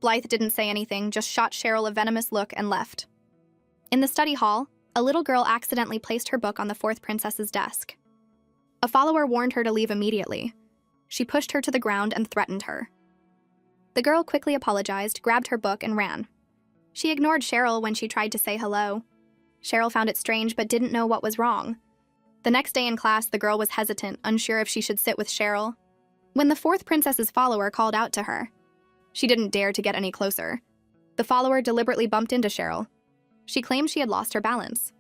S1: Blythe didn't say anything, just shot Cheryl a venomous look and left. In the study hall, a little girl accidentally placed her book on the fourth princess's desk. A follower warned her to leave immediately. She pushed her to the ground and threatened her. The girl quickly apologized, grabbed her book, and ran. She ignored Cheryl when she tried to say hello. Cheryl found it strange but didn't know what was wrong. The next day in class, the girl was hesitant, unsure if she should sit with Cheryl. When the fourth princess's follower called out to her, she didn't dare to get any closer. The follower deliberately bumped into Cheryl. She claimed she had lost her balance.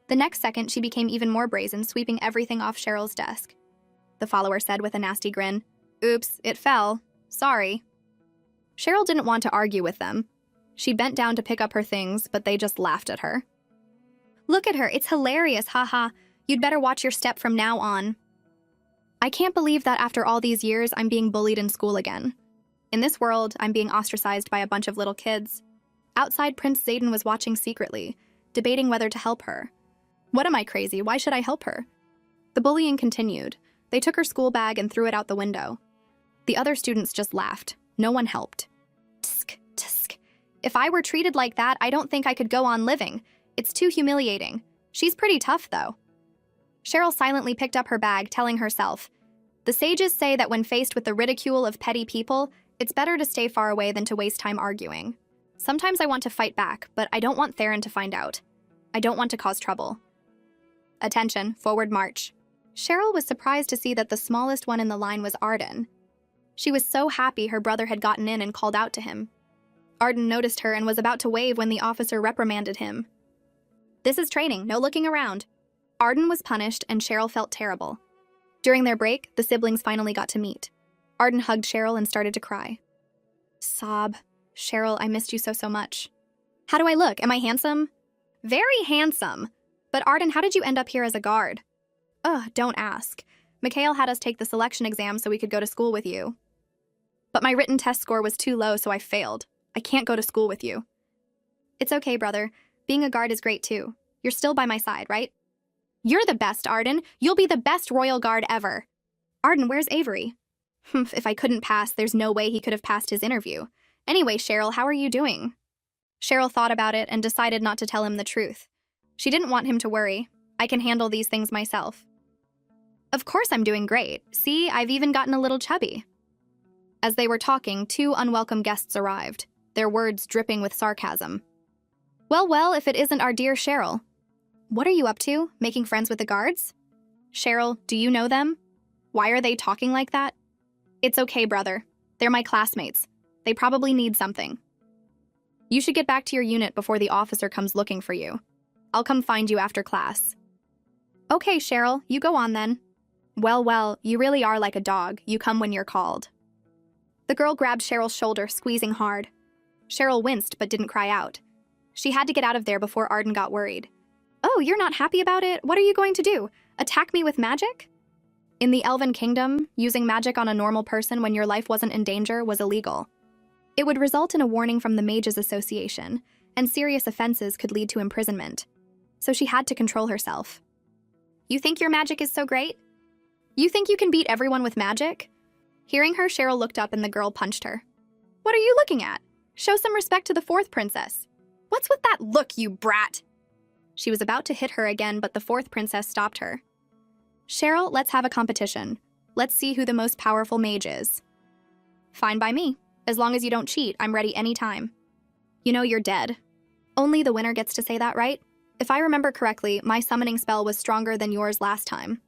S1: The next second, she became even more brazen, sweeping everything off Cheryl's desk. The follower said with a nasty grin, "Oops, it fell. Sorry." Cheryl didn't want to argue with them. She bent down to pick up her things, but they just laughed at her. Look at her, it's hilarious, haha. You'd better watch your step from now on. I can't believe that after all these years, I'm being bullied in school again. In this world, I'm being ostracized by a bunch of little kids. Outside, Prince Zayden was watching secretly, debating whether to help her. What am I crazy? Why should I help her? The bullying continued. They took her school bag and threw it out the window. The other students just laughed. No one helped. Tsk, tsk. If I were treated like that, I don't think I could go on living. It's too humiliating. She's pretty tough, though. Cheryl silently picked up her bag, telling herself, the sages say that when faced with the ridicule of petty people, it's better to stay far away than to waste time arguing. Sometimes I want to fight back, but I don't want Theron to find out. I don't want to cause trouble. Attention, forward march. Cheryl was surprised to see that the smallest one in the line was Arden. She was so happy her brother had gotten in and called out to him. Arden noticed her and was about to wave when the officer reprimanded him. This is training, no looking around. Arden was punished and Cheryl felt terrible. During their break, the siblings finally got to meet. Arden hugged Cheryl and started to cry. Sob. Cheryl, I missed you so much. How do I look? Am I handsome? Very handsome. But Arden, how did you end up here as a guard? Ugh, don't ask. Mikhail had us take the selection exam so we could go to school with you. But my written test score was too low, so I failed. I can't go to school with you. It's okay, brother. Being a guard is great too. You're still by my side, right? You're the best, Arden. You'll be the best royal guard ever. Arden, where's Avery? If I couldn't pass, there's no way he could have passed his interview. Anyway, Cheryl, how are you doing? Cheryl thought about it and decided not to tell him the truth. She didn't want him to worry. I can handle these things myself. Of course I'm doing great. See, I've even gotten a little chubby. As they were talking, two unwelcome guests arrived, their words dripping with sarcasm. Well, if it isn't our dear Cheryl. What are you up to? Making friends with the guards? Cheryl, do you know them? Why are they talking like that? It's okay, brother. They're my classmates. They probably need something. You should get back to your unit before the officer comes looking for you. I'll come find you after class. Okay, Cheryl, you go on then. Well, you really are like a dog. You come when you're called. The girl grabbed Cheryl's shoulder, squeezing hard. Cheryl winced but didn't cry out. She had to get out of there before Arden got worried. Oh, you're not happy about it? What are you going to do? Attack me with magic? In the Elven Kingdom, using magic on a normal person when your life wasn't in danger was illegal. It would result in a warning from the Mages Association, and serious offenses could lead to imprisonment. So she had to control herself. You think your magic is so great? You think you can beat everyone with magic? Hearing her, Cheryl looked up and the girl punched her. What are you looking at? Show some respect to the fourth princess. What's with that look, you brat? She was about to hit her again, but the fourth princess stopped her. Cheryl, let's have a competition. Let's see who the most powerful mage is. Fine by me. As long as you don't cheat, I'm ready anytime. You know you're dead. Only the winner gets to say that, right? If I remember correctly, my summoning spell was stronger than yours last time.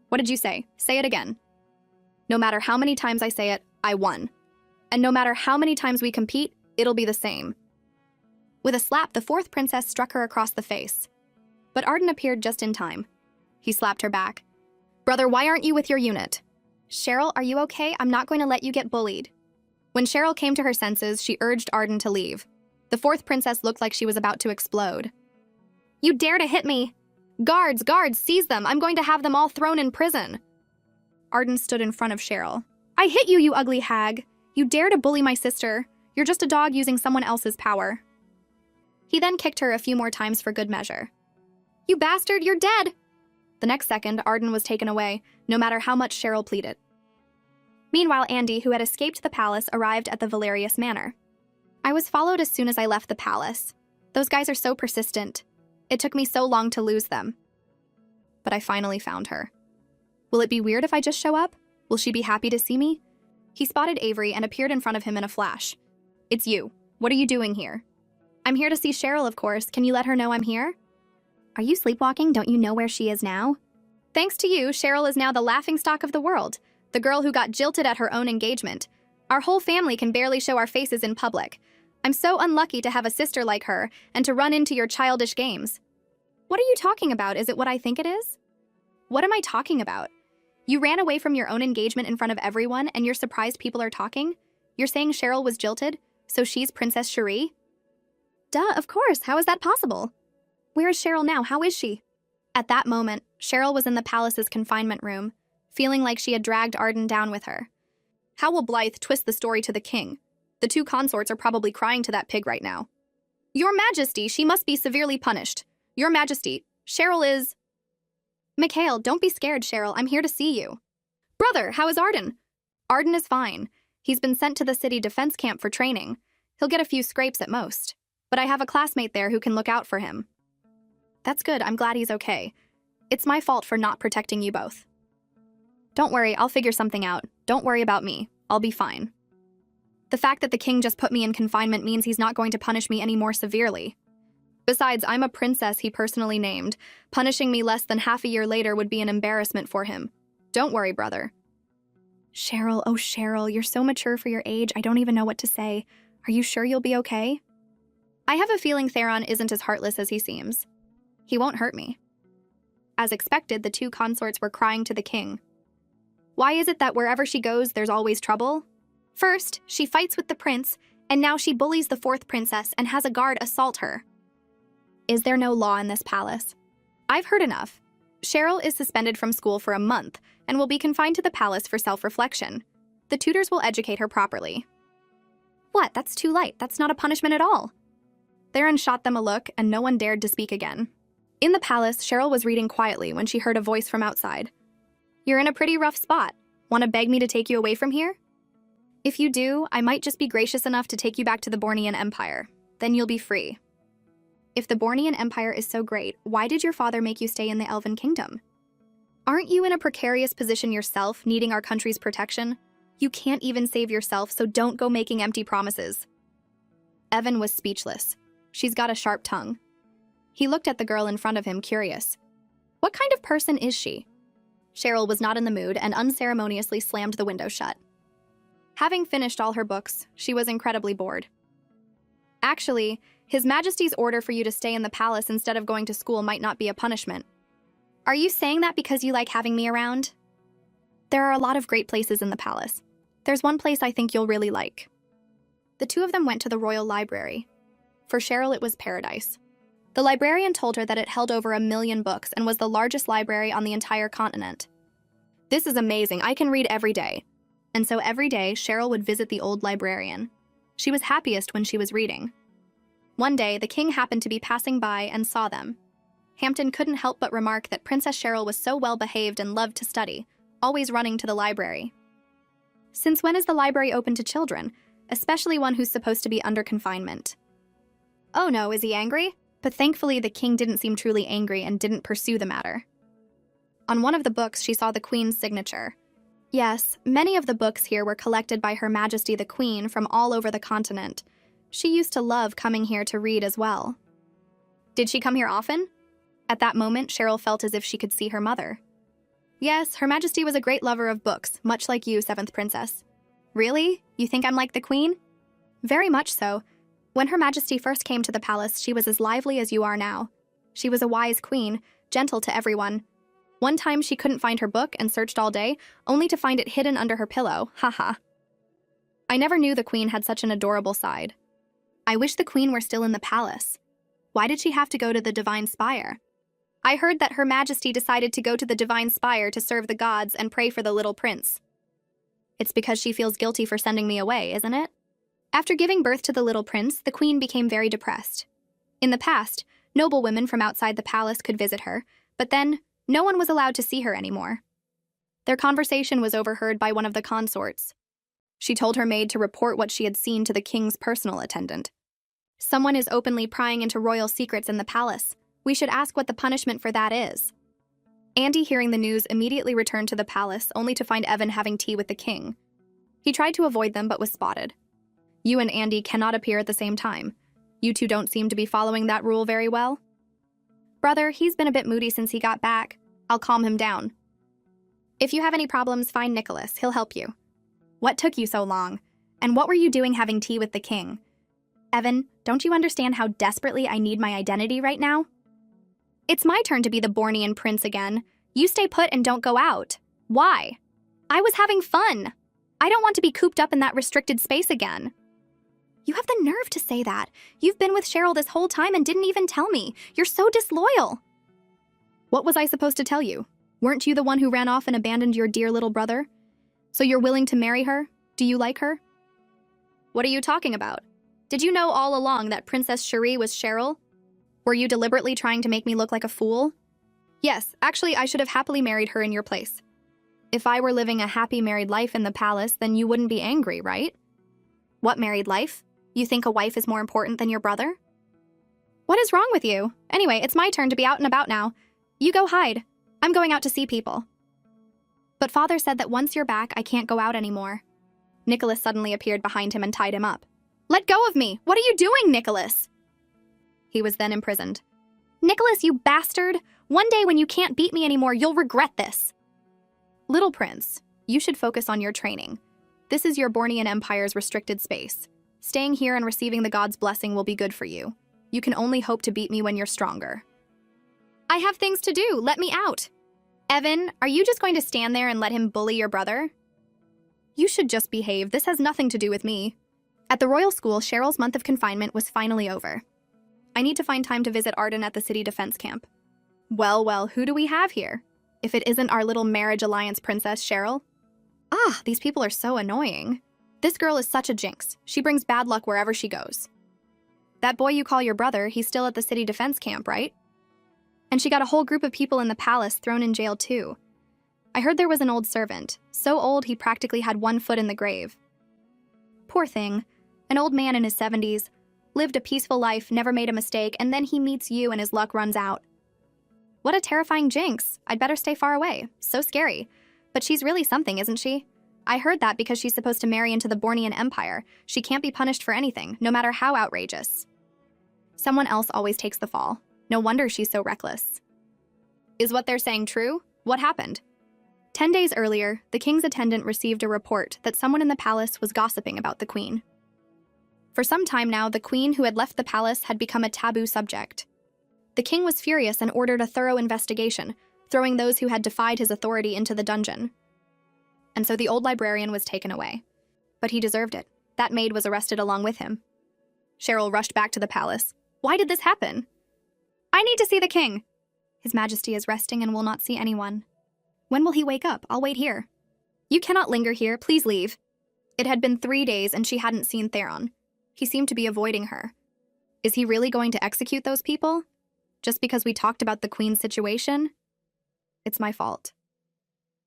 S1: What did you say? Say it again. No matter how many times I say it, I won. And no matter how many times we compete, it'll be the same. With a slap, the fourth princess struck her across the face. But Arden appeared just in time. He slapped her back. Brother, why aren't you with your unit? Cheryl, are you okay? I'm not going to let you get bullied. When Cheryl came to her senses, she urged Arden to leave. The fourth princess looked like she was about to explode. You dare to hit me! Guards, seize them! I'm going to have them all thrown in prison! Arden stood in front of Cheryl. I hit you, you ugly hag! You dare to bully my sister! You're just a dog using someone else's power. He then kicked her a few more times for good measure. You bastard, you're dead! The next second, Arden was taken away, no matter how much Cheryl pleaded. Meanwhile, Andy, who had escaped the palace, arrived at the Valerius Manor. I was followed as soon as I left the palace. Those guys are so persistent. It took me so long to lose them. But I finally found her. Will it be weird if I just show up? Will she be happy to see me? He spotted Avery and appeared in front of him in a flash. It's you. What are you doing here? I'm here to see Cheryl, of course. Can you let her know I'm here? Are you sleepwalking? Don't you know where she is now? Thanks to you, Cheryl is now the laughingstock of the world. The girl who got jilted at her own engagement. Our whole family can barely show our faces in public. I'm so unlucky to have a sister like her and to run into your childish games. What are you talking about? Is it what I think it is? What am I talking about? You ran away from your own engagement in front of everyone and you're surprised people are talking? You're saying Cheryl was jilted, so she's Princess Cherie? Duh, of course. How is that possible? Where is Cheryl now? How is she? At that moment, Cheryl was in the palace's confinement room, feeling like she had dragged Arden down with her. How will Blythe twist the story to the king? The two consorts are probably crying to that pig right now. Your Majesty, she must be severely punished. Your Majesty, Cheryl is... Mikhail, don't be scared, Cheryl. I'm here to see you. Brother, how is Arden? Arden is fine. He's been sent to the city defense camp for training. He'll get a few scrapes at most. But I have a classmate there who can look out for him. That's good. I'm glad he's okay. It's my fault for not protecting you both. Don't worry, I'll figure something out. Don't worry about me. I'll be fine. The fact that the king just put me in confinement means he's not going to punish me any more severely. Besides, I'm a princess he personally named. Punishing me less than half a year later would be an embarrassment for him. Don't worry, brother. Cheryl, oh Cheryl, you're so mature for your age, I don't even know what to say. Are you sure you'll be okay? I have a feeling Theron isn't as heartless as he seems. He won't hurt me. As expected, the two consorts were crying to the king. Why is it that wherever she goes, there's always trouble? First, she fights with the prince, and now she bullies the fourth princess and has a guard assault her. Is there no law in this palace? I've heard enough. Cheryl is suspended from school for a month and will be confined to the palace for self-reflection. The tutors will educate her properly. What? That's too light. That's not a punishment at all. Theron shot them a look, and no one dared to speak again. In the palace, Cheryl was reading quietly when she heard a voice from outside. You're in a pretty rough spot. Want to beg me to take you away from here? If you do, I might just be gracious enough to take you back to the Bornean Empire. Then you'll be free. If the Bornean Empire is so great, why did your father make you stay in the Elven Kingdom? Aren't you in a precarious position yourself, needing our country's protection? You can't even save yourself, so don't go making empty promises. Evan was speechless. She's got a sharp tongue. He looked at the girl in front of him, curious. What kind of person is she? Cheryl was not in the mood and unceremoniously slammed the window shut. Having finished all her books, she was incredibly bored. Actually, His Majesty's order for you to stay in the palace instead of going to school might not be a punishment. Are you saying that because you like having me around? There are a lot of great places in the palace. There's one place I think you'll really like. The two of them went to the royal library. For Cheryl, it was paradise. The librarian told her that it held over 1 million books and was the largest library on the entire continent. This is amazing. I can read every day. And so every day, Cheryl would visit the old librarian. She was happiest when she was reading. One day, the king happened to be passing by and saw them. Hampton couldn't help but remark that Princess Cheryl was so well-behaved and loved to study, always running to the library. Since when is the library open to children, especially one who's supposed to be under confinement? Oh no, is he angry? But thankfully, the king didn't seem truly angry and didn't pursue the matter. On one of the books, she saw the queen's signature. Yes, many of the books here were collected by Her Majesty the Queen from all over the continent. She used to love coming here to read as well. Did she come here often? At that moment, Cheryl felt as if she could see her mother. Yes, Her Majesty was a great lover of books, much like you, 7th Princess. Really? You think I'm like the Queen? Very much so. When Her Majesty first came to the palace, she was as lively as you are now. She was a wise queen, gentle to everyone. One time she couldn't find her book and searched all day, only to find it hidden under her pillow. Haha. I never knew the queen had such an adorable side. I wish the queen were still in the palace. Why did she have to go to the Divine Spire? I heard that Her Majesty decided to go to the Divine Spire to serve the gods and pray for the little prince. It's because she feels guilty for sending me away, isn't it? After giving birth to the little prince, the queen became very depressed. In the past, noblewomen from outside the palace could visit her, but then no one was allowed to see her anymore. Their conversation was overheard by one of the consorts. She told her maid to report what she had seen to the king's personal attendant. Someone is openly prying into royal secrets in the palace. We should ask what the punishment for that is. Andy, hearing the news, immediately returned to the palace, only to find Evan having tea with the king. He tried to avoid them, but was spotted. You and Andy cannot appear at the same time. You two don't seem to be following that rule very well. Brother, he's been a bit moody since he got back. I'll calm him down. If you have any problems, find Nicholas. He'll help you. What took you so long? And what were you doing having tea with the king? Evan, don't you understand how desperately I need my identity right now? It's my turn to be the Bornean prince again. You stay put and don't go out. Why? I was having fun. I don't want to be cooped up in that restricted space again. You have the nerve to say that. You've been with Cheryl this whole time and didn't even tell me. You're so disloyal. What was I supposed to tell you? Weren't you the one who ran off and abandoned your dear little brother? So you're willing to marry her? Do you like her? What are you talking about? Did you know all along that Princess Cherie was Cheryl? Were you deliberately trying to make me look like a fool? Yes, actually, I should have happily married her in your place. If I were living a happy married life in the palace, then you wouldn't be angry, right? What married life? You think a wife is more important than your brother? What is wrong with you? Anyway, it's my turn to be out and about now. You go hide. I'm going out to see people. But father said that once you're back, I can't go out anymore. Nicholas suddenly appeared behind him and tied him up. Let go of me! What are you doing, Nicholas? He was then imprisoned. Nicholas, you bastard! One day when you can't beat me anymore, you'll regret this. Little prince, you should focus on your training. This is your Bornean Empire's restricted space. Staying here and receiving the god's blessing will be good for you. You can only hope to beat me when you're stronger. I have things to do. Let me out. Evan, are you just going to stand there and let him bully your brother? You should just behave. This has nothing to do with me. At the royal school, Cheryl's month of confinement was finally over. I need to find time to visit Arden at the city defense camp. Well, who do we have here? If it isn't our little marriage alliance princess, Cheryl? Ah, these people are so annoying. This girl is such a jinx. She brings bad luck wherever she goes. That boy you call your brother, he's still at the city defense camp, right? And she got a whole group of people in the palace thrown in jail too. I heard there was an old servant, so old he practically had one foot in the grave. Poor thing. An old man in his 70s, lived a peaceful life, never made a mistake, and then he meets you and his luck runs out. What a terrifying jinx. I'd better stay far away. So scary. But she's really something, isn't she? I heard that because she's supposed to marry into the Bornean Empire. She can't be punished for anything, no matter how outrageous. Someone else always takes the fall. No wonder she's so reckless. Is what they're saying true? What happened? 10 days earlier, the king's attendant received a report that someone in the palace was gossiping about the queen. For some time now, the queen who had left the palace had become a taboo subject. The king was furious and ordered a thorough investigation, throwing those who had defied his authority into the dungeon. And so the old librarian was taken away. But he deserved it. That maid was arrested along with him. Cheryl rushed back to the palace. Why did this happen? I need to see the king. His Majesty is resting and will not see anyone. When will he wake up? I'll wait here. You cannot linger here. Please leave. It had been 3 days and she hadn't seen Theron. He seemed to be avoiding her. Is he really going to execute those people? Just because we talked about the queen's situation? It's my fault.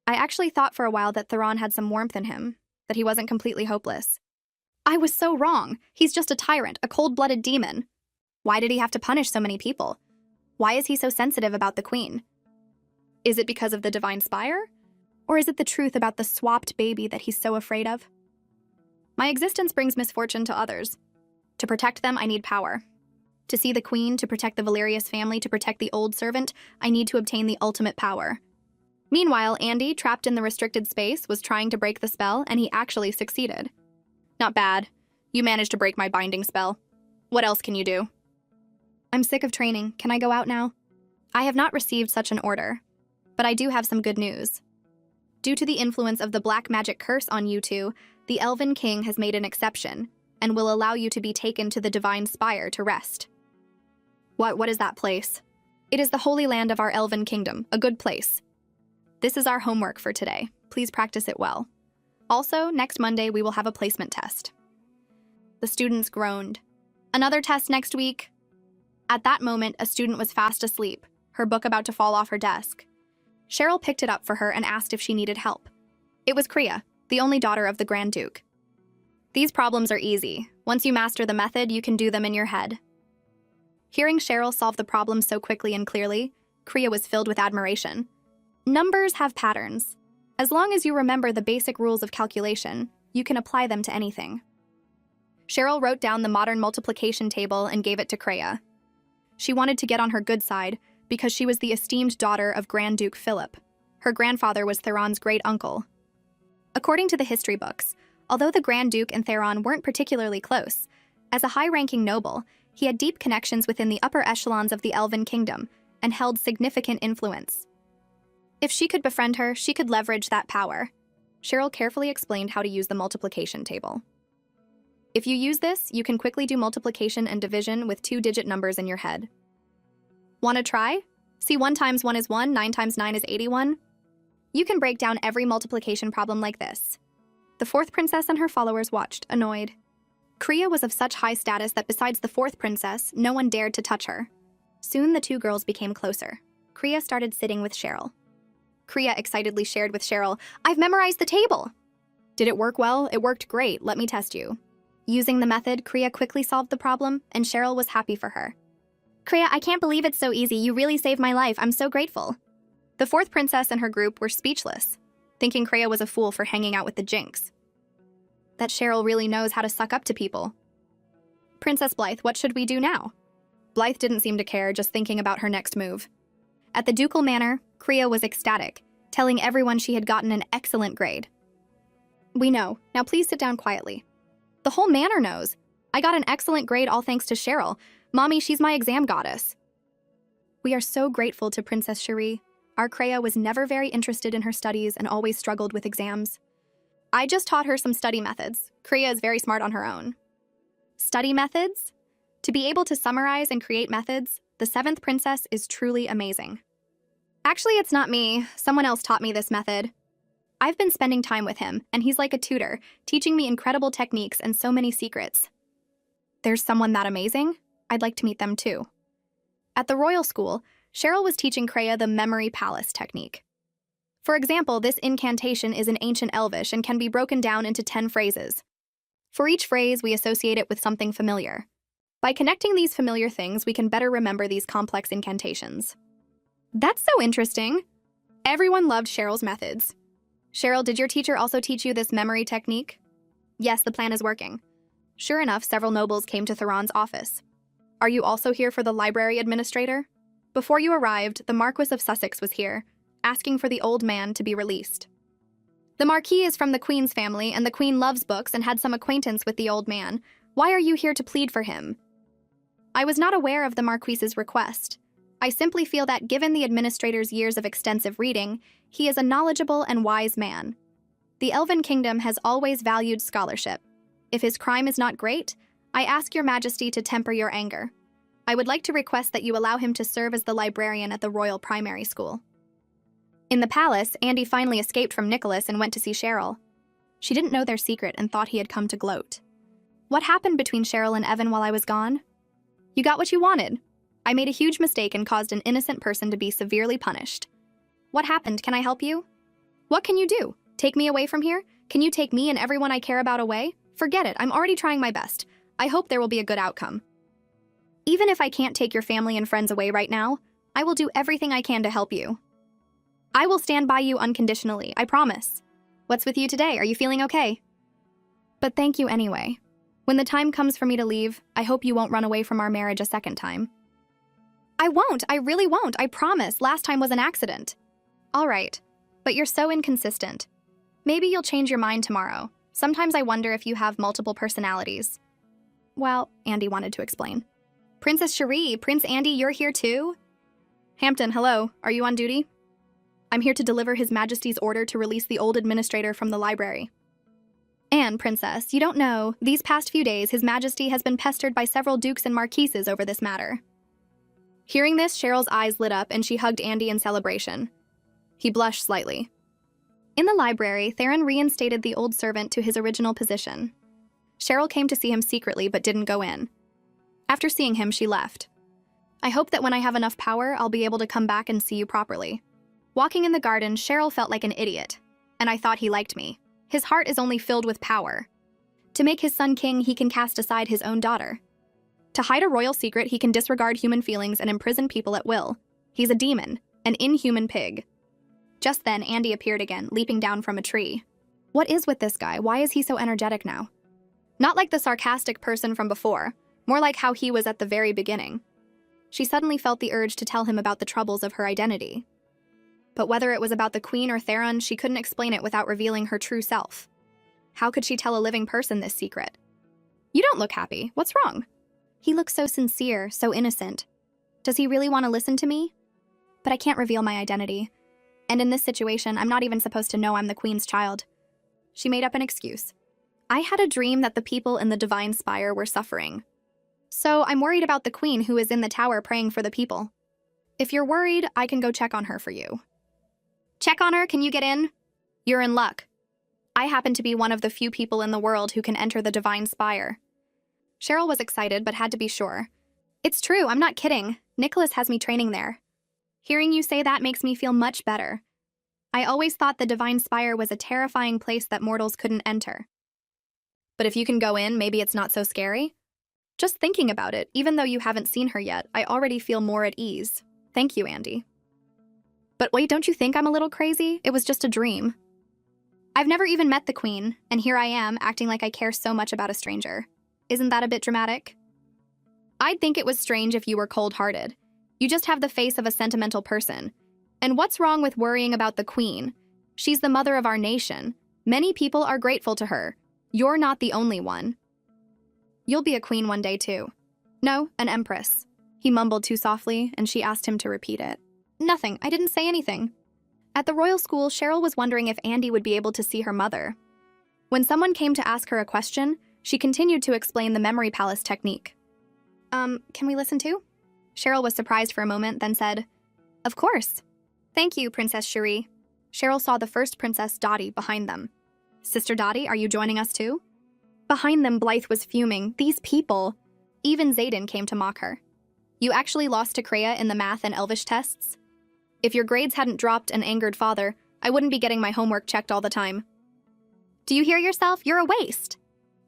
S1: I actually thought for a while that Theron had some warmth in him, that he wasn't completely hopeless. I was so wrong. He's just a tyrant, a cold-blooded demon. Why did he have to punish so many people? Why is he so sensitive about the queen? Is it because of the divine spire? Or is it the truth about the swapped baby that he's so afraid of? My existence brings misfortune to others. To protect them, I need power. To see the queen, to protect the Valerius family, to protect the old servant, I need to obtain the ultimate power. Meanwhile, Andy, trapped in the restricted space, was trying to break the spell, and he actually succeeded. Not bad. You managed to break my binding spell. What else can you do? I'm sick of training. Can I go out now? I have not received such an order, but I do have some good news. Due to the influence of the black magic curse on you two, the Elven King has made an exception and will allow you to be taken to the Divine Spire to rest. What is that place? It is the Holy Land of our Elven Kingdom, a good place. This is our homework for today. Please practice it well. Also, next Monday we will have a placement test. The students groaned. Another test next week? At that moment, a student was fast asleep, her book about to fall off her desk. Cheryl picked it up for her and asked if she needed help. It was Kriya, the only daughter of the Grand Duke. These problems are easy. Once you master the method, you can do them in your head. Hearing Cheryl solve the problem so quickly and clearly, Kriya was filled with admiration. Numbers have patterns. As long as you remember the basic rules of calculation, you can apply them to anything. Cheryl wrote down the modern multiplication table and gave it to Kriya. She wanted to get on her good side because she was the esteemed daughter of Grand Duke Philip. Her grandfather was Theron's great-uncle. According to the history books, although the Grand Duke and Theron weren't particularly close, as a high-ranking noble, he had deep connections within the upper echelons of the Elven Kingdom and held significant influence. If she could befriend her, she could leverage that power. Cheryl carefully explained how to use the multiplication table. If you use this, you can quickly do multiplication and division with two-digit numbers in your head. Want to try? See 1 times 1 is 1, 9 times 9 is 81? You can break down every multiplication problem like this. The fourth princess and her followers watched, annoyed. Kriya was of such high status that besides the fourth princess, no one dared to touch her. Soon the two girls became closer. Kriya started sitting with Cheryl. Kriya excitedly shared with Cheryl, "I've memorized the table!" Did it work well? It worked great. Let me test you. Using the method, Kriya quickly solved the problem, and Cheryl was happy for her. Kriya, I can't believe it's so easy. You really saved my life. I'm so grateful. The fourth princess and her group were speechless, thinking Kriya was a fool for hanging out with the Jinx. That Cheryl really knows how to suck up to people. Princess Blythe, what should we do now? Blythe didn't seem to care, just thinking about her next move. At the ducal manor, Kriya was ecstatic, telling everyone she had gotten an excellent grade. We know. Now please sit down quietly. The whole manor knows. I got an excellent grade all thanks to Cheryl. Mommy, she's my exam goddess. We are so grateful to Princess Cherie. Our Kriya was never very interested in her studies and always struggled with exams. I just taught her some study methods. Kriya is very smart on her own. Study methods? To be able to summarize and create methods, the seventh princess is truly amazing. Actually, it's not me. Someone else taught me this method. I've been spending time with him, and he's like a tutor, teaching me incredible techniques and so many secrets. There's someone that amazing? I'd like to meet them too. At the royal school, Cheryl was teaching Kriya the memory palace technique. For example, this incantation is in ancient Elvish and can be broken down into 10 phrases. For each phrase, we associate it with something familiar. By connecting these familiar things, we can better remember these complex incantations. That's so interesting. Everyone loved Cheryl's methods. Cheryl, did your teacher also teach you this memory technique? Yes, the plan is working. Sure enough, several nobles came to Theron's office. Are you also here for the library administrator? Before you arrived, the Marquis of Sussex was here, asking for the old man to be released. The Marquis is from the Queen's family, and the Queen loves books and had some acquaintance with the old man. Why are you here to plead for him? I was not aware of the Marquis's request. I simply feel that given the administrator's years of extensive reading, he is a knowledgeable and wise man. The Elven Kingdom has always valued scholarship. If his crime is not great, I ask your majesty to temper your anger. I would like to request that you allow him to serve as the librarian at the Royal Primary School. In the palace, Andy finally escaped from Nicholas and went to see Cheryl. She didn't know their secret and thought he had come to gloat. What happened between Cheryl and Evan while I was gone? You got what you wanted. I made a huge mistake and caused an innocent person to be severely punished. What happened? Can I help you? What can you do? Take me away from here? Can you take me and everyone I care about away? Forget it. I'm already trying my best. I hope there will be a good outcome. Even if I can't take your family and friends away right now, I will do everything I can to help you. I will stand by you unconditionally, I promise. What's with you today? Are you feeling okay? But thank you anyway. When the time comes for me to leave, I hope you won't run away from our marriage a second time. I won't. I really won't. I promise. Last time was an accident. All right. But you're so inconsistent. Maybe you'll change your mind tomorrow. Sometimes I wonder if you have multiple personalities. Well, Andy wanted to explain. Princess Cherie, Prince Andy, you're here too? Hampton, hello. Are you on duty? I'm here to deliver His Majesty's order to release the old administrator from the library. And, Princess, you don't know, these past few days His Majesty has been pestered by several dukes and marquises over this matter. Hearing this, Cheryl's eyes lit up and she hugged Andy in celebration. He blushed slightly. In the library, Theron reinstated the old servant to his original position. Cheryl came to see him secretly but didn't go in. After seeing him, she left. I hope that when I have enough power, I'll be able to come back and see you properly. Walking in the garden, Cheryl felt like an idiot, and I thought he liked me. His heart is only filled with power. To make his son king, he can cast aside his own daughter. To hide a royal secret, he can disregard human feelings and imprison people at will. He's a demon, an inhuman pig. Just then, Andy appeared again, leaping down from a tree. What is with this guy? Why is he so energetic now? Not like the sarcastic person from before, more like how he was at the very beginning. She suddenly felt the urge to tell him about the troubles of her identity. But whether it was about the Queen or Theron, she couldn't explain it without revealing her true self. How could she tell a living person this secret? You don't look happy. What's wrong? He looks so sincere, so innocent. Does he really want to listen to me? But I can't reveal my identity. And in this situation, I'm not even supposed to know I'm the Queen's child. She made up an excuse. I had a dream that the people in the Divine Spire were suffering. So I'm worried about the Queen who is in the tower praying for the people. If you're worried, I can go check on her for you. Check on her? Can you get in? You're in luck. I happen to be one of the few people in the world who can enter the Divine Spire. Cheryl was excited, but had to be sure. It's true, I'm not kidding. Nicholas has me training there. Hearing you say that makes me feel much better. I always thought the Divine Spire was a terrifying place that mortals couldn't enter. But if you can go in, maybe it's not so scary? Just thinking about it, even though you haven't seen her yet, I already feel more at ease. Thank you, Andy. But wait, don't you think I'm a little crazy? It was just a dream. I've never even met the Queen, and here I am, acting like I care so much about a stranger. Isn't that a bit dramatic? I'd think it was strange if you were cold-hearted. You just have the face of a sentimental person. And what's wrong with worrying about the Queen? She's the mother of our nation. Many people are grateful to her. You're not the only one. You'll be a queen one day, too. No, an empress. He mumbled too softly, and she asked him to repeat it. Nothing. I didn't say anything. At the royal school, Cheryl was wondering if Andy would be able to see her mother. When someone came to ask her a question, she continued to explain the memory palace technique. Can we listen too? Cheryl was surprised for a moment, then said, Of course. Thank you, Princess Cherie. Cheryl saw the first Princess Dottie behind them. Sister Dottie, are you joining us too? Behind them, Blythe was fuming. These people. Even Xaden came to mock her. You actually lost to Kreia in the math and Elvish tests? If your grades hadn't dropped and angered father, I wouldn't be getting my homework checked all the time. Do you hear yourself? You're a waste.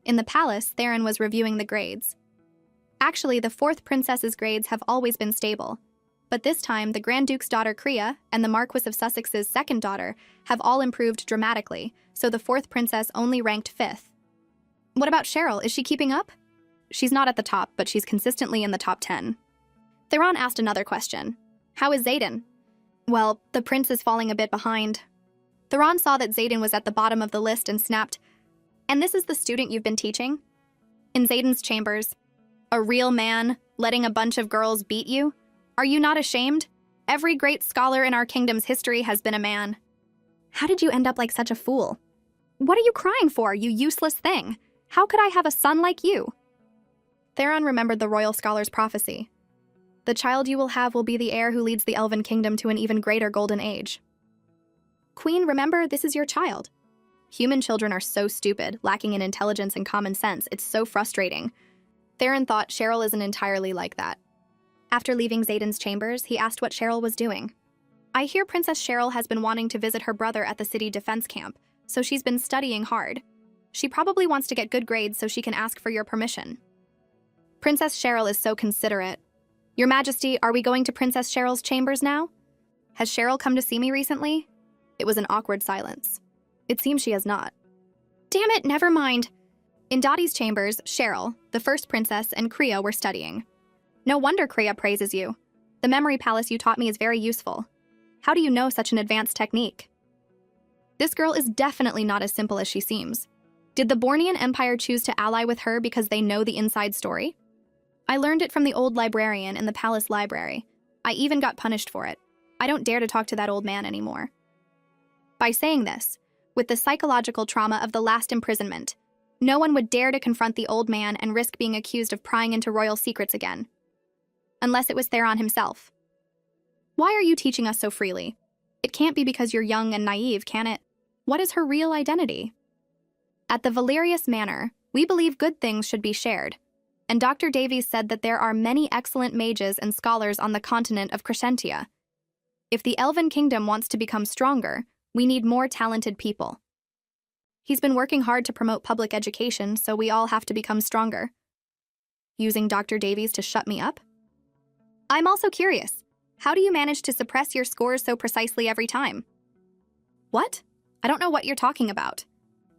S1: In the palace, Theron was reviewing the grades. Actually, the fourth princess's grades have always been stable. But this time, the Grand Duke's daughter Kreia and the Marquis of Sussex's second daughter have all improved dramatically, so the fourth princess only ranked 5th. What about Cheryl? Is she keeping up? She's not at the top, but she's consistently in the top 10. Theron asked another question. How is Xaden? Well, the prince is falling a bit behind. Theron saw that Xaden was at the bottom of the list and snapped, And this is the student you've been teaching? In Xaden's chambers. A real man, letting a bunch of girls beat you? Are you not ashamed? Every great scholar in our kingdom's history has been a man. How did you end up like such a fool? What are you crying for, you useless thing? How could I have a son like you? Theron remembered the royal scholar's prophecy. The child you will have will be the heir who leads the elven kingdom to an even greater golden age. Queen, remember, this is your child. Human children are so stupid, lacking in intelligence and common sense. It's so frustrating. Theron thought Cheryl isn't entirely like that. After leaving Xaden's chambers, he asked what Cheryl was doing. I hear Princess Cheryl has been wanting to visit her brother at the city defense camp, so she's been studying hard. She probably wants to get good grades so she can ask for your permission. Princess Cheryl is so considerate. Your Majesty, are we going to Princess Cheryl's chambers now? Has Cheryl come to see me recently? It was an awkward silence. It seems she has not. Damn it, never mind. In Dottie's chambers, Cheryl, the first princess, and Kriya were studying. No wonder Kriya praises you. The memory palace you taught me is very useful. How do you know such an advanced technique? This girl is definitely not as simple as she seems. Did the Bornean Empire choose to ally with her because they know the inside story? I learned it from the old librarian in the palace library. I even got punished for it. I don't dare to talk to that old man anymore. By saying this, with the psychological trauma of the last imprisonment, no one would dare to confront the old man and risk being accused of prying into royal secrets again. Unless it was Theron himself. Why are you teaching us so freely? It can't be because you're young and naive, can it? What is her real identity? At the Valerius Manor, we believe good things should be shared, and Dr. Davies said that there are many excellent mages and scholars on the continent of Crescentia. If the Elven Kingdom wants to become stronger, we need more talented people. He's been working hard to promote public education, so we all have to become stronger. Using Dr. Davies to shut me up? I'm also curious. How do you manage to suppress your scores so precisely every time? What? I don't know what you're talking about.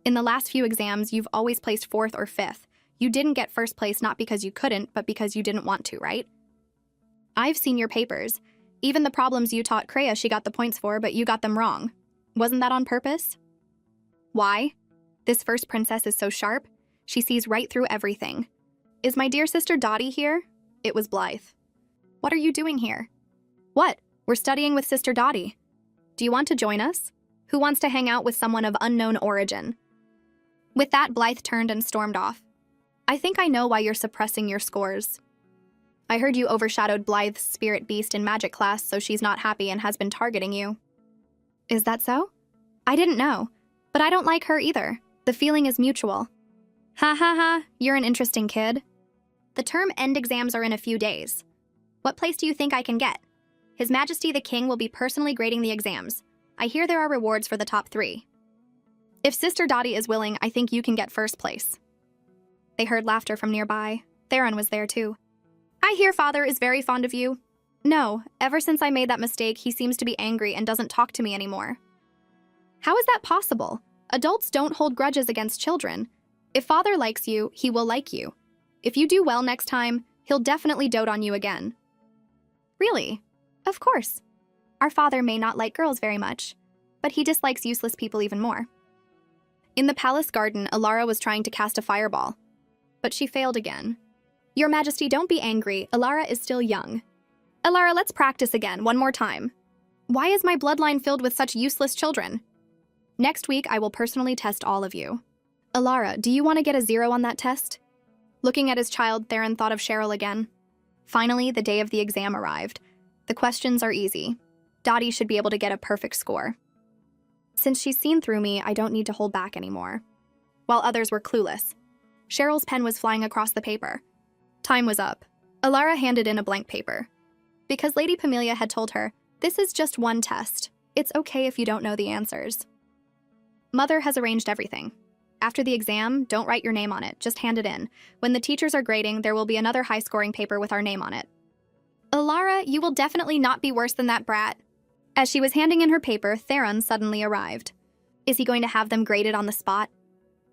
S1: In the last few exams, you've always placed 4th or 5th. You didn't get 1st place not because you couldn't, but because you didn't want to, right? I've seen your papers. Even the problems you taught Kreia she got the points for, but you got them wrong. Wasn't that on purpose? Why? This first princess is so sharp. She sees right through everything. Is my dear sister Dottie here? It was Blythe. What are you doing here? What? We're studying with Sister Dottie. Do you want to join us? Who wants to hang out with someone of unknown origin? With that, Blythe turned and stormed off. I think I know why you're suppressing your scores. I heard you overshadowed Blythe's spirit beast in magic class, so she's not happy and has been targeting you. Is that so? I didn't know, but I don't like her either. The feeling is mutual. Ha ha ha, you're an interesting kid. The term end exams are in a few days. What place do you think I can get? His Majesty the King will be personally grading the exams. I hear there are rewards for the top 3. If Sister Dottie is willing, I think you can get 1st place. They heard laughter from nearby. Theron was there too. I hear Father is very fond of you. No, ever since I made that mistake, he seems to be angry and doesn't talk to me anymore. How is that possible? Adults don't hold grudges against children. If Father likes you, he will like you. If you do well next time, he'll definitely dote on you again. Really? Of course. Our father may not like girls very much, but he dislikes useless people even more. In the palace garden, Alara was trying to cast a fireball, but she failed again. Your Majesty, don't be angry. Alara is still young. Alara, let's practice again, one more time. Why is my bloodline filled with such useless children? Next week, I will personally test all of you. Alara, do you want to get a 0 on that test? Looking at his child, Theron thought of Cheryl again. Finally, the day of the exam arrived. The questions are easy. Dottie should be able to get a perfect score. Since she's seen through me, I don't need to hold back anymore. While others were clueless. Cheryl's pen was flying across the paper. Time was up. Alara handed in a blank paper. Because Lady Pamelia had told her, this is just one test. It's okay if you don't know the answers. Mother has arranged everything. After the exam, don't write your name on it, just hand it in. When the teachers are grading, there will be another high-scoring paper with our name on it. Alara, you will definitely not be worse than that brat. As she was handing in her paper, Theron suddenly arrived. Is he going to have them graded on the spot?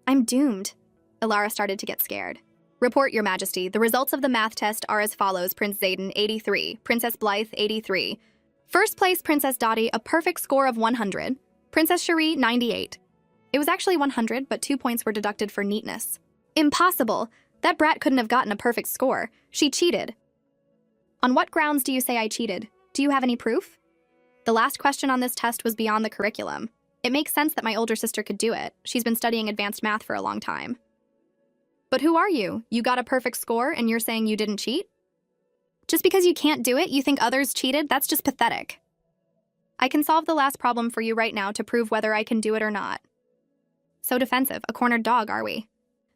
S1: I'm doomed. Alara started to get scared. Report, Your Majesty. The results of the math test are as follows. Prince Zayden, 83. Princess Blythe, 83. First place, Princess Dottie, a perfect score of 100. Princess Cherie, 98. It was actually 100, but 2 points were deducted for neatness. Impossible! That brat couldn't have gotten a perfect score. She cheated. On what grounds do you say I cheated? Do you have any proof? The last question on this test was beyond the curriculum. It makes sense that my older sister could do it. She's been studying advanced math for a long time. But who are you? You got a perfect score and you're saying you didn't cheat? Just because you can't do it, you think others cheated? That's just pathetic. I can solve the last problem for you right now to prove whether I can do it or not. So defensive, a cornered dog, are we?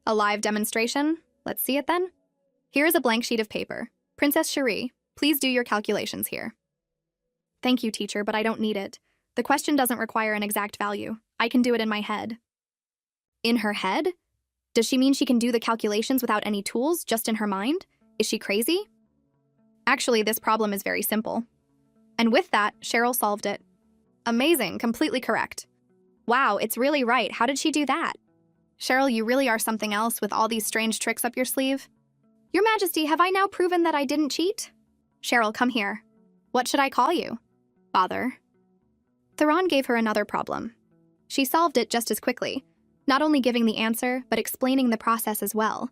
S1: A live demonstration? Let's see it then. Here is a blank sheet of paper. Princess Cherie, please do your calculations here. Thank you, teacher, but I don't need it. The question doesn't require an exact value. I can do it in my head. In her head? Does she mean she can do the calculations without any tools, just in her mind? Is she crazy? Actually, this problem is very simple. And with that, Cheryl solved it. Amazing, completely correct. Wow, it's really right. How did she do that? Cheryl, you really are something else with all these strange tricks up your sleeve. Your Majesty, have I now proven that I didn't cheat? Cheryl, come here. What should I call you? Father. Theron gave her another problem. She solved it just as quickly, not only giving the answer, but explaining the process as well.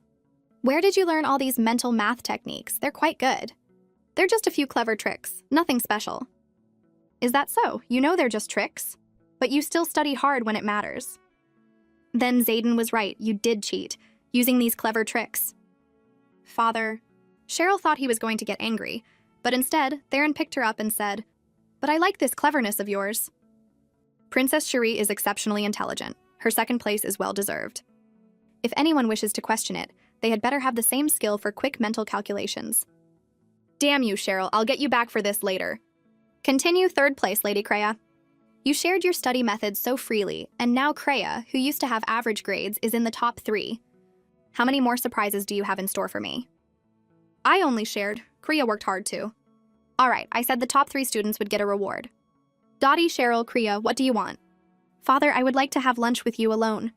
S1: Where did you learn all these mental math techniques? They're quite good. They're just a few clever tricks, nothing special. Is that so? You know they're just tricks, but you still study hard when it matters. Then Zayden was right, you did cheat, using these clever tricks. Father. Cheryl thought he was going to get angry, but instead, Theron picked her up and said, "But I like this cleverness of yours." Princess Cherie is exceptionally intelligent. Her second place is well-deserved. If anyone wishes to question it, they had better have the same skill for quick mental calculations. Damn you, Cheryl, I'll get you back for this later. Continue third place, Lady Kreia. You shared your study methods so freely, and now Kreia, who used to have average grades, is in the top 3. How many more surprises do you have in store for me? I only shared. Kreia worked hard too. All right, I said the top 3 students would get a reward. Dottie, Cheryl, Kreia, what do you want? Father, I would like to have lunch with you alone.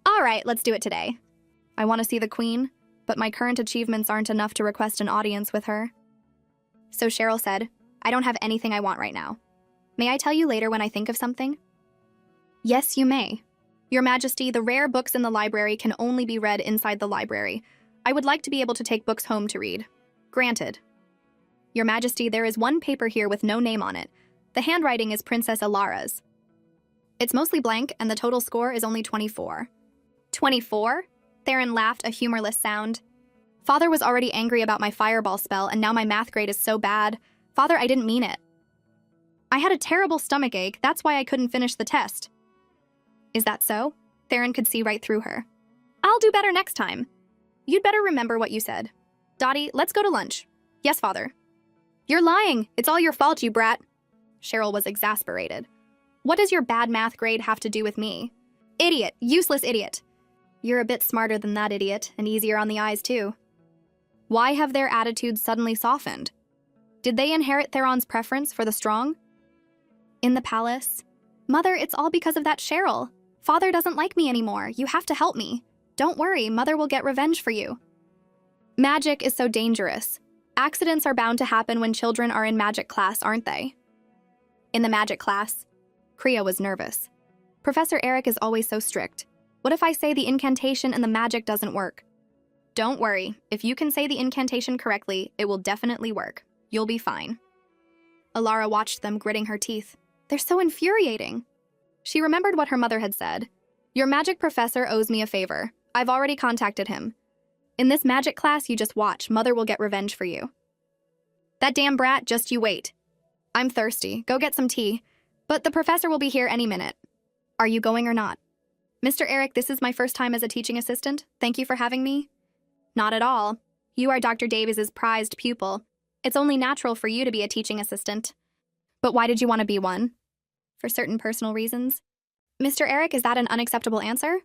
S1: All right, let's do it today. I want to see the Queen, but my current achievements aren't enough to request an audience with her. So Cheryl said, I don't have anything I want right now. May I tell you later when I think of something? Yes, you may. Your Majesty, the rare books in the library can only be read inside the library. I would like to be able to take books home to read. Granted. Your Majesty, there is one paper here with no name on it. The handwriting is Princess Alara's. It's mostly blank, and the total score is only 24. 24? Theron laughed, a humorless sound. Father was already angry about my fireball spell, and now my math grade is so bad. Father, I didn't mean it. I had a terrible stomachache, that's why I couldn't finish the test. Is that so? Theron could see right through her. I'll do better next time. You'd better remember what you said. Dottie, let's go to lunch. Yes, Father. You're lying. It's all your fault, you brat. Cheryl was exasperated. What does your bad math grade have to do with me? Idiot, useless idiot. You're a bit smarter than that idiot, and easier on the eyes, too. Why have their attitudes suddenly softened? Did they inherit Theron's preference for the strong? In the palace? Mother, it's all because of that Cheryl. Father doesn't like me anymore. You have to help me. Don't worry, Mother will get revenge for you. Magic is so dangerous. Accidents are bound to happen when children are in magic class, aren't they? In the magic class, Kreia was nervous. Professor Eric is always so strict. What if I say the incantation and the magic doesn't work? Don't worry. If you can say the incantation correctly, it will definitely work. You'll be fine. Alara watched them, gritting her teeth. They're so infuriating. She remembered what her mother had said. Your magic professor owes me a favor. I've already contacted him. In this magic class, you just watch. Mother will get revenge for you. That damn brat, just you wait. I'm thirsty. Go get some tea. But the professor will be here any minute. Are you going or not? Mr. Eric, this is my first time as a teaching assistant. Thank you for having me. Not at all. You are Dr. Davies's prized pupil. It's only natural for you to be a teaching assistant. But why did you want to be one? For certain personal reasons. Mr. Eric, is that an unacceptable answer?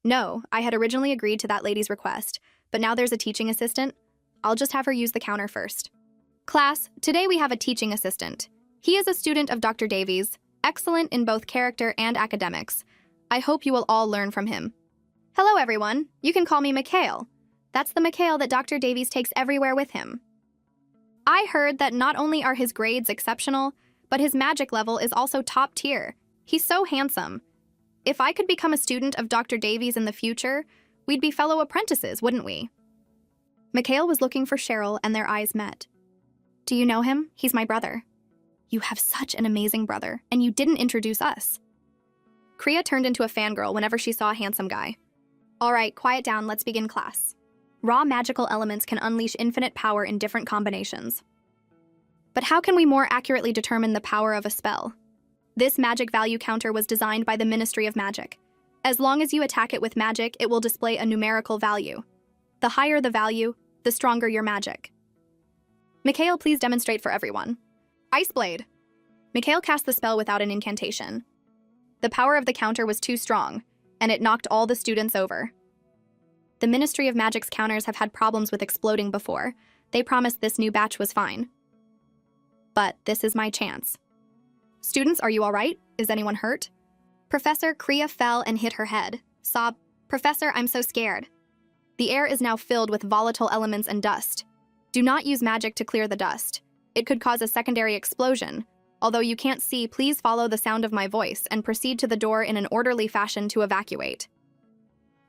S1: No, I had originally agreed to that lady's request, but now there's a teaching assistant. I'll just have her use the counter first. Class, today we have a teaching assistant. He is a student of Dr. Davies, excellent in both character and academics. I hope you will all learn from him. Hello, everyone. You can call me Mikhail. That's the Mikhail that Dr. Davies takes everywhere with him. I heard that not only are his grades exceptional, but his magic level is also top tier. He's so handsome. If I could become a student of Dr. Davies in the future, we'd be fellow apprentices, wouldn't we? Mikhail was looking for Cheryl, and their eyes met. Do you know him? He's my brother. You have such an amazing brother, and you didn't introduce us. Kreia turned into a fangirl whenever she saw a handsome guy. All right, quiet down, let's begin class. Raw magical elements can unleash infinite power in different combinations. But how can we more accurately determine the power of a spell? This magic value counter was designed by the Ministry of Magic. As long as you attack it with magic, it will display a numerical value. The higher the value, the stronger your magic. Mikhail, please demonstrate for everyone. Ice Blade. Mikhail cast the spell without an incantation. The power of the counter was too strong, and it knocked all the students over. The Ministry of Magic's counters have had problems with exploding before. They promised this new batch was fine. But this is my chance. Students, are you all right? Is anyone hurt? Professor Kriya fell and hit her head. Sob, Professor, I'm so scared. The air is now filled with volatile elements and dust. Do not use magic to clear the dust. It could cause a secondary explosion. Although you can't see, please follow the sound of my voice and proceed to the door in an orderly fashion to evacuate.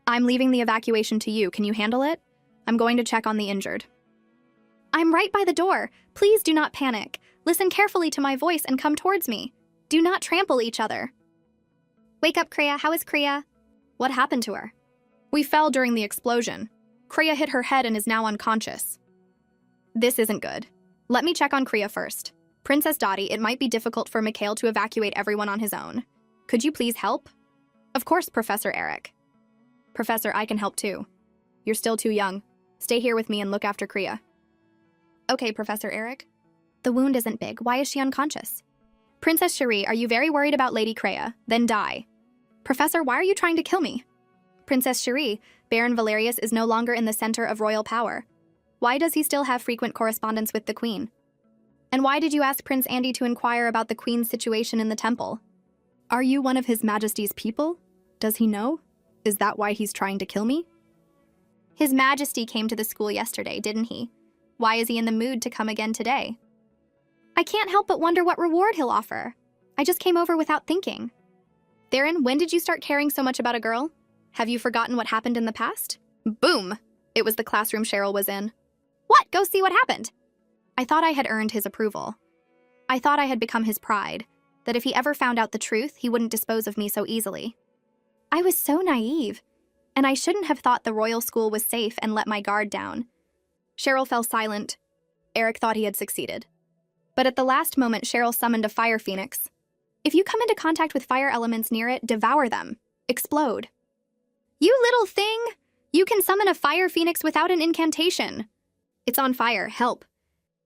S1: I'm leaving the evacuation to you. Can you handle it? I'm going to check on the injured. I'm right by the door. Please do not panic. Listen carefully to my voice and come towards me. Do not trample each other. Wake up, Kriya. How is Kriya? What happened to her? We fell during the explosion. Kriya hit her head and is now unconscious. This isn't good. Let me check on Kriya first. Princess Dottie, it might be difficult for Mikhail to evacuate everyone on his own. Could you please help? Of course, Professor Eric. Professor, I can help too. You're still too young. Stay here with me and look after Kriya. Okay, Professor Eric. The wound isn't big. Why is she unconscious? Princess Cherie, are you very worried about Lady Kriya? Then die. Professor, why are you trying to kill me? Princess Cherie, Baron Valerius is no longer in the center of royal power. Why does he still have frequent correspondence with the Queen? And why did you ask Prince Andy to inquire about the Queen's situation in the temple? Are you one of His Majesty's people? Does he know? Is that why he's trying to kill me? His Majesty came to the school yesterday, didn't he? Why is he in the mood to come again today? I can't help but wonder what reward he'll offer. I just came over without thinking. Theron, when did you start caring so much about a girl? Have you forgotten what happened in the past? Boom! It was the classroom Cheryl was in. What? Go see what happened. I thought I had earned his approval. I thought I had become his pride, that if he ever found out the truth, he wouldn't dispose of me so easily. I was so naive, and I shouldn't have thought the royal school was safe and let my guard down. Cheryl fell silent. Eric thought he had succeeded. But at the last moment, Cheryl summoned a fire phoenix. If you come into contact with fire elements near it, devour them. Explode. You little thing! You can summon a fire phoenix without an incantation. It's on fire. Help.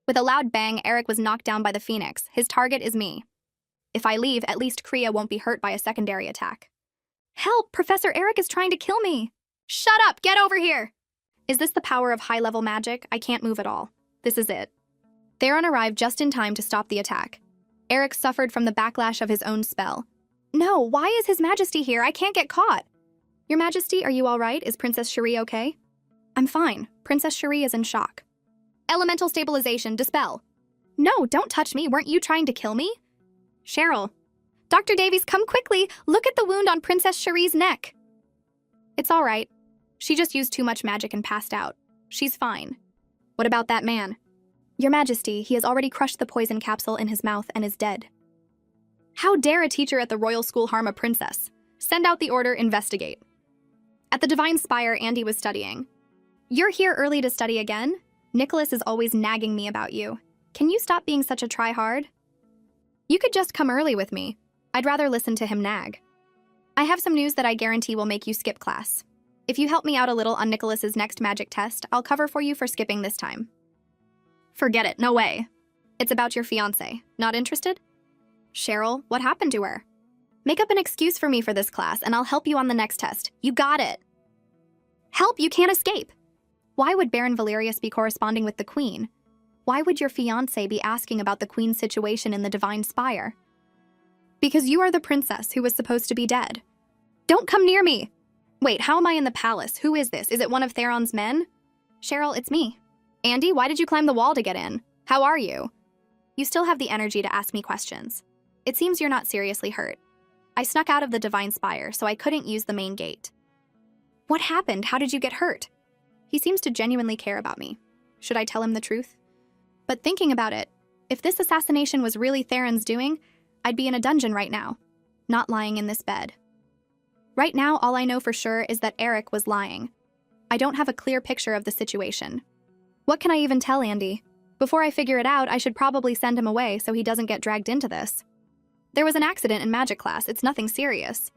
S1: With a loud bang, Eric was knocked down by the phoenix. His target is me. If I leave, at least Kriya won't be hurt by a secondary attack. Help! Professor Eric is trying to kill me! Shut up! Get over here! Is this the power of high-level magic? I can't move at all. This is it. Theron arrived just in time to stop the attack. Eric suffered from the backlash of his own spell. No, why is His Majesty here? I can't get caught. Your Majesty, are you all right? Is Princess Cherie okay? I'm fine. Princess Cherie is in shock. Elemental stabilization, dispel. No, don't touch me. Weren't you trying to kill me? Cheryl. Dr. Davies, come quickly. Look at the wound on Princess Cherie's neck. It's all right. She just used too much magic and passed out. She's fine. What about that man? Your Majesty, he has already crushed the poison capsule in his mouth and is dead. How dare a teacher at the royal school harm a princess? Send out the order, investigate. At the Divine Spire, Andy was studying. You're here early to study again? Nicholas is always nagging me about you. Can you stop being such a try-hard? You could just come early with me. I'd rather listen to him nag. I have some news that I guarantee will make you skip class. If you help me out a little on Nicholas's next magic test, I'll cover for you for skipping this time. Forget it, no way. It's about your fiancé. Not interested? Cheryl, what happened to her? Make up an excuse for me for this class, and I'll help you on the next test. You got it. Help, you can't escape. Why would Baron Valerius be corresponding with the Queen? Why would your fiancé be asking about the Queen's situation in the Divine Spire? Because you are the princess who was supposed to be dead. Don't come near me! Wait, how am I in the palace? Who is this? Is it one of Theron's men? Cheryl, it's me. Andy, why did you climb the wall to get in? How are you? You still have the energy to ask me questions. It seems you're not seriously hurt. I snuck out of the Divine Spire, so I couldn't use the main gate. What happened? How did you get hurt? He seems to genuinely care about me. Should I tell him the truth? But thinking about it, if this assassination was really Theron's doing, I'd be in a dungeon right now, not lying in this bed. Right now, all I know for sure is that Eric was lying. I don't have a clear picture of the situation. What can I even tell Andy? Before I figure it out, I should probably send him away so he doesn't get dragged into this. There was an accident in magic class. It's nothing serious.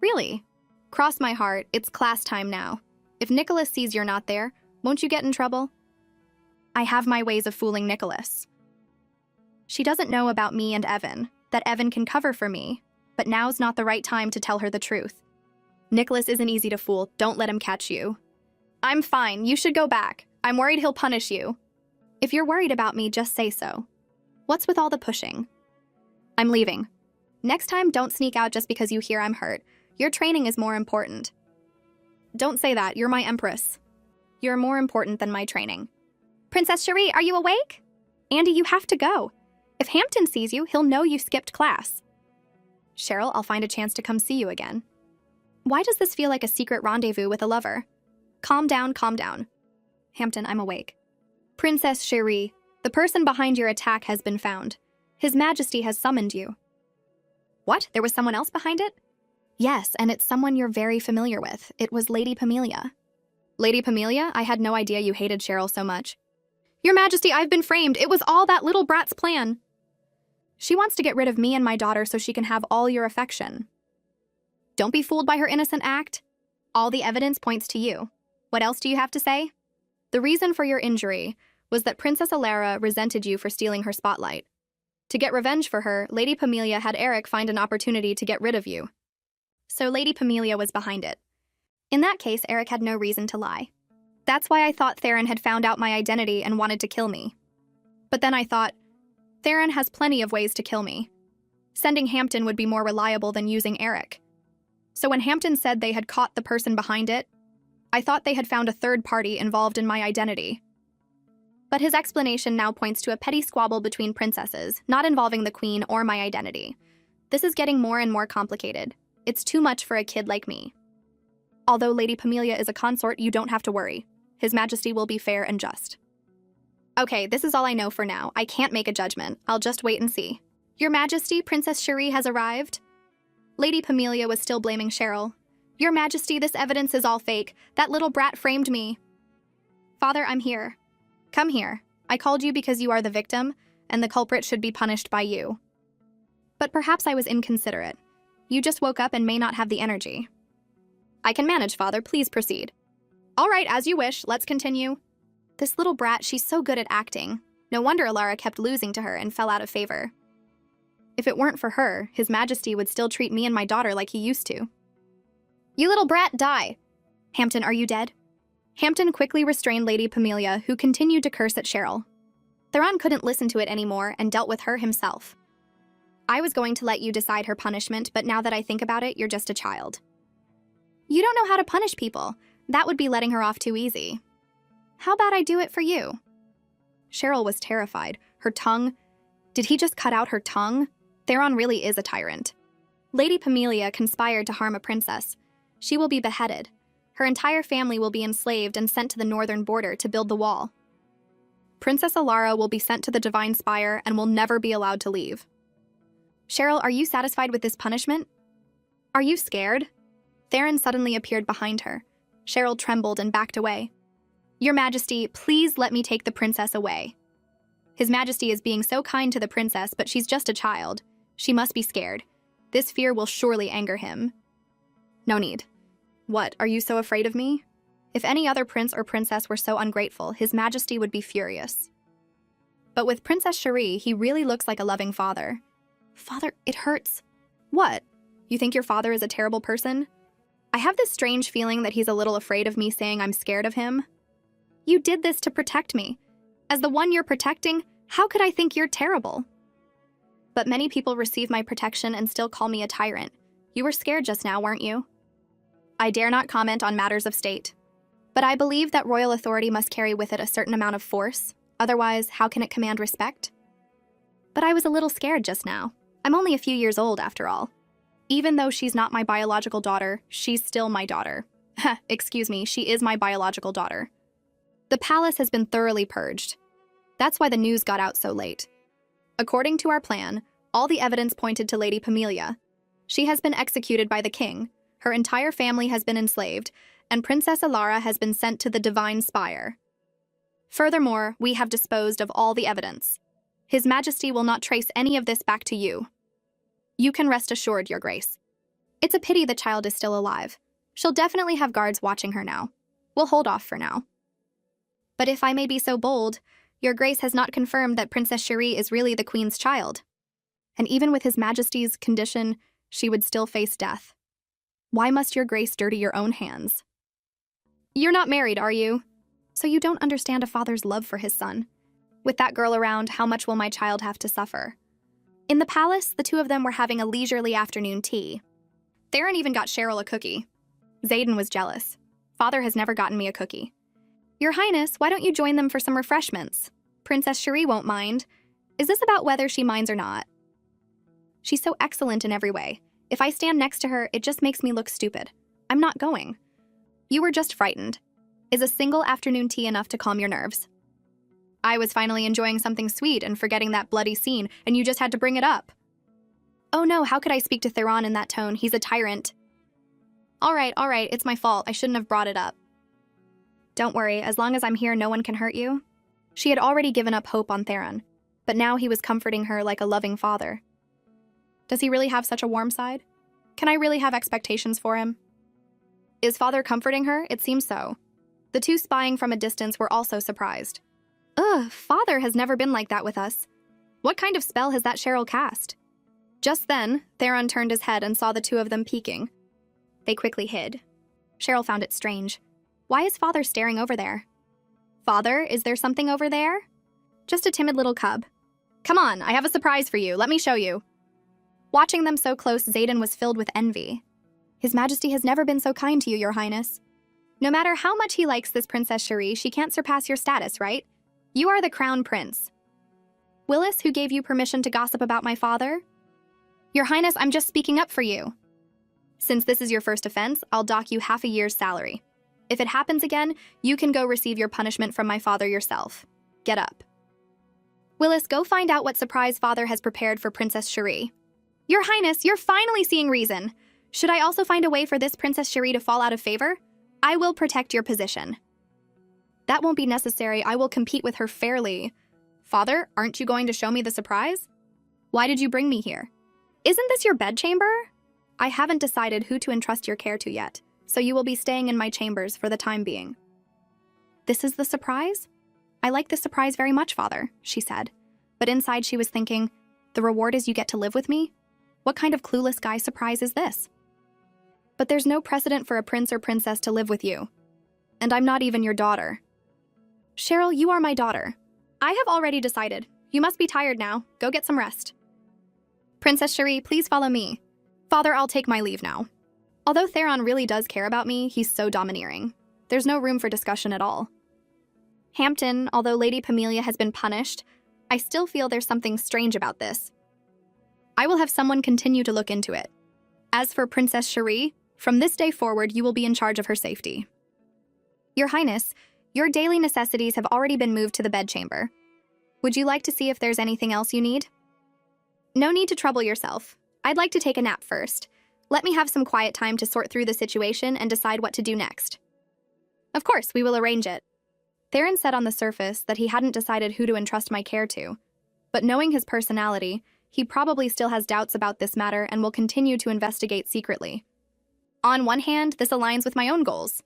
S1: Really? Cross my heart, it's class time now. If Nicholas sees you're not there, won't you get in trouble? I have my ways of fooling Nicholas. She doesn't know about me and Evan, that Evan can cover for me, but now's not the right time to tell her the truth. Nicholas isn't easy to fool, don't let him catch you. I'm fine. You should go back. I'm worried he'll punish you. If you're worried about me, just say so. What's with all the pushing? I'm leaving. Next time, don't sneak out just because you hear I'm hurt. Your training is more important. Don't say that. You're my empress. You're more important than my training. Princess Cherie, are you awake? Andy, you have to go. If Hampton sees you, he'll know you skipped class. Cheryl, I'll find a chance to come see you again. Why does this feel like a secret rendezvous with a lover? Calm down, calm down. Hampton, I'm awake. Princess Cherie, the person behind your attack has been found. His Majesty has summoned you. What? There was someone else behind it? Yes, and it's someone you're very familiar with. It was Lady Pamelia. Lady Pamelia? I had no idea you hated Cheryl so much. Your Majesty, I've been framed. It was all that little brat's plan. She wants to get rid of me and my daughter so she can have all your affection. Don't be fooled by her innocent act. All the evidence points to you. What else do you have to say? The reason for your injury was that Princess Alara resented you for stealing her spotlight. To get revenge for her, Lady Pamelia had Eric find an opportunity to get rid of you. So Lady Pamelia was behind it. In that case, Eric had no reason to lie. That's why I thought Theron had found out my identity and wanted to kill me. But then I thought, Theron has plenty of ways to kill me. Sending Hampton would be more reliable than using Eric. So when Hampton said they had caught the person behind it, I thought they had found a third party involved in my identity. But his explanation now points to a petty squabble between princesses, not involving the queen or my identity. This is getting more and more complicated. It's too much for a kid like me. Although Lady Pamelia is a consort, you don't have to worry. His Majesty will be fair and just. Okay, this is all I know for now. I can't make a judgment. I'll just wait and see. Your Majesty, Princess Cherie has arrived. Lady Pamelia was still blaming Cheryl. Your Majesty, this evidence is all fake. That little brat framed me. Father, I'm here. Come here. I called you because you are the victim, and the culprit should be punished by you. But perhaps I was inconsiderate. You just woke up and may not have the energy. I can manage, Father. Please proceed. All right, as you wish. Let's continue. This little brat, she's so good at acting. No wonder Alara kept losing to her and fell out of favor. If it weren't for her, His Majesty would still treat me and my daughter like he used to. You little brat, die! Hampton, are you dead? Hampton quickly restrained Lady Pamelia, who continued to curse at Cheryl. Theron couldn't listen to it anymore and dealt with her himself. I was going to let you decide her punishment, but now that I think about it, you're just a child. You don't know how to punish people. That would be letting her off too easy. How about I do it for you? Cheryl was terrified. Her tongue... Did he just cut out her tongue? Theron really is a tyrant. Lady Pamelia conspired to harm a princess. She will be beheaded. Her entire family will be enslaved and sent to the northern border to build the wall. Princess Alara will be sent to the Divine Spire and will never be allowed to leave. Cheryl, are you satisfied with this punishment? Are you scared? Theron suddenly appeared behind her. Cheryl trembled and backed away. Your Majesty, please let me take the princess away. His Majesty is being so kind to the princess, but she's just a child. She must be scared. This fear will surely anger him. No need. What, are you so afraid of me? If any other prince or princess were so ungrateful, His Majesty would be furious. But with Princess Cherie, he really looks like a loving father. Father, it hurts. What? You think your father is a terrible person? I have this strange feeling that he's a little afraid of me saying I'm scared of him. You did this to protect me. As the one you're protecting, how could I think you're terrible? But many people receive my protection and still call me a tyrant. You were scared just now, weren't you? I dare not comment on matters of state. But I believe that royal authority must carry with it a certain amount of force. Otherwise, how can it command respect? But I was a little scared just now. I'm only a few years old, after all. Even though she's not my biological daughter, she's still my daughter. Excuse me, she is my biological daughter. The palace has been thoroughly purged. That's why the news got out so late. According to our plan, all the evidence pointed to Lady Pamelia. She has been executed by the king, her entire family has been enslaved, and Princess Alara has been sent to the Divine Spire. Furthermore, we have disposed of all the evidence. His Majesty will not trace any of this back to you. You can rest assured, Your Grace. It's a pity the child is still alive. She'll definitely have guards watching her now. We'll hold off for now. But if I may be so bold, Your Grace has not confirmed that Princess Cherie is really the Queen's child. And even with His Majesty's condition, she would still face death. Why must Your Grace dirty your own hands? You're not married, are you? So you don't understand a father's love for his son. With that girl around, how much will my child have to suffer? In the palace, the two of them were having a leisurely afternoon tea. Theron even got Cheryl a cookie. Xaden was jealous. Father has never gotten me a cookie. Your Highness, why don't you join them for some refreshments? Princess Cherie won't mind. Is this about whether she minds or not? She's so excellent in every way. If I stand next to her, it just makes me look stupid. I'm not going. You were just frightened. Is a single afternoon tea enough to calm your nerves? I was finally enjoying something sweet and forgetting that bloody scene, and you just had to bring it up. Oh no, how could I speak to Theron in that tone? He's a tyrant. All right, it's my fault. I shouldn't have brought it up. Don't worry, as long as I'm here, no one can hurt you. She had already given up hope on Theron, but now he was comforting her like a loving father. Does he really have such a warm side? Can I really have expectations for him? Is Father comforting her? It seems so. The two spying from a distance were also surprised. Ugh, Father has never been like that with us. What kind of spell has that Cheryl cast? Just then, Theron turned his head and saw the two of them peeking. They quickly hid. Cheryl found it strange. Why is Father staring over there? Father, is there something over there? Just a timid little cub. Come on, I have a surprise for you. Let me show you. Watching them so close, Xaden was filled with envy. His Majesty has never been so kind to you, Your Highness. No matter how much he likes this Princess Cherie, she can't surpass your status, right? You are the Crown Prince. Willis, who gave you permission to gossip about my father? Your Highness, I'm just speaking up for you. Since this is your first offense, I'll dock you half a year's salary. If it happens again, you can go receive your punishment from my father yourself. Get up. Willis, go find out what surprise Father has prepared for Princess Cherie. Your Highness, you're finally seeing reason. Should I also find a way for this Princess Cherie to fall out of favor? I will protect your position. That won't be necessary. I will compete with her fairly. Father, aren't you going to show me the surprise? Why did you bring me here? Isn't this your bedchamber? I haven't decided who to entrust your care to yet, so you will be staying in my chambers for the time being. This is the surprise? I like this surprise very much, Father, she said. But inside she was thinking, the reward is you get to live with me? What kind of clueless guy surprise is this? But there's no precedent for a prince or princess to live with you. And I'm not even your daughter. Cheryl, you are my daughter. I have already decided. You must be tired now. Go get some rest. Princess Cherie, please follow me. Father, I'll take my leave now. Although Theron really does care about me, he's so domineering. There's no room for discussion at all. Hampton, although Lady Pamelia has been punished, I still feel there's something strange about this. I will have someone continue to look into it. As for Princess Cherie, from this day forward, you will be in charge of her safety. Your Highness, your daily necessities have already been moved to the bedchamber. Would you like to see if there's anything else you need? No need to trouble yourself. I'd like to take a nap first. Let me have some quiet time to sort through the situation and decide what to do next. Of course, we will arrange it. Theron said on the surface that he hadn't decided who to entrust my care to, but knowing his personality, he probably still has doubts about this matter and will continue to investigate secretly. On one hand, this aligns with my own goals.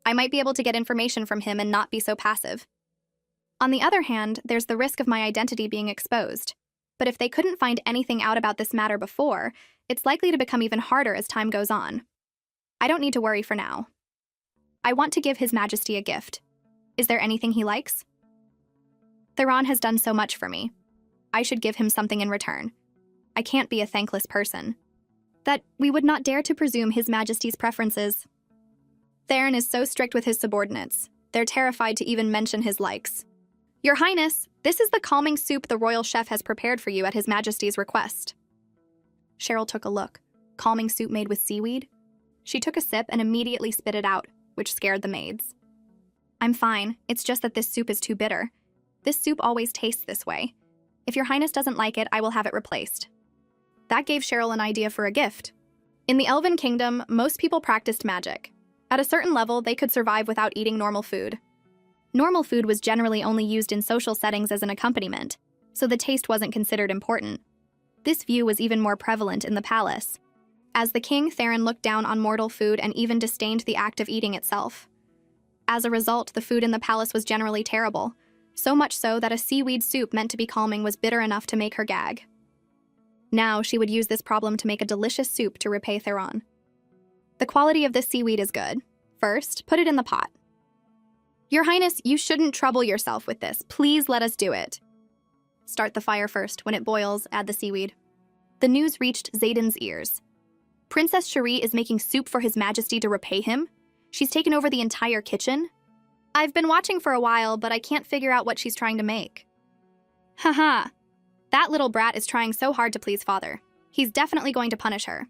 S1: I might be able to get information from him and not be so passive. On the other hand, there's the risk of my identity being exposed. But if they couldn't find anything out about this matter before, it's likely to become even harder as time goes on. I don't need to worry for now. I want to give His Majesty a gift. Is there anything he likes? Theron has done so much for me. I should give him something in return. I can't be a thankless person. That we would not dare to presume His Majesty's preferences. Theron is so strict with his subordinates. They're terrified to even mention his likes. Your Highness, this is the calming soup the royal chef has prepared for you at His Majesty's request. Cheryl took a look. Calming soup made with seaweed? She took a sip and immediately spit it out, which scared the maids. I'm fine. It's just that this soup is too bitter. This soup always tastes this way. If Your Highness doesn't like it, I will have it replaced. That gave Cheryl an idea for a gift. In the Elven Kingdom, most people practiced magic. At a certain level, they could survive without eating normal food. Normal food was generally only used in social settings as an accompaniment, so the taste wasn't considered important. This view was even more prevalent in the palace. As the king, Theron looked down on mortal food and even disdained the act of eating itself. As a result, the food in the palace was generally terrible, so much so that a seaweed soup meant to be calming was bitter enough to make her gag. Now, she would use this problem to make a delicious soup to repay Theron. The quality of this seaweed is good. First, put it in the pot. Your Highness, you shouldn't trouble yourself with this. Please let us do it. Start the fire first. When it boils, add the seaweed. The news reached Zayden's ears. Princess Cherie is making soup for His Majesty to repay him? She's taken over the entire kitchen? I've been watching for a while, but I can't figure out what she's trying to make. Haha. That little brat is trying so hard to please father. He's definitely going to punish her.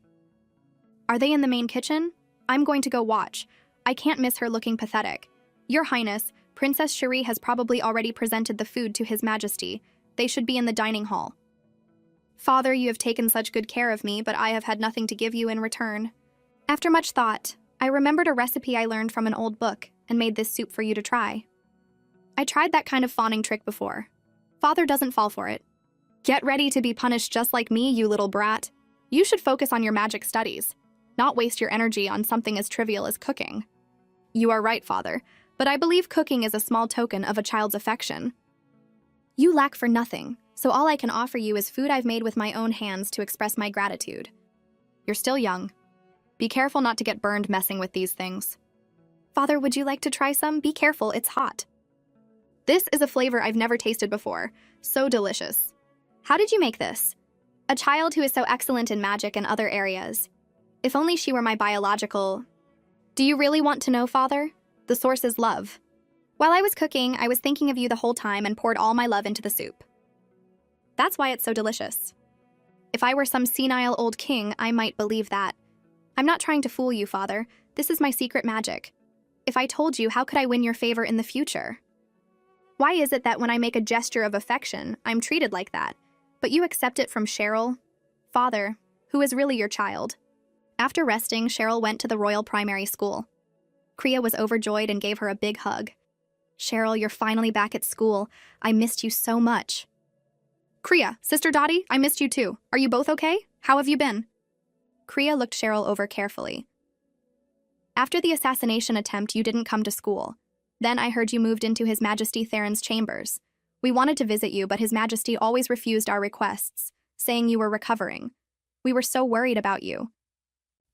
S1: Are they in the main kitchen? I'm going to go watch. I can't miss her looking pathetic. Your Highness, Princess Cherie has probably already presented the food to His Majesty. They should be in the dining hall. Father, you have taken such good care of me, but I have had nothing to give you in return. After much thought, I remembered a recipe I learned from an old book and made this soup for you to try. I tried that kind of fawning trick before. Father doesn't fall for it. Get ready to be punished just like me, you little brat. You should focus on your magic studies, not waste your energy on something as trivial as cooking. You are right, Father, but I believe cooking is a small token of a child's affection. You lack for nothing, so all I can offer you is food I've made with my own hands to express my gratitude. You're still young. Be careful not to get burned messing with these things. Father, would you like to try some? Be careful, it's hot. This is a flavor I've never tasted before. So delicious. How did you make this? A child who is so excellent in magic and other areas. If only she were my biological... Do you really want to know, Father? The source is love. While I was cooking, I was thinking of you the whole time and poured all my love into the soup. That's why it's so delicious. If I were some senile old king, I might believe that. I'm not trying to fool you, Father. This is my secret magic. If I told you, how could I win your favor in the future? Why is it that when I make a gesture of affection, I'm treated like that, but you accept it from Cheryl, Father, who is really your child? After resting, Cheryl went to the Royal Primary School. Kriya was overjoyed and gave her a big hug. Cheryl, you're finally back at school. I missed you so much. Kriya, Sister Dottie, I missed you too. Are you both okay? How have you been? Kriya looked Cheryl over carefully. After the assassination attempt, you didn't come to school. Then I heard you moved into His Majesty Theron's chambers. We wanted to visit you, but His Majesty always refused our requests, saying you were recovering. We were so worried about you.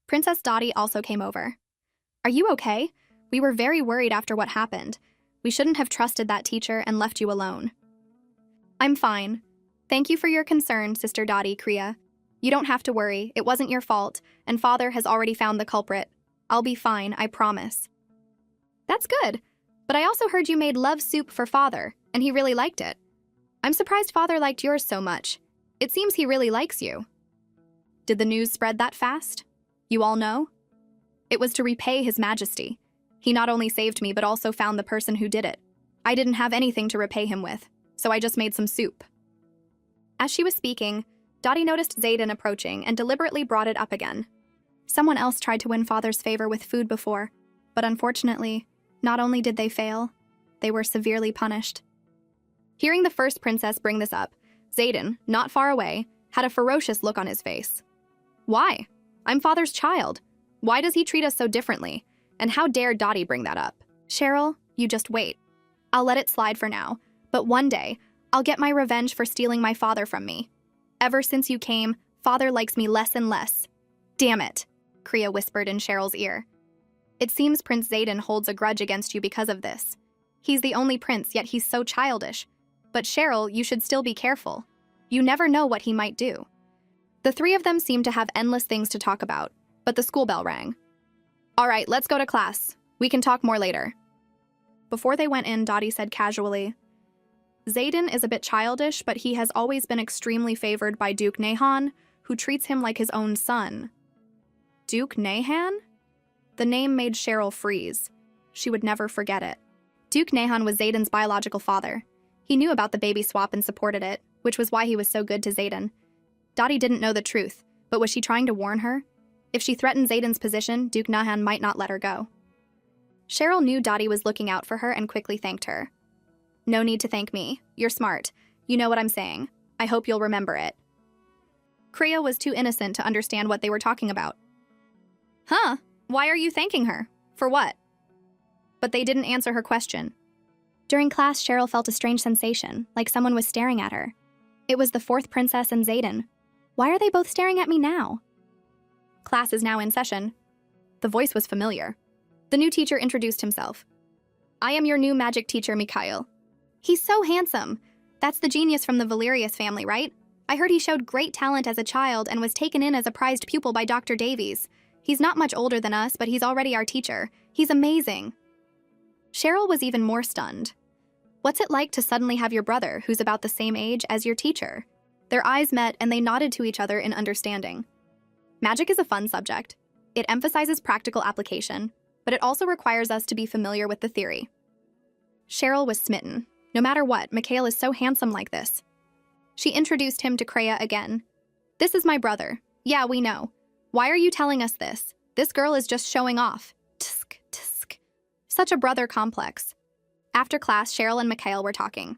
S1: Princess Dottie also came over. Are you okay? We were very worried after what happened. We shouldn't have trusted that teacher and left you alone. I'm fine. Thank you for your concern, Sister Dottie, Kriya. You don't have to worry. It wasn't your fault, and Father has already found the culprit. I'll be fine, I promise. That's good. But I also heard you made love soup for Father, and he really liked it. I'm surprised Father liked yours so much. It seems he really likes you. Did the news spread that fast? You all know? It was to repay His Majesty. He not only saved me, but also found the person who did it. I didn't have anything to repay him with, so I just made some soup. As she was speaking, Dottie noticed Zayden approaching and deliberately brought it up again. Someone else tried to win Father's favor with food before, but unfortunately, not only did they fail, they were severely punished. Hearing the first princess bring this up, Zayden, not far away, had a ferocious look on his face. Why? I'm Father's child. Why does he treat us so differently? And how dare Dottie bring that up? Cheryl, you just wait. I'll let it slide for now, but one day, I'll get my revenge for stealing my father from me. Ever since you came, Father likes me less and less. Damn it, Kriya whispered in Cheryl's ear. It seems Prince Zayden holds a grudge against you because of this. He's the only prince, yet he's so childish. But Cheryl, you should still be careful. You never know what he might do. The three of them seemed to have endless things to talk about, but the school bell rang. All right, let's go to class. We can talk more later. Before they went in, Dottie said casually, Zayden is a bit childish, but he has always been extremely favored by Duke Nahan, who treats him like his own son. Duke Nahan? The name made Cheryl freeze. She would never forget it. Duke Nahan was Zayden's biological father. He knew about the baby swap and supported it, which was why he was so good to Zayden. Dottie didn't know the truth, but was she trying to warn her? If she threatened Zayden's position, Duke Nahan might not let her go. Cheryl knew Dottie was looking out for her and quickly thanked her. No need to thank me. You're smart. You know what I'm saying. I hope you'll remember it. Kriya was too innocent to understand what they were talking about. Huh? Why are you thanking her? For what? But they didn't answer her question. During class, Cheryl felt a strange sensation, like someone was staring at her. It was the fourth princess and Zayden. Why are they both staring at me now? Class is now in session. The voice was familiar. The new teacher introduced himself. I am your new magic teacher, Mikhail. He's so handsome. That's the genius from the Valerius family, right? I heard he showed great talent as a child and was taken in as a prized pupil by Dr. Davies. He's not much older than us, but he's already our teacher. He's amazing. Cheryl was even more stunned. What's it like to suddenly have your brother, who's about the same age, as your teacher? Their eyes met and they nodded to each other in understanding. Magic is a fun subject. It emphasizes practical application, but it also requires us to be familiar with the theory. Cheryl was smitten. No matter what, Mikhail is so handsome like this. She introduced him to Kreia again. This is my brother. Yeah, we know. Why are you telling us this? This girl is just showing off. Tsk, tsk. Such a brother complex. After class, Cheryl and Mikhail were talking.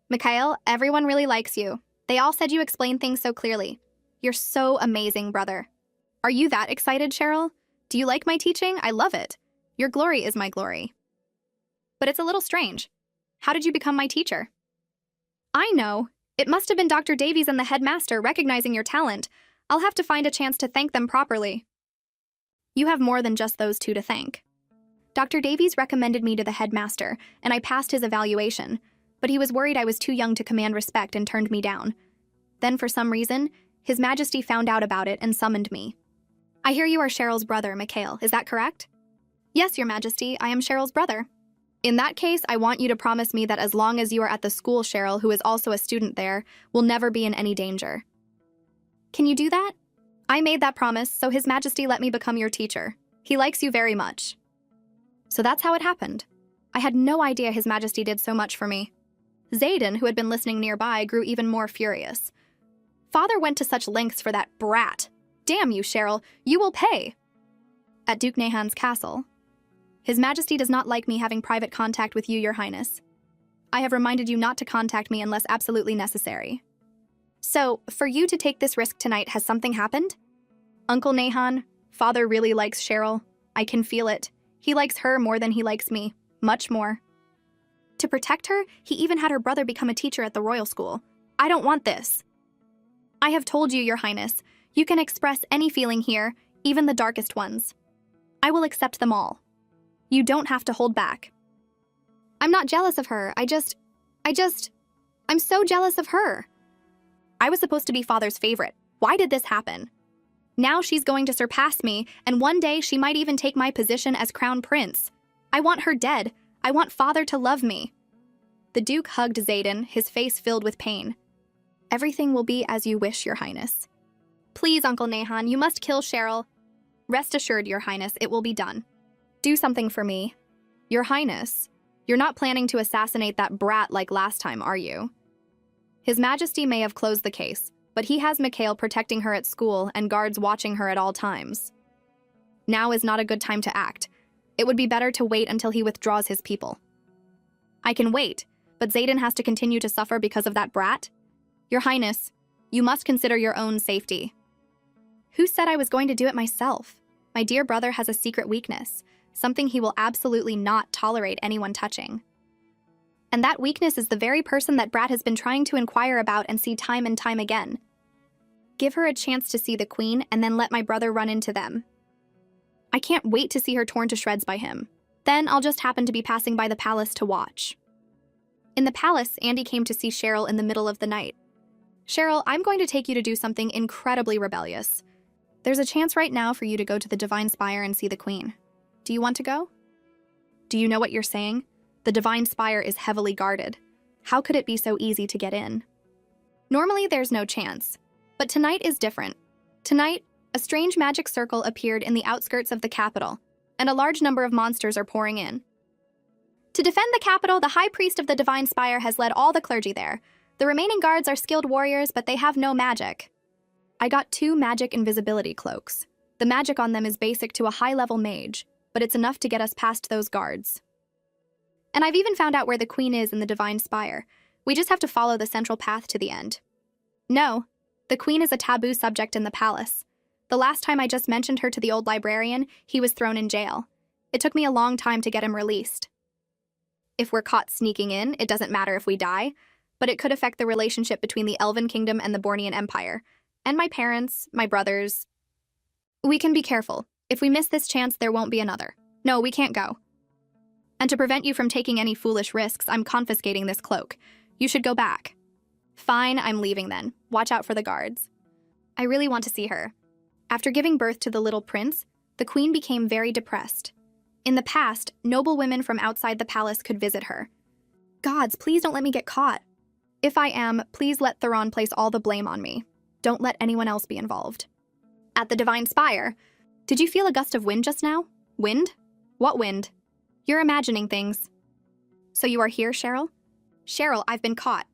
S1: Mikhail, everyone really likes you. They all said you explain things so clearly. You're so amazing, brother. Are you that excited, Cheryl? Do you like my teaching? I love it. Your glory is my glory. But it's a little strange. How did you become my teacher? I know. It must have been Dr. Davies and the headmaster recognizing your talent. I'll have to find a chance to thank them properly. You have more than just those two to thank. Dr. Davies recommended me to the headmaster, and I passed his evaluation, but he was worried I was too young to command respect and turned me down. Then, for some reason, His Majesty found out about it and summoned me. I hear you are Cheryl's brother, Mikhail. Is that correct? Yes, Your Majesty, I am Cheryl's brother. In that case, I want you to promise me that as long as you are at the school, Cheryl, who is also a student there, will never be in any danger. Can you do that? I made that promise, so His Majesty let me become your teacher. He likes you very much. So that's how it happened. I had no idea His Majesty did so much for me. Zayden, who had been listening nearby, grew even more furious. Father went to such lengths for that brat. Damn you, Cheryl, you will pay. At Duke Nehan's castle. His Majesty does not like me having private contact with you, Your Highness. I have reminded you not to contact me unless absolutely necessary. So, for you to take this risk tonight, has something happened? Uncle Nehan, Father really likes Cheryl. I can feel it. He likes her more than he likes me. Much more. To protect her, he even had her brother become a teacher at the royal school. I don't want this. I have told you, Your Highness, you can express any feeling here, even the darkest ones. I will accept them all. You don't have to hold back. I'm not jealous of her. I'm so jealous of her. I was supposed to be Father's favorite. Why did this happen? Now she's going to surpass me, and one day she might even take my position as crown prince. I want her dead. I want Father to love me. The Duke hugged Zayden, his face filled with pain. Everything will be as you wish, Your Highness. Please, Uncle Nehan, you must kill Cheryl. Rest assured, Your Highness, it will be done. Do something for me. Your Highness, you're not planning to assassinate that brat like last time, are you? His Majesty may have closed the case, but he has Mikhail protecting her at school and guards watching her at all times. Now is not a good time to act. It would be better to wait until he withdraws his people. I can wait, but Zayden has to continue to suffer because of that brat? Your Highness, you must consider your own safety. Who said I was going to do it myself? My dear brother has a secret weakness, something he will absolutely not tolerate anyone touching. And that weakness is the very person that Brat has been trying to inquire about and see time and time again. Give her a chance to see the Queen, and then let my brother run into them. I can't wait to see her torn to shreds by him. Then I'll just happen to be passing by the palace to watch. In the palace, Andy came to see Cheryl in the middle of the night. Cheryl, I'm going to take you to do something incredibly rebellious. There's a chance right now for you to go to the Divine Spire and see the Queen. Do you want to go? Do you know what you're saying? The Divine Spire is heavily guarded. How could it be so easy to get in? Normally, there's no chance. But tonight is different. Tonight, a strange magic circle appeared in the outskirts of the capital, and a large number of monsters are pouring in. To defend the capital, the High Priest of the Divine Spire has led all the clergy there. The remaining guards are skilled warriors, but they have no magic. I got 2 magic invisibility cloaks. The magic on them is basic to a high-level mage, but it's enough to get us past those guards. And I've even found out where the Queen is in the Divine Spire. We just have to follow the central path to the end. No, the Queen is a taboo subject in the palace. The last time I just mentioned her to the old librarian, he was thrown in jail. It took me a long time to get him released. If we're caught sneaking in, it doesn't matter if we die, but it could affect the relationship between the Elven Kingdom and the Bornean Empire, and my parents, my brothers. We can be careful. If we miss this chance, there won't be another. No, we can't go. And to prevent you from taking any foolish risks, I'm confiscating this cloak. You should go back. Fine, I'm leaving then. Watch out for the guards. I really want to see her. After giving birth to the little prince, the queen became very depressed. In the past, noble women from outside the palace could visit her. Gods, please don't let me get caught. If I am, please let Theron place all the blame on me. Don't let anyone else be involved. At the Divine Spire, did you feel a gust of wind just now? Wind? What wind? You're imagining things. So you are here, Cheryl? Cheryl, I've been caught.